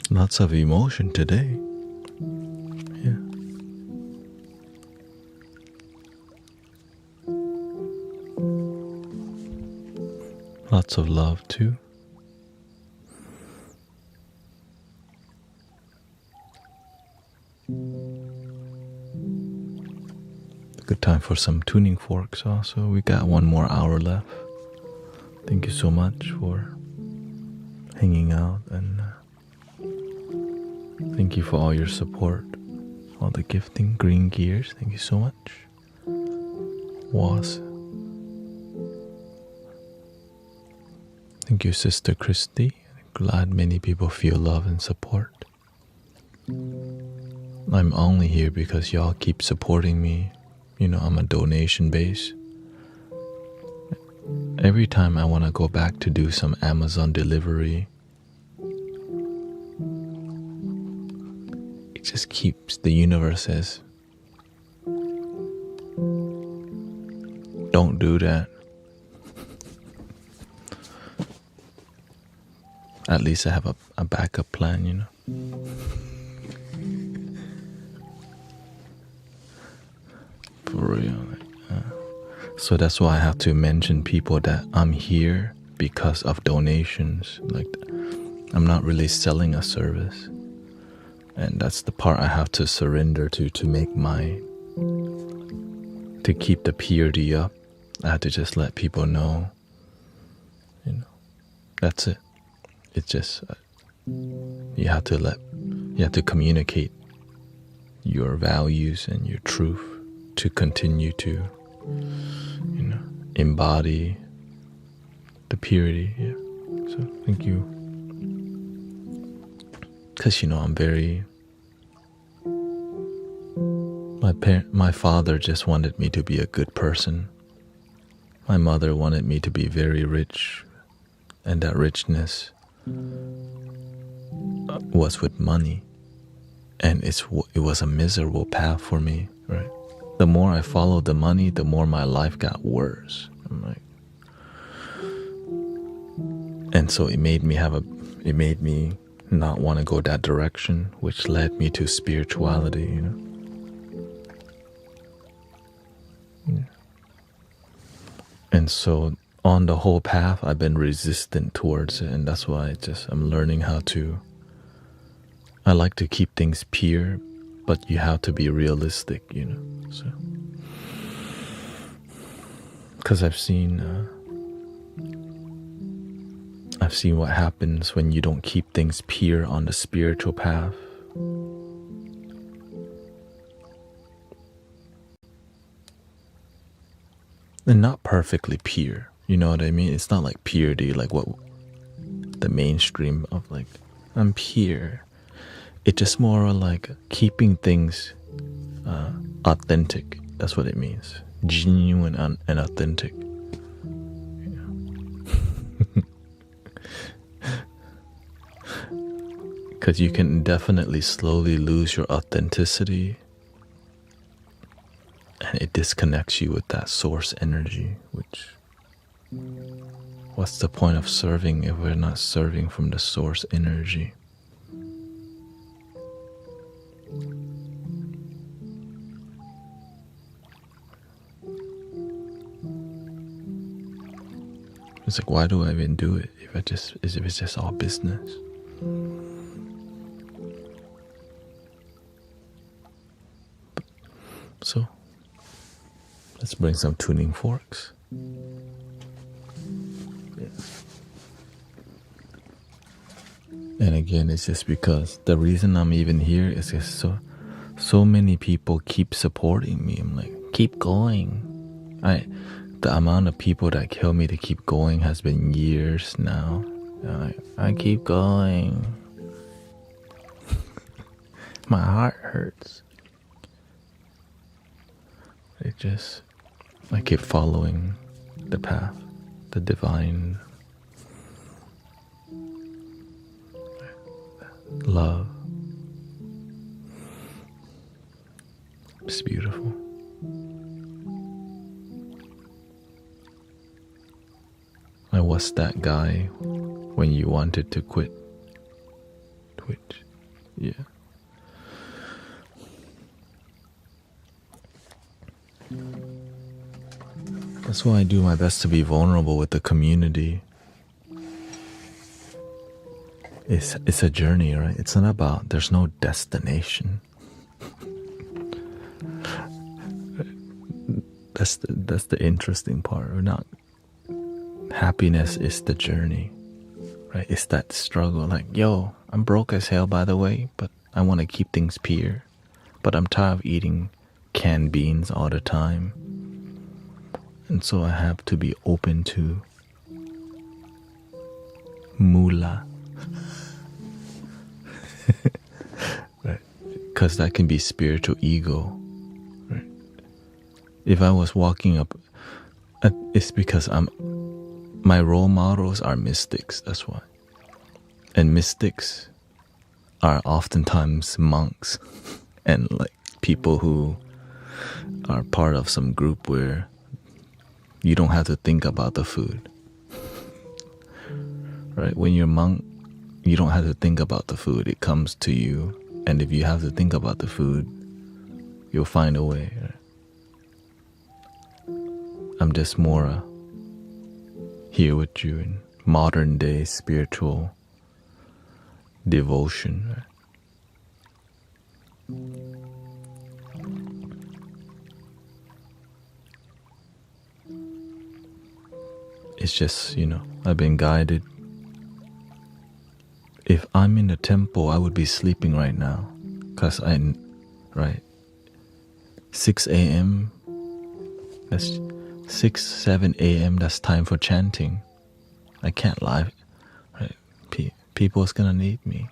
A: Lots of emotion today. Yeah. Lots of love too. Good time for some tuning forks also. We got 1 more hour left. Thank you so much for hanging out, and thank you for all your support, all the gifting. Green Gears, thank you so much. Was. Thank you, Sister Christy. Glad many people feel love and support. I'm only here because y'all keep supporting me. You know, I'm a donation base. Every time I want to go back to do some Amazon delivery, it just keeps, the universe says, don't do that. At least I have a backup plan, you know. For real. So that's why I have to mention people that I'm here because of donations. Like, I'm not really selling a service. And that's the part I have to surrender to make to keep the purity up. I have to just let people know, you know, that's it. It's just, you have to communicate your values and your truth to continue to, you know, embody the purity. Yeah. So thank you. Because, you know, I'm very, my father just wanted me to be a good person. My mother wanted me to be very rich, and that richness was with money, and it was a miserable path for me, right? The more I followed the money, the more my life got worse. I'm like, and so it made me not want to go that direction, which led me to spirituality, you know. Yeah. And so on the whole path, I've been resistant towards it, and that's why I'm learning how to. I like to keep things pure, but you have to be realistic, you know. So, because I've seen what happens when you don't keep things pure on the spiritual path. And not perfectly pure, you know what I mean? It's not like purity, like what the mainstream of, like, I'm pure. It's just more like keeping things authentic. That's what it means. Genuine and authentic. Because you can definitely slowly lose your authenticity, and it disconnects you with that source energy, which, what's the point of serving if we're not serving from the source energy? It's like, why do I even do it if it's just all business? So let's bring some tuning forks. Yeah. And again, it's just because the reason I'm even here is just so many people keep supporting me. I'm like, keep going. The amount of people that tell me to keep going has been years now. I keep going. My heart hurts. I keep following the path, the divine love. It's beautiful. I was that guy when you wanted to quit Twitch. Yeah. That's why I do my best to be vulnerable with the community. It's a journey, right? It's not about, there's no destination. That's the interesting part. We're not, happiness is the journey, right? It's that struggle. Like, yo, I'm broke as hell, by the way, but I want to keep things pure. But I'm tired of eating canned beans all the time. And so I have to be open to moolah. Right? Because that can be spiritual ego. Right? If I was walking up, it's because my role models are mystics, that's why. And mystics are oftentimes monks and like people who are part of some group where you don't have to think about the food. Right? When you're a monk, you don't have to think about the food. It comes to you. And if you have to think about the food, you'll find a way. Right? I'm just more here with you in modern day spiritual devotion. Right? It's just, I've been guided. If I'm in the temple, I would be sleeping right now. Because right, 6 a.m., that's 6, 7 a.m., that's time for chanting. I can't lie, right? People's gonna need me.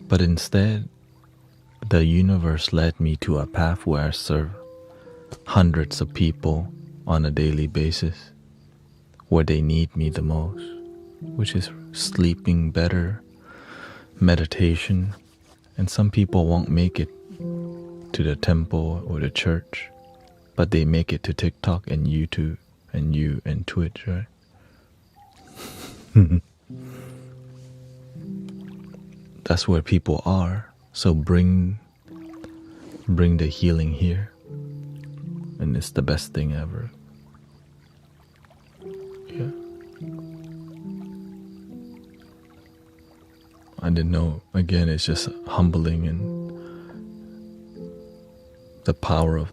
A: But instead, the universe led me to a path where I serve hundreds of people on a daily basis where they need me the most, which is sleeping better, meditation. And some people won't make it to the temple or the church, but they make it to TikTok and YouTube and Twitch, right? That's where people are. So bring the healing here. And it's the best thing ever. Yeah. I didn't know. Again, it's just humbling and the power of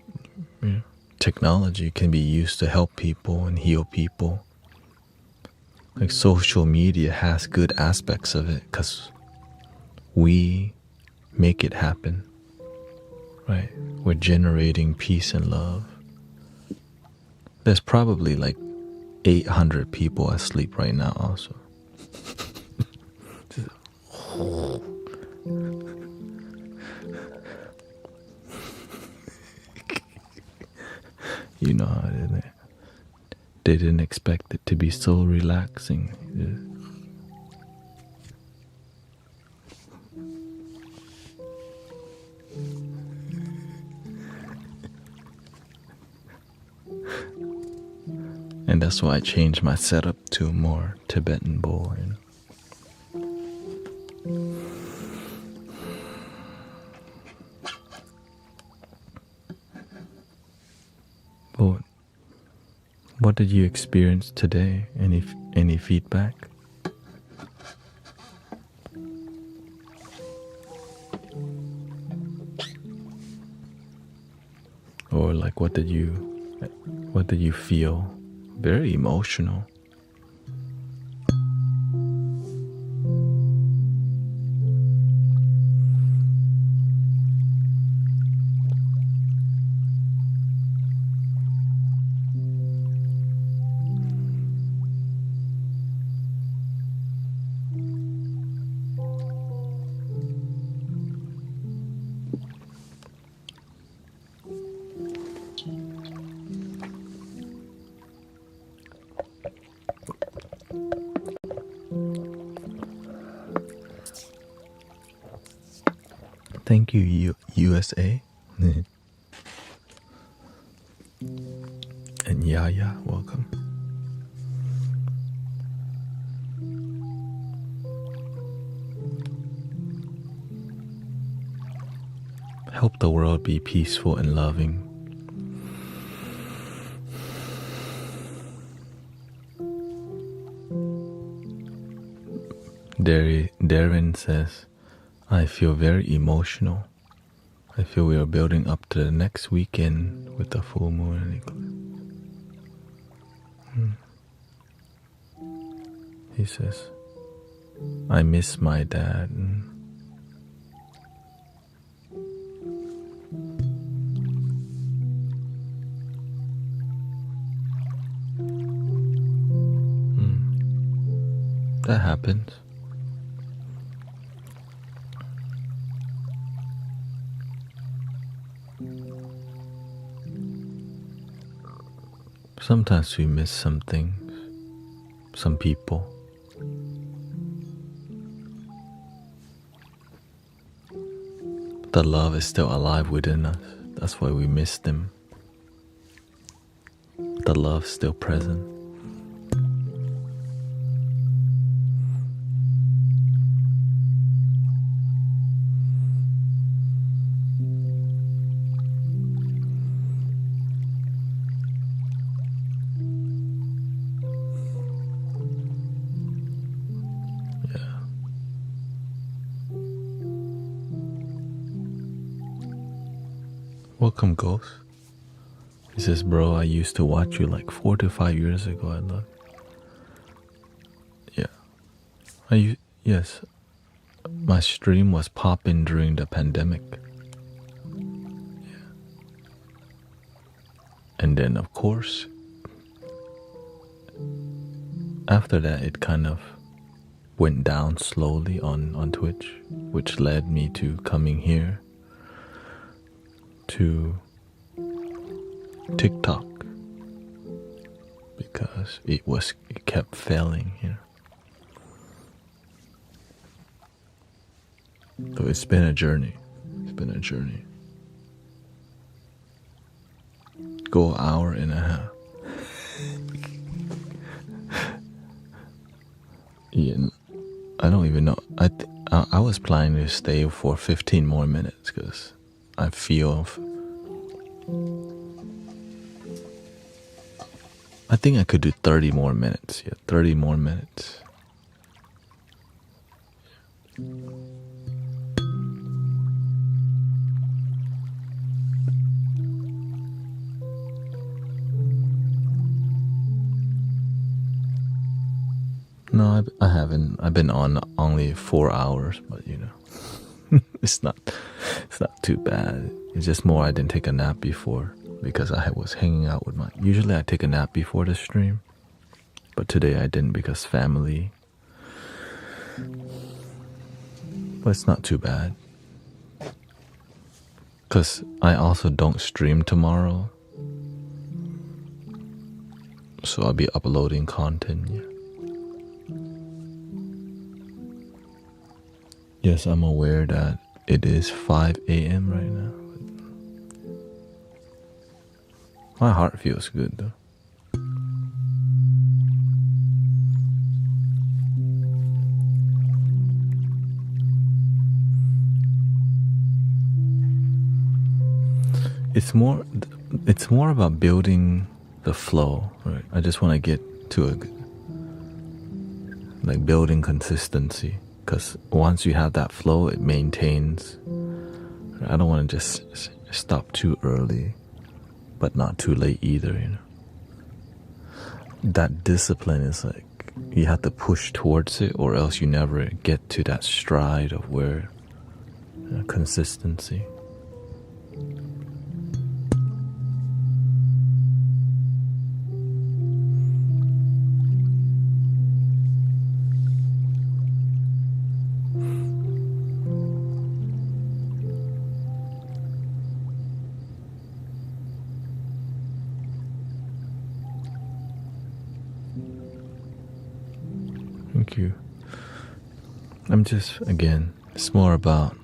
A: technology can be used to help people and heal people. Like social media has good aspects of it because we make it happen. Right? We're generating peace and love. There's probably like 800 people asleep right now also. You know how they didn't expect it to be so relaxing. And that's why I changed my setup to a more Tibetan bowl. But what did you experience today? Any feedback? Or like what did you feel? Very emotional. Thank you, USA. And Yaya, welcome. Help the world be peaceful and loving. Darren says, I feel very emotional. I feel we are building up to the next weekend with the full moon and eclipse. He says, I miss my dad. That happens. Sometimes we miss some things, some people. The love is still alive within us. That's why we miss them. The love's still present. Welcome, Ghost. He says, bro, I used to watch you like 4 to 5 years ago. I love it. Yeah. Yes. My stream was popping during the pandemic. Yeah. And then, of course, after that, it kind of went down slowly on Twitch, which led me to coming here to TikTok because it kept failing here. So it's been a journey. Go an hour and a half. Yeah, I don't even know. I was planning to stay for 15 more minutes because I feel. I think I could do 30 more minutes. Yeah, 30 more minutes. No, I haven't. I've been on only 4 hours, but you know, it's not too bad. It's just more I didn't take a nap before because I was hanging out with usually I take a nap before the stream, but today I didn't because family. But it's not too bad because I also don't stream tomorrow. So I'll be uploading content. Yeah. Yes, I'm aware that it is 5 a.m. right now. My heart feels good though. It's more about building the flow, right? I just want to get to building consistency, because once you have that flow, it maintains. I don't want to just stop too early, but not too late either, you know. That discipline is like, you have to push towards it, or else you never get to that stride of where consistency. Thank you. I'm just, again, it's more about,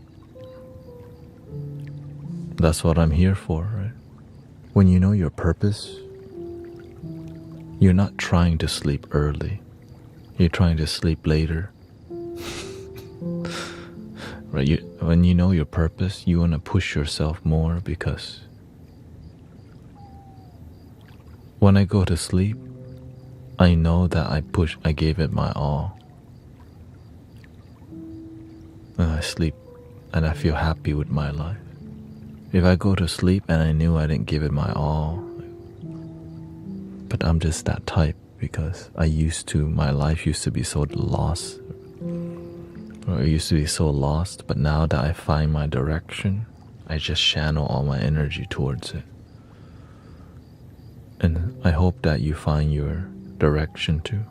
A: that's what I'm here for, right? When you know your purpose, you're not trying to sleep early. You're trying to sleep later. Right? When you know your purpose, you want to push yourself more, because when I go to sleep, I know that I gave it my all. And I sleep and I feel happy with my life. If I go to sleep and I knew I didn't give it my all, but I'm just that type, because my life used to be so lost. Or it used to be so lost, but now that I find my direction, I just channel all my energy towards it. And I hope that you find your direction too.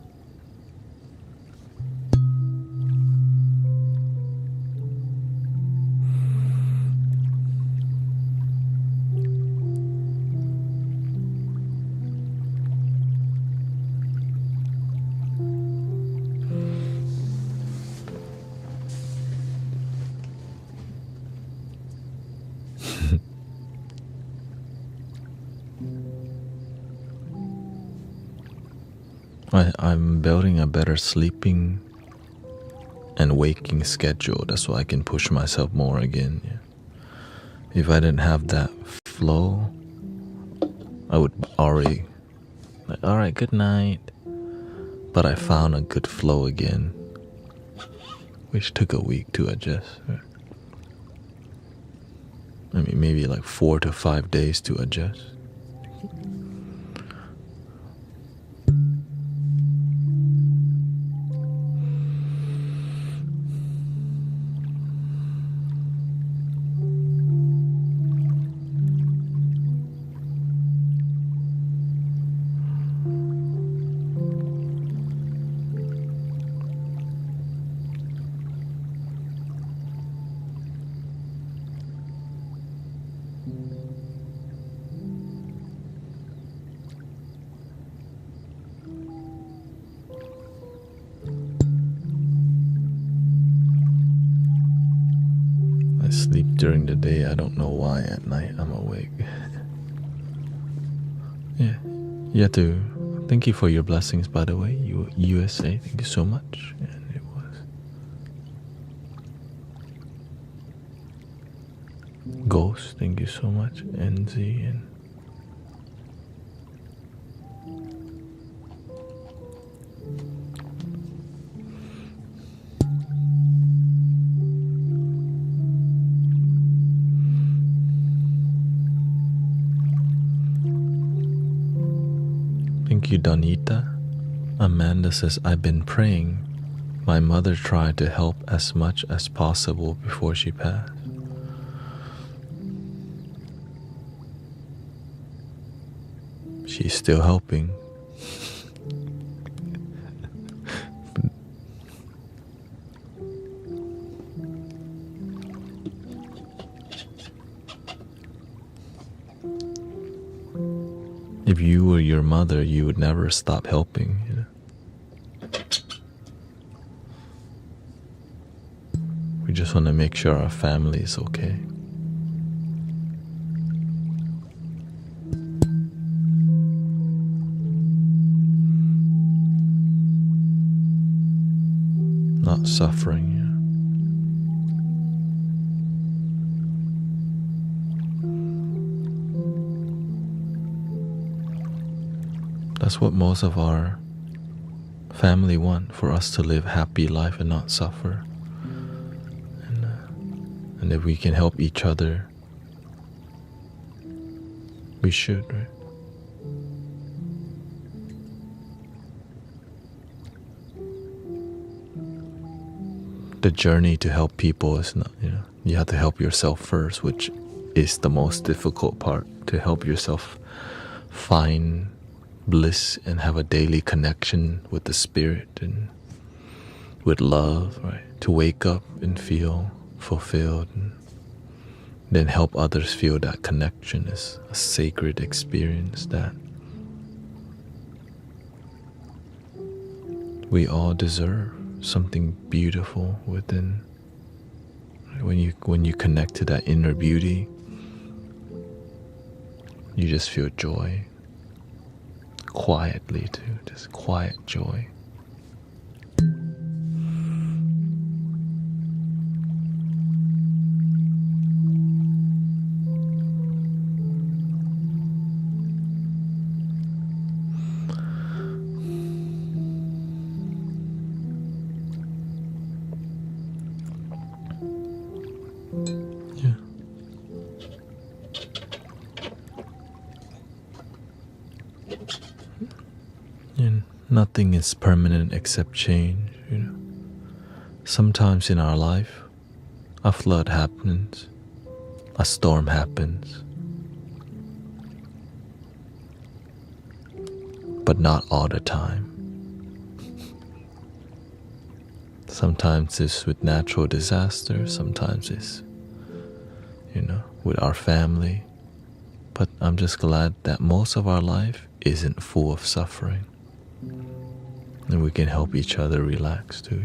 A: I'm building a better sleeping and waking schedule. That's why I can push myself more again. Yeah. If I didn't have that flow, I would already all right, good night. But I found a good flow again, which took a week to adjust. Right? I mean, maybe like 4 to 5 days to adjust. Sleep during the day. I don't know why at night I'm awake. Yeah, you have to. Thank you for your blessings, by the way. USA, thank you so much. And it was Ghost, thank you so much. NZ and thank you, Donita. Amanda says, I've been praying. My mother tried to help as much as possible before she passed. She's still helping. If you were your mother, you would never stop helping. We just want to make sure our family is okay. Not suffering. That's what most of our family want, for us to live happy life and not suffer. And if we can help each other, we should, right? The journey to help people is not, you have to help yourself first, which is the most difficult part, to help yourself find bliss and have a daily connection with the spirit and with love, right? To wake up and feel fulfilled, and then help others feel that connection is a sacred experience that we all deserve. Something beautiful within. When you connect to that inner beauty, you just feel joy. Quietly too, just quiet joy. And nothing is permanent except change, Sometimes in our life, a flood happens, a storm happens, but not all the time. Sometimes it's with natural disasters, sometimes it's, with our family. But I'm just glad that most of our life isn't full of suffering. And we can help each other relax too,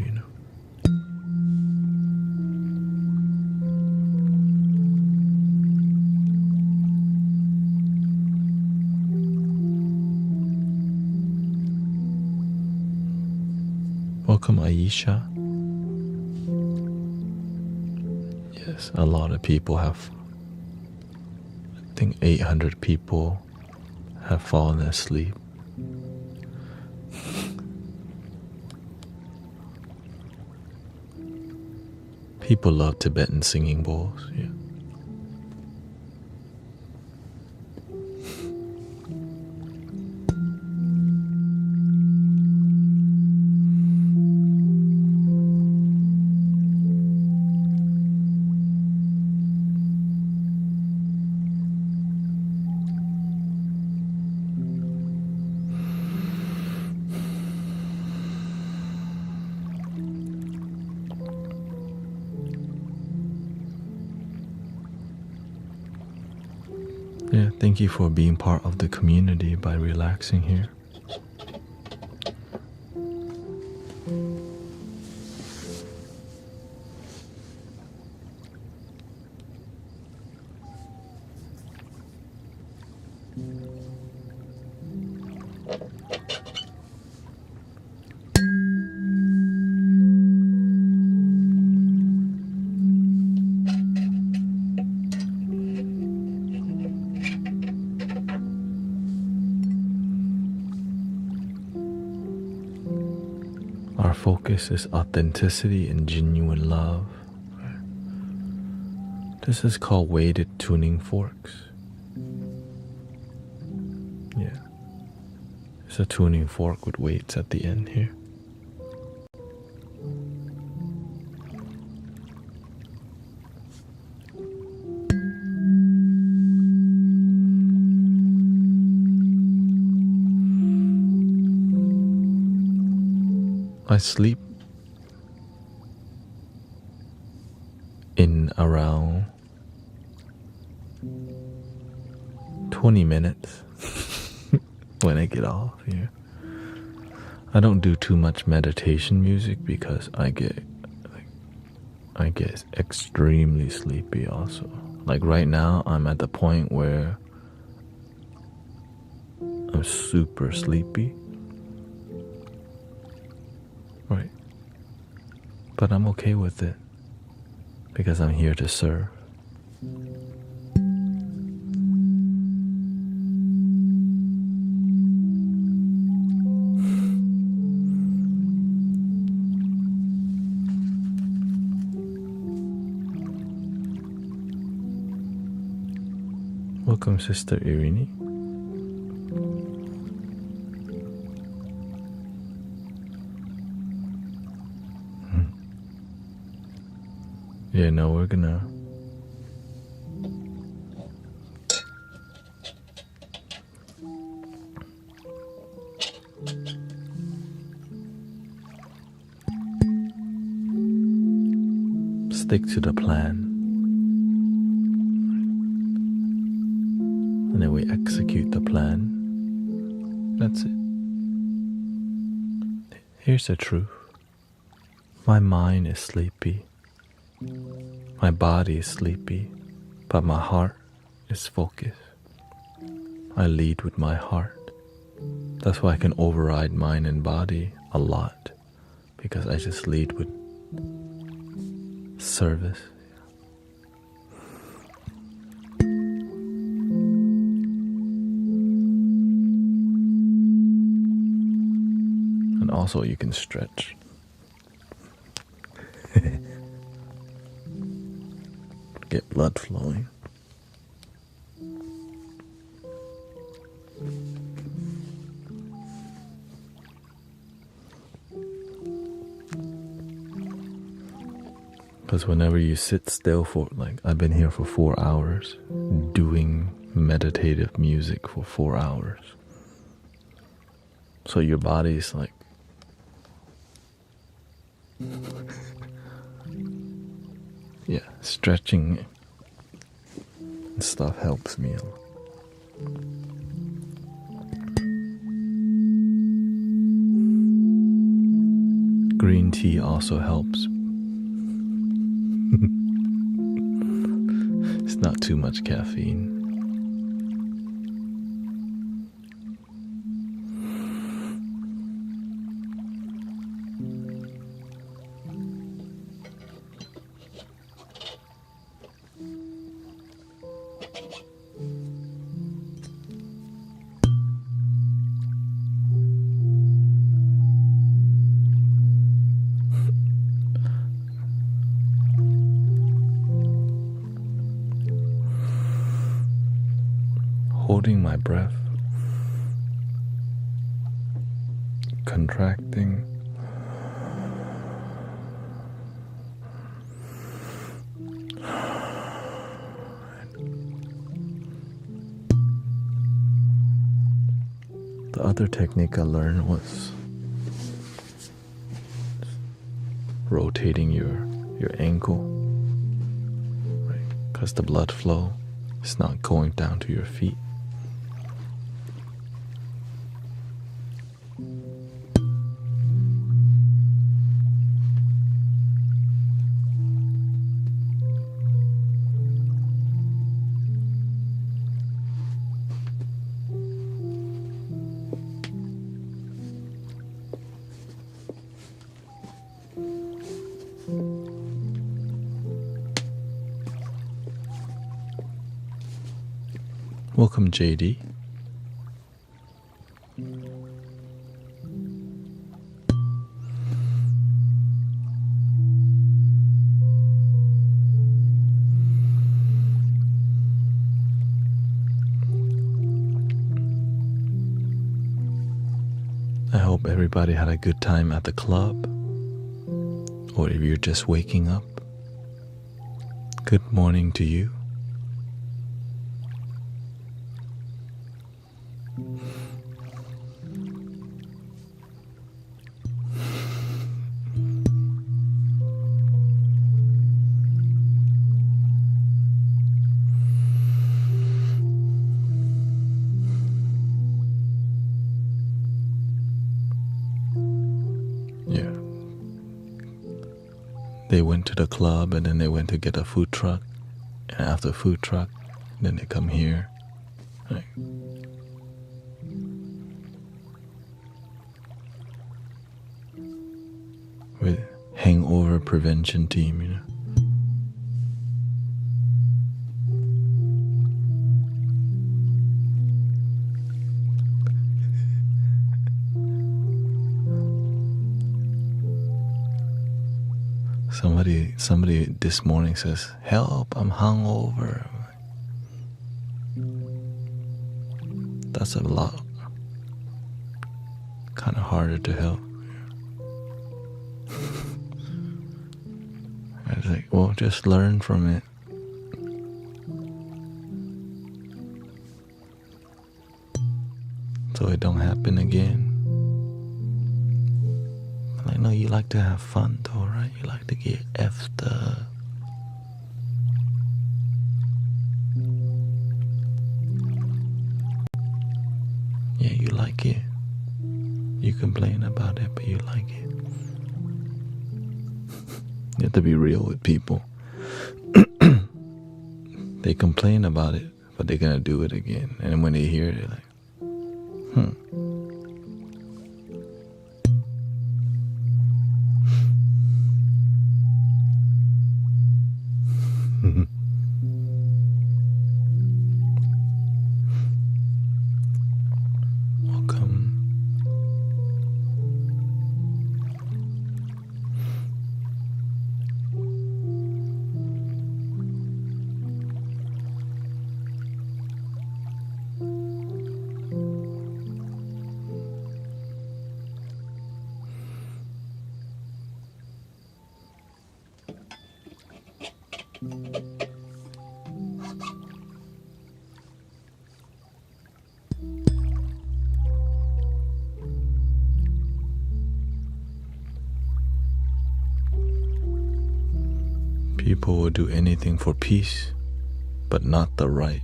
A: Welcome, Aisha. Yes, a lot of people have, I think 800 people have fallen asleep. People love Tibetan singing bowls, Thank you for being part of the community by relaxing here. Our focus is authenticity and genuine love. This is called weighted tuning forks. It's a tuning fork with weights at the end here. I sleep in around 20 minutes. when I get off here. I don't do too much meditation music because I get extremely sleepy also. Like right now, I'm at the point where I'm super sleepy. Right. But I'm okay with it because I'm here to serve. Welcome, Sister Irini. Yeah, no, we're gonna stick to the plan. And then we execute the plan. That's it. Here's the truth. My mind is sleepy. My body is sleepy. But my heart is focused. I lead with my heart. That's why I can override mind and body a lot. Because I just lead with service. And also you can stretch. Get blood flowing. Because whenever you sit still for, like, I've been here for 4 hours doing meditative music for 4 hours. So your body's like, yeah, stretching and stuff helps me a lot. Green tea also helps. It's not too much caffeine. Holding my breath, contracting, the other technique I learned was rotating your ankle, right? Because the blood flow is not going down to your feet. Welcome, JD. I hope everybody had a good time at the club, or if you're just waking up, good morning to you. they went to the club and then they went to get a food truck, and after food truck, then they come here. Like, with hangover prevention team, you know. Somebody this morning says, "Help, I'm hungover." That's a lot. Kind of harder to help. I was like, well, just learn from it. So it don't happen again. I know you like to have fun though, right? You like to get effed up. Yeah, you like it. You complain about it, but you like it. You have to be real with people. They complain about it, but they're gonna do it again. And when they hear it, they're like, Welcome. People will do anything for peace, but not the right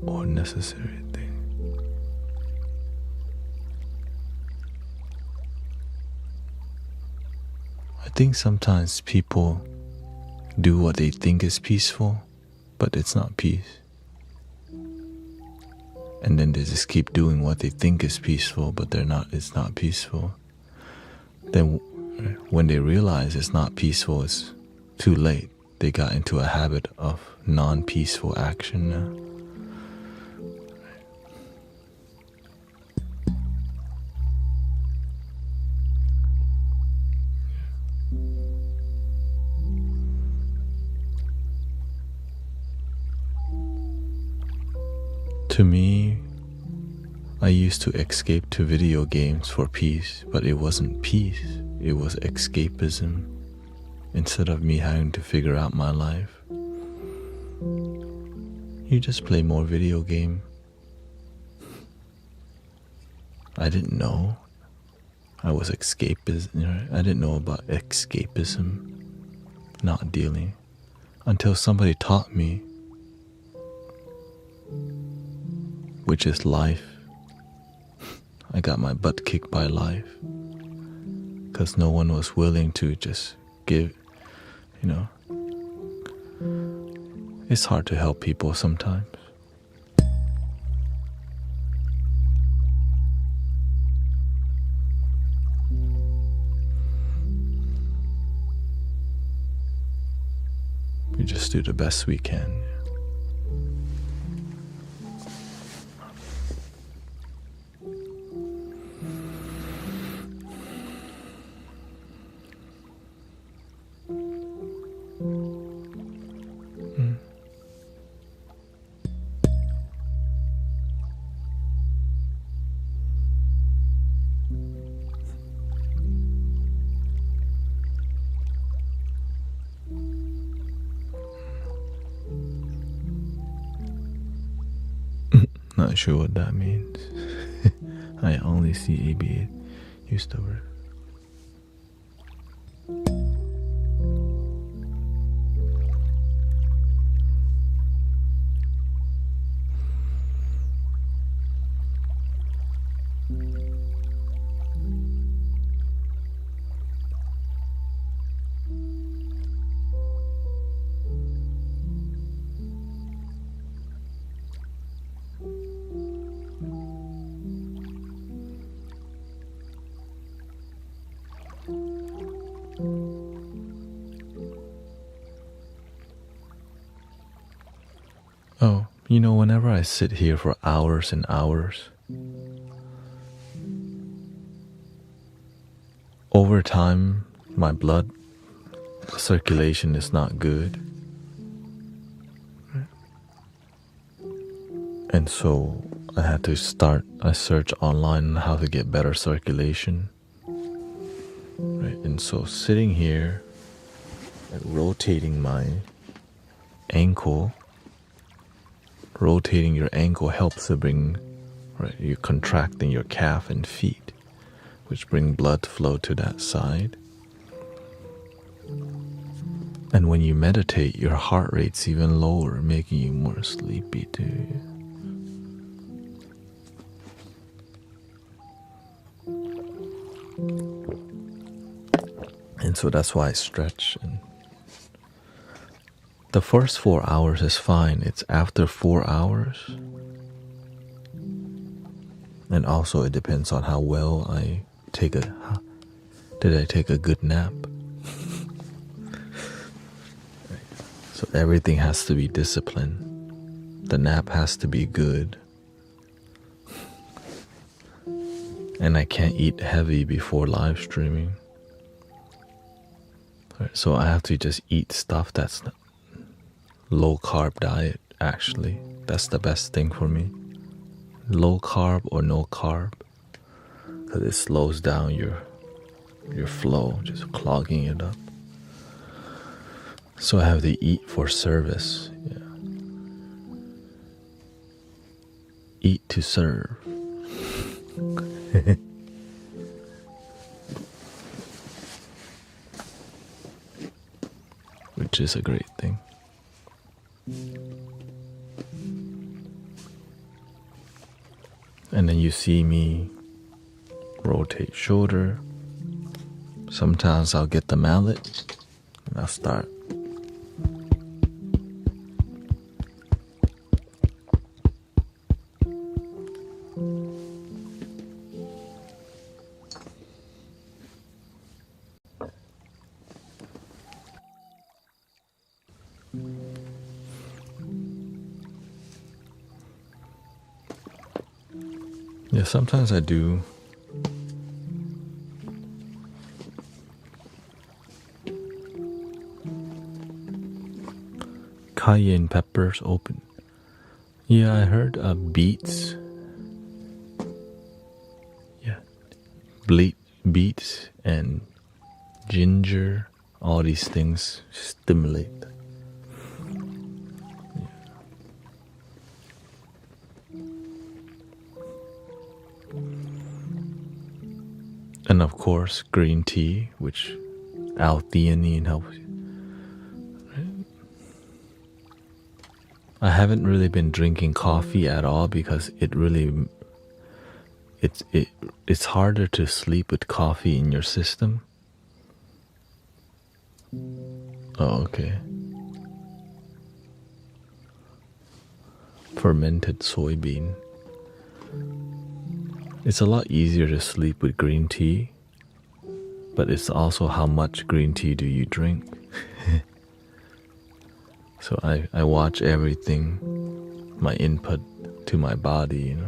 A: or necessary thing. I think sometimes people do what they think is peaceful, but it's not peace. And then they just keep doing what they think is peaceful, but it's not peaceful. Then when they realize it's not peaceful, it's too late. They got into a habit of non-peaceful action now. To me, I used to escape to video games for peace, but it wasn't peace, it was escapism. Instead of me having to figure out my life, you just play more video game. I didn't know I was escapist. I didn't know about escapism, not dealing, until somebody taught me, which is life. I got my butt kicked by life because no one was willing to just give, you know. It's hard to help people sometimes. We just do the best we can. Not sure what that means. I only see ABA use the word. Oh, whenever I sit here for hours and hours, over time, my blood circulation is not good. And so I search online on how to get better circulation. Right? And so sitting here and rotating my ankle, rotating your ankle helps to bring, right, you're contracting your calf and feet, which bring blood flow to that side. And when you meditate, your heart rate's even lower, making you more sleepy too. And so that's why I stretch. And the first 4 hours is fine. It's after 4 hours. And also it depends on how well did I take a good nap? So everything has to be disciplined. The nap has to be good. And I can't eat heavy before live streaming. So I have to just eat stuff that's low carb diet, actually. That's the best thing for me. Low carb or no carb. Because it slows down your flow, just clogging it up. So I have to eat for service. Yeah. Eat to serve. Which is a great thing. And then you see me rotate shoulder. Sometimes I'll get the mallet and I'll start. Yeah, sometimes I do. Cayenne peppers open. Yeah, I heard beets. Yeah, beets and ginger. All these things stimulate. And of course, green tea, which L-theanine helps you. Right? I haven't really been drinking coffee at all because it's harder to sleep with coffee in your system. Oh, okay. Fermented soybean. It's a lot easier to sleep with green tea, but it's also how much green tea do you drink. So I watch everything, my input to my body,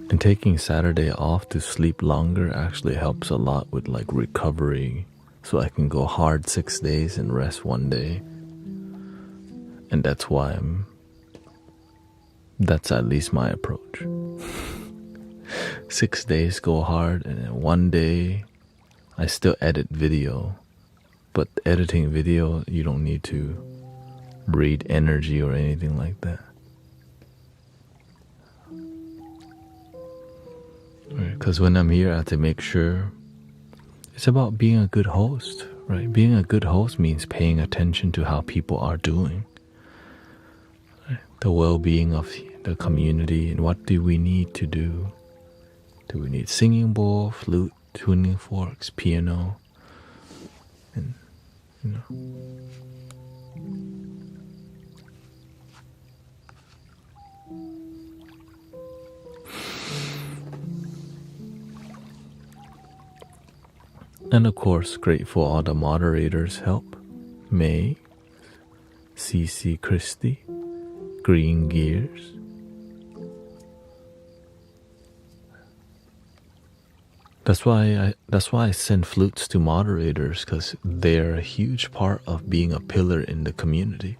A: And taking Saturday off to sleep longer actually helps a lot with like recovery. So I can go hard 6 days and rest 1 day. And that's at least my approach. 6 days go hard and then 1 day I still edit video. But editing video, you don't need to read energy or anything like that. Because when I'm here, I have to make sure it's about being a good host, right? Being a good host means paying attention to how people are doing, right? The well-being of the community, and what do we need to do? Do we need singing bowl, flute, tuning forks, piano, and And of course, grateful all the moderators' help. May, CC Christie, Green Gears. That's why I send flutes to moderators, because they're a huge part of being a pillar in the community.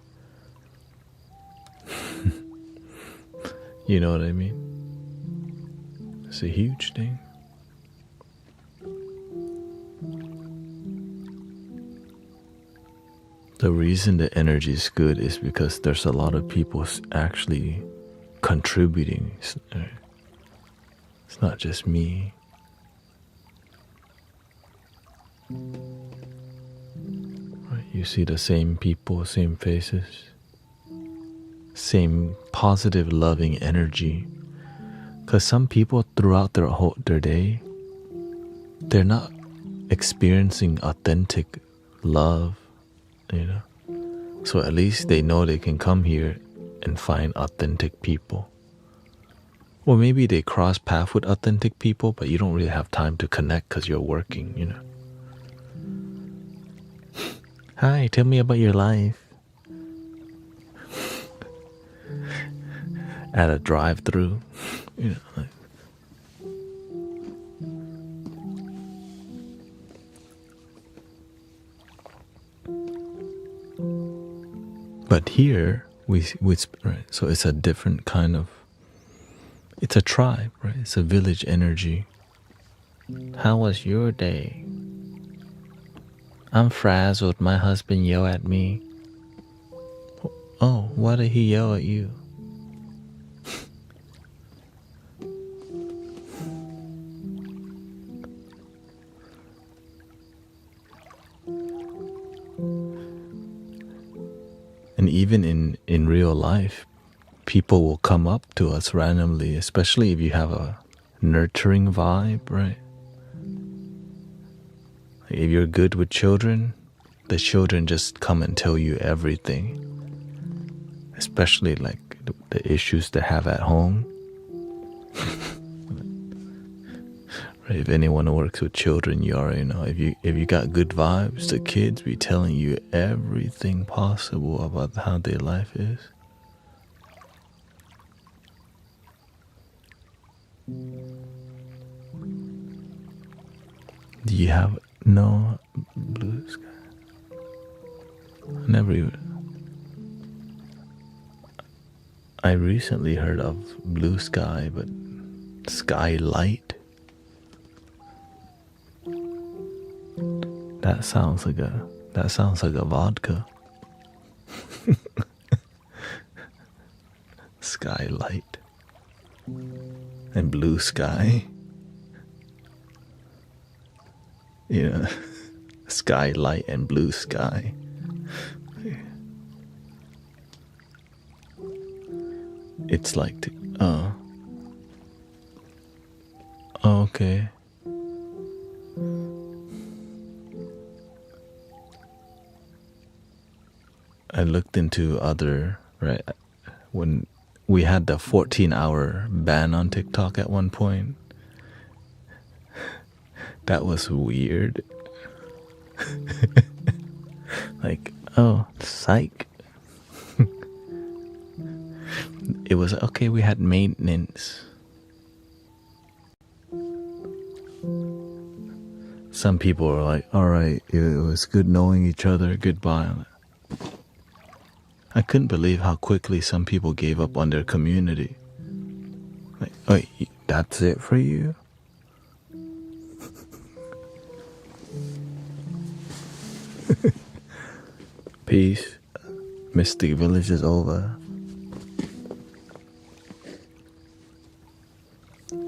A: You know what I mean? It's a huge thing. The reason the energy is good is because there's a lot of people actually contributing. It's not just me. Right, you see the same people, same faces, same positive, loving energy. Because some people throughout their day, they're not experiencing authentic love, you know. So at least they know they can come here and find authentic people. Or maybe they cross paths with authentic people, but you don't really have time to connect because you're working, you know. Hi, tell me about your life. At a drive-through, you know, like. But here we right, so it's a different kind of. It's a tribe, right? It's a village energy. How was your day? I'm frazzled. My husband yelled at me. Oh, why did he yell at you? And even in real life, people will come up to us randomly, especially if you have a nurturing vibe, right? If you're good with children, the children just come and tell you everything, especially like the issues they have at home. Right? If anyone works with children, you already know. If you got good vibes, the kids be telling you everything possible about how their life is. Do you have no blue sky? I recently heard of blue sky, but skylight. That sounds like a vodka. Skylight and blue sky. You know, skylight and blue sky. It's like, oh, okay. I looked into other, right, when we had the 14-hour ban on TikTok at one point. That was weird. Like, oh, psych. It was, okay, we had maintenance. Some people were like, alright, it was good knowing each other, goodbye. I couldn't believe how quickly some people gave up on their community. Like, oh, that's it for you? Peace. Mystic Village is over.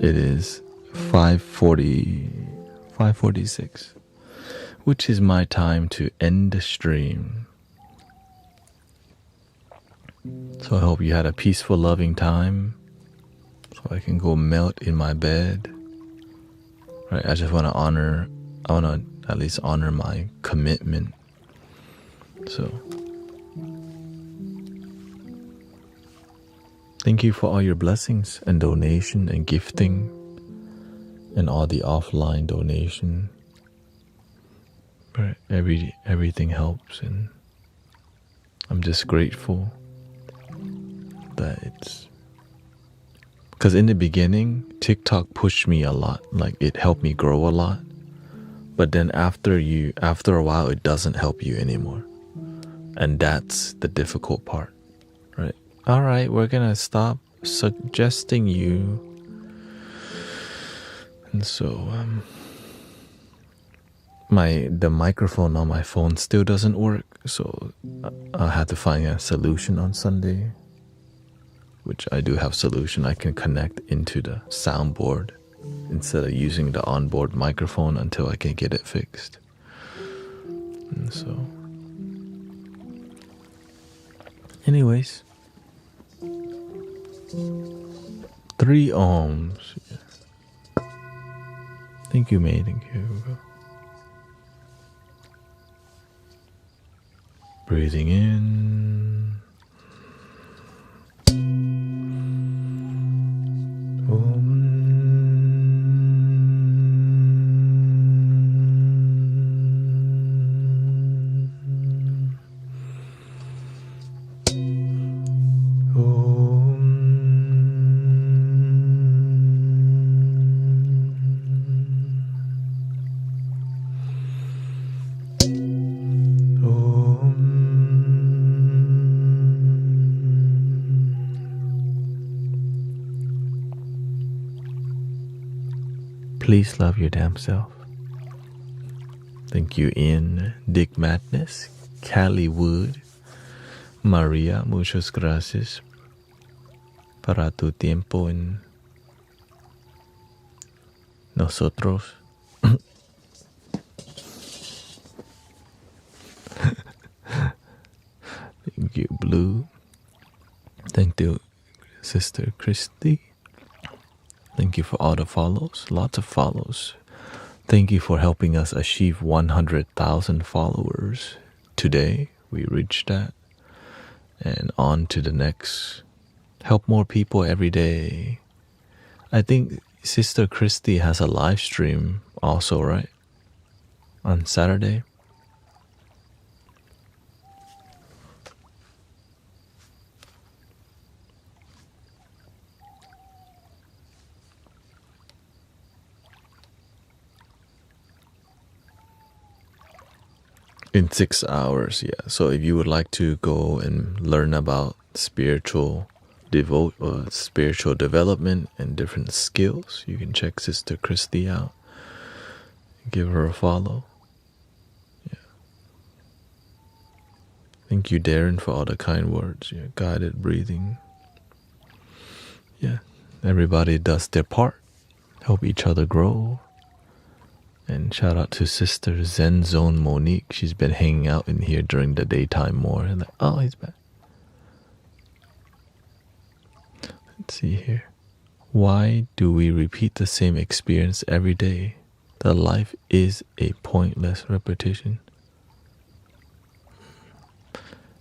A: It is 5:46, which is my time to end the stream. So I hope you had a peaceful, loving time, so I can go melt in my bed. Right, I just want to at least honor my commitment. So, thank you for all your blessings and donation and gifting and all the offline donation. But everything helps, and I'm just grateful that it's because in the beginning TikTok pushed me a lot, like it helped me grow a lot. But then after a while, it doesn't help you anymore, and that's the difficult part, right? All right, we're gonna stop suggesting you, and so the microphone on my phone still doesn't work, so I had to find a solution on Sunday, which I do have solution. I can connect into the soundboard instead of using the onboard microphone until I can get it fixed. And so anyways, 3 ohms. Thank you, mate. Thank you. Breathing in. Please love your damn self. Thank you, in Dick Madness, Callie Wood, Maria, muchas gracias para tu tiempo en nosotros. Thank you, Blue. Thank you, Sister Christy. Thank you for all the follows, lots of follows. Thank you for helping us achieve 100,000 followers. Today, we reached that. And on to the next. Help more people every day. I think Sister Christy has a live stream also, right? On Saturday. In 6 hours, yeah. So if you would like to go and learn about spiritual development and different skills, you can check Sister Christy out. Give her a follow. Yeah. Thank you, Darren, for all the kind words. Yeah, guided breathing. Yeah. Everybody does their part. Help each other grow. And shout out to Sister Zen Zone Monique. She's been hanging out in here during the daytime more. And like, oh, he's back. Let's see here. Why do we repeat the same experience every day? That life is a pointless repetition.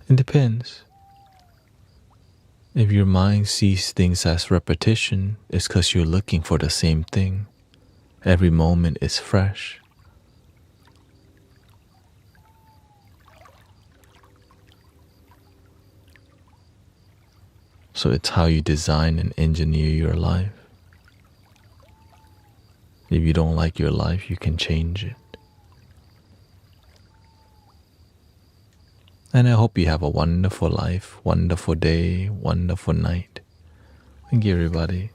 A: It depends. If your mind sees things as repetition, it's because you're looking for the same thing. Every moment is fresh. So it's how you design and engineer your life. If you don't like your life, you can change it. And I hope you have a wonderful life, wonderful day, wonderful night. Thank you, everybody.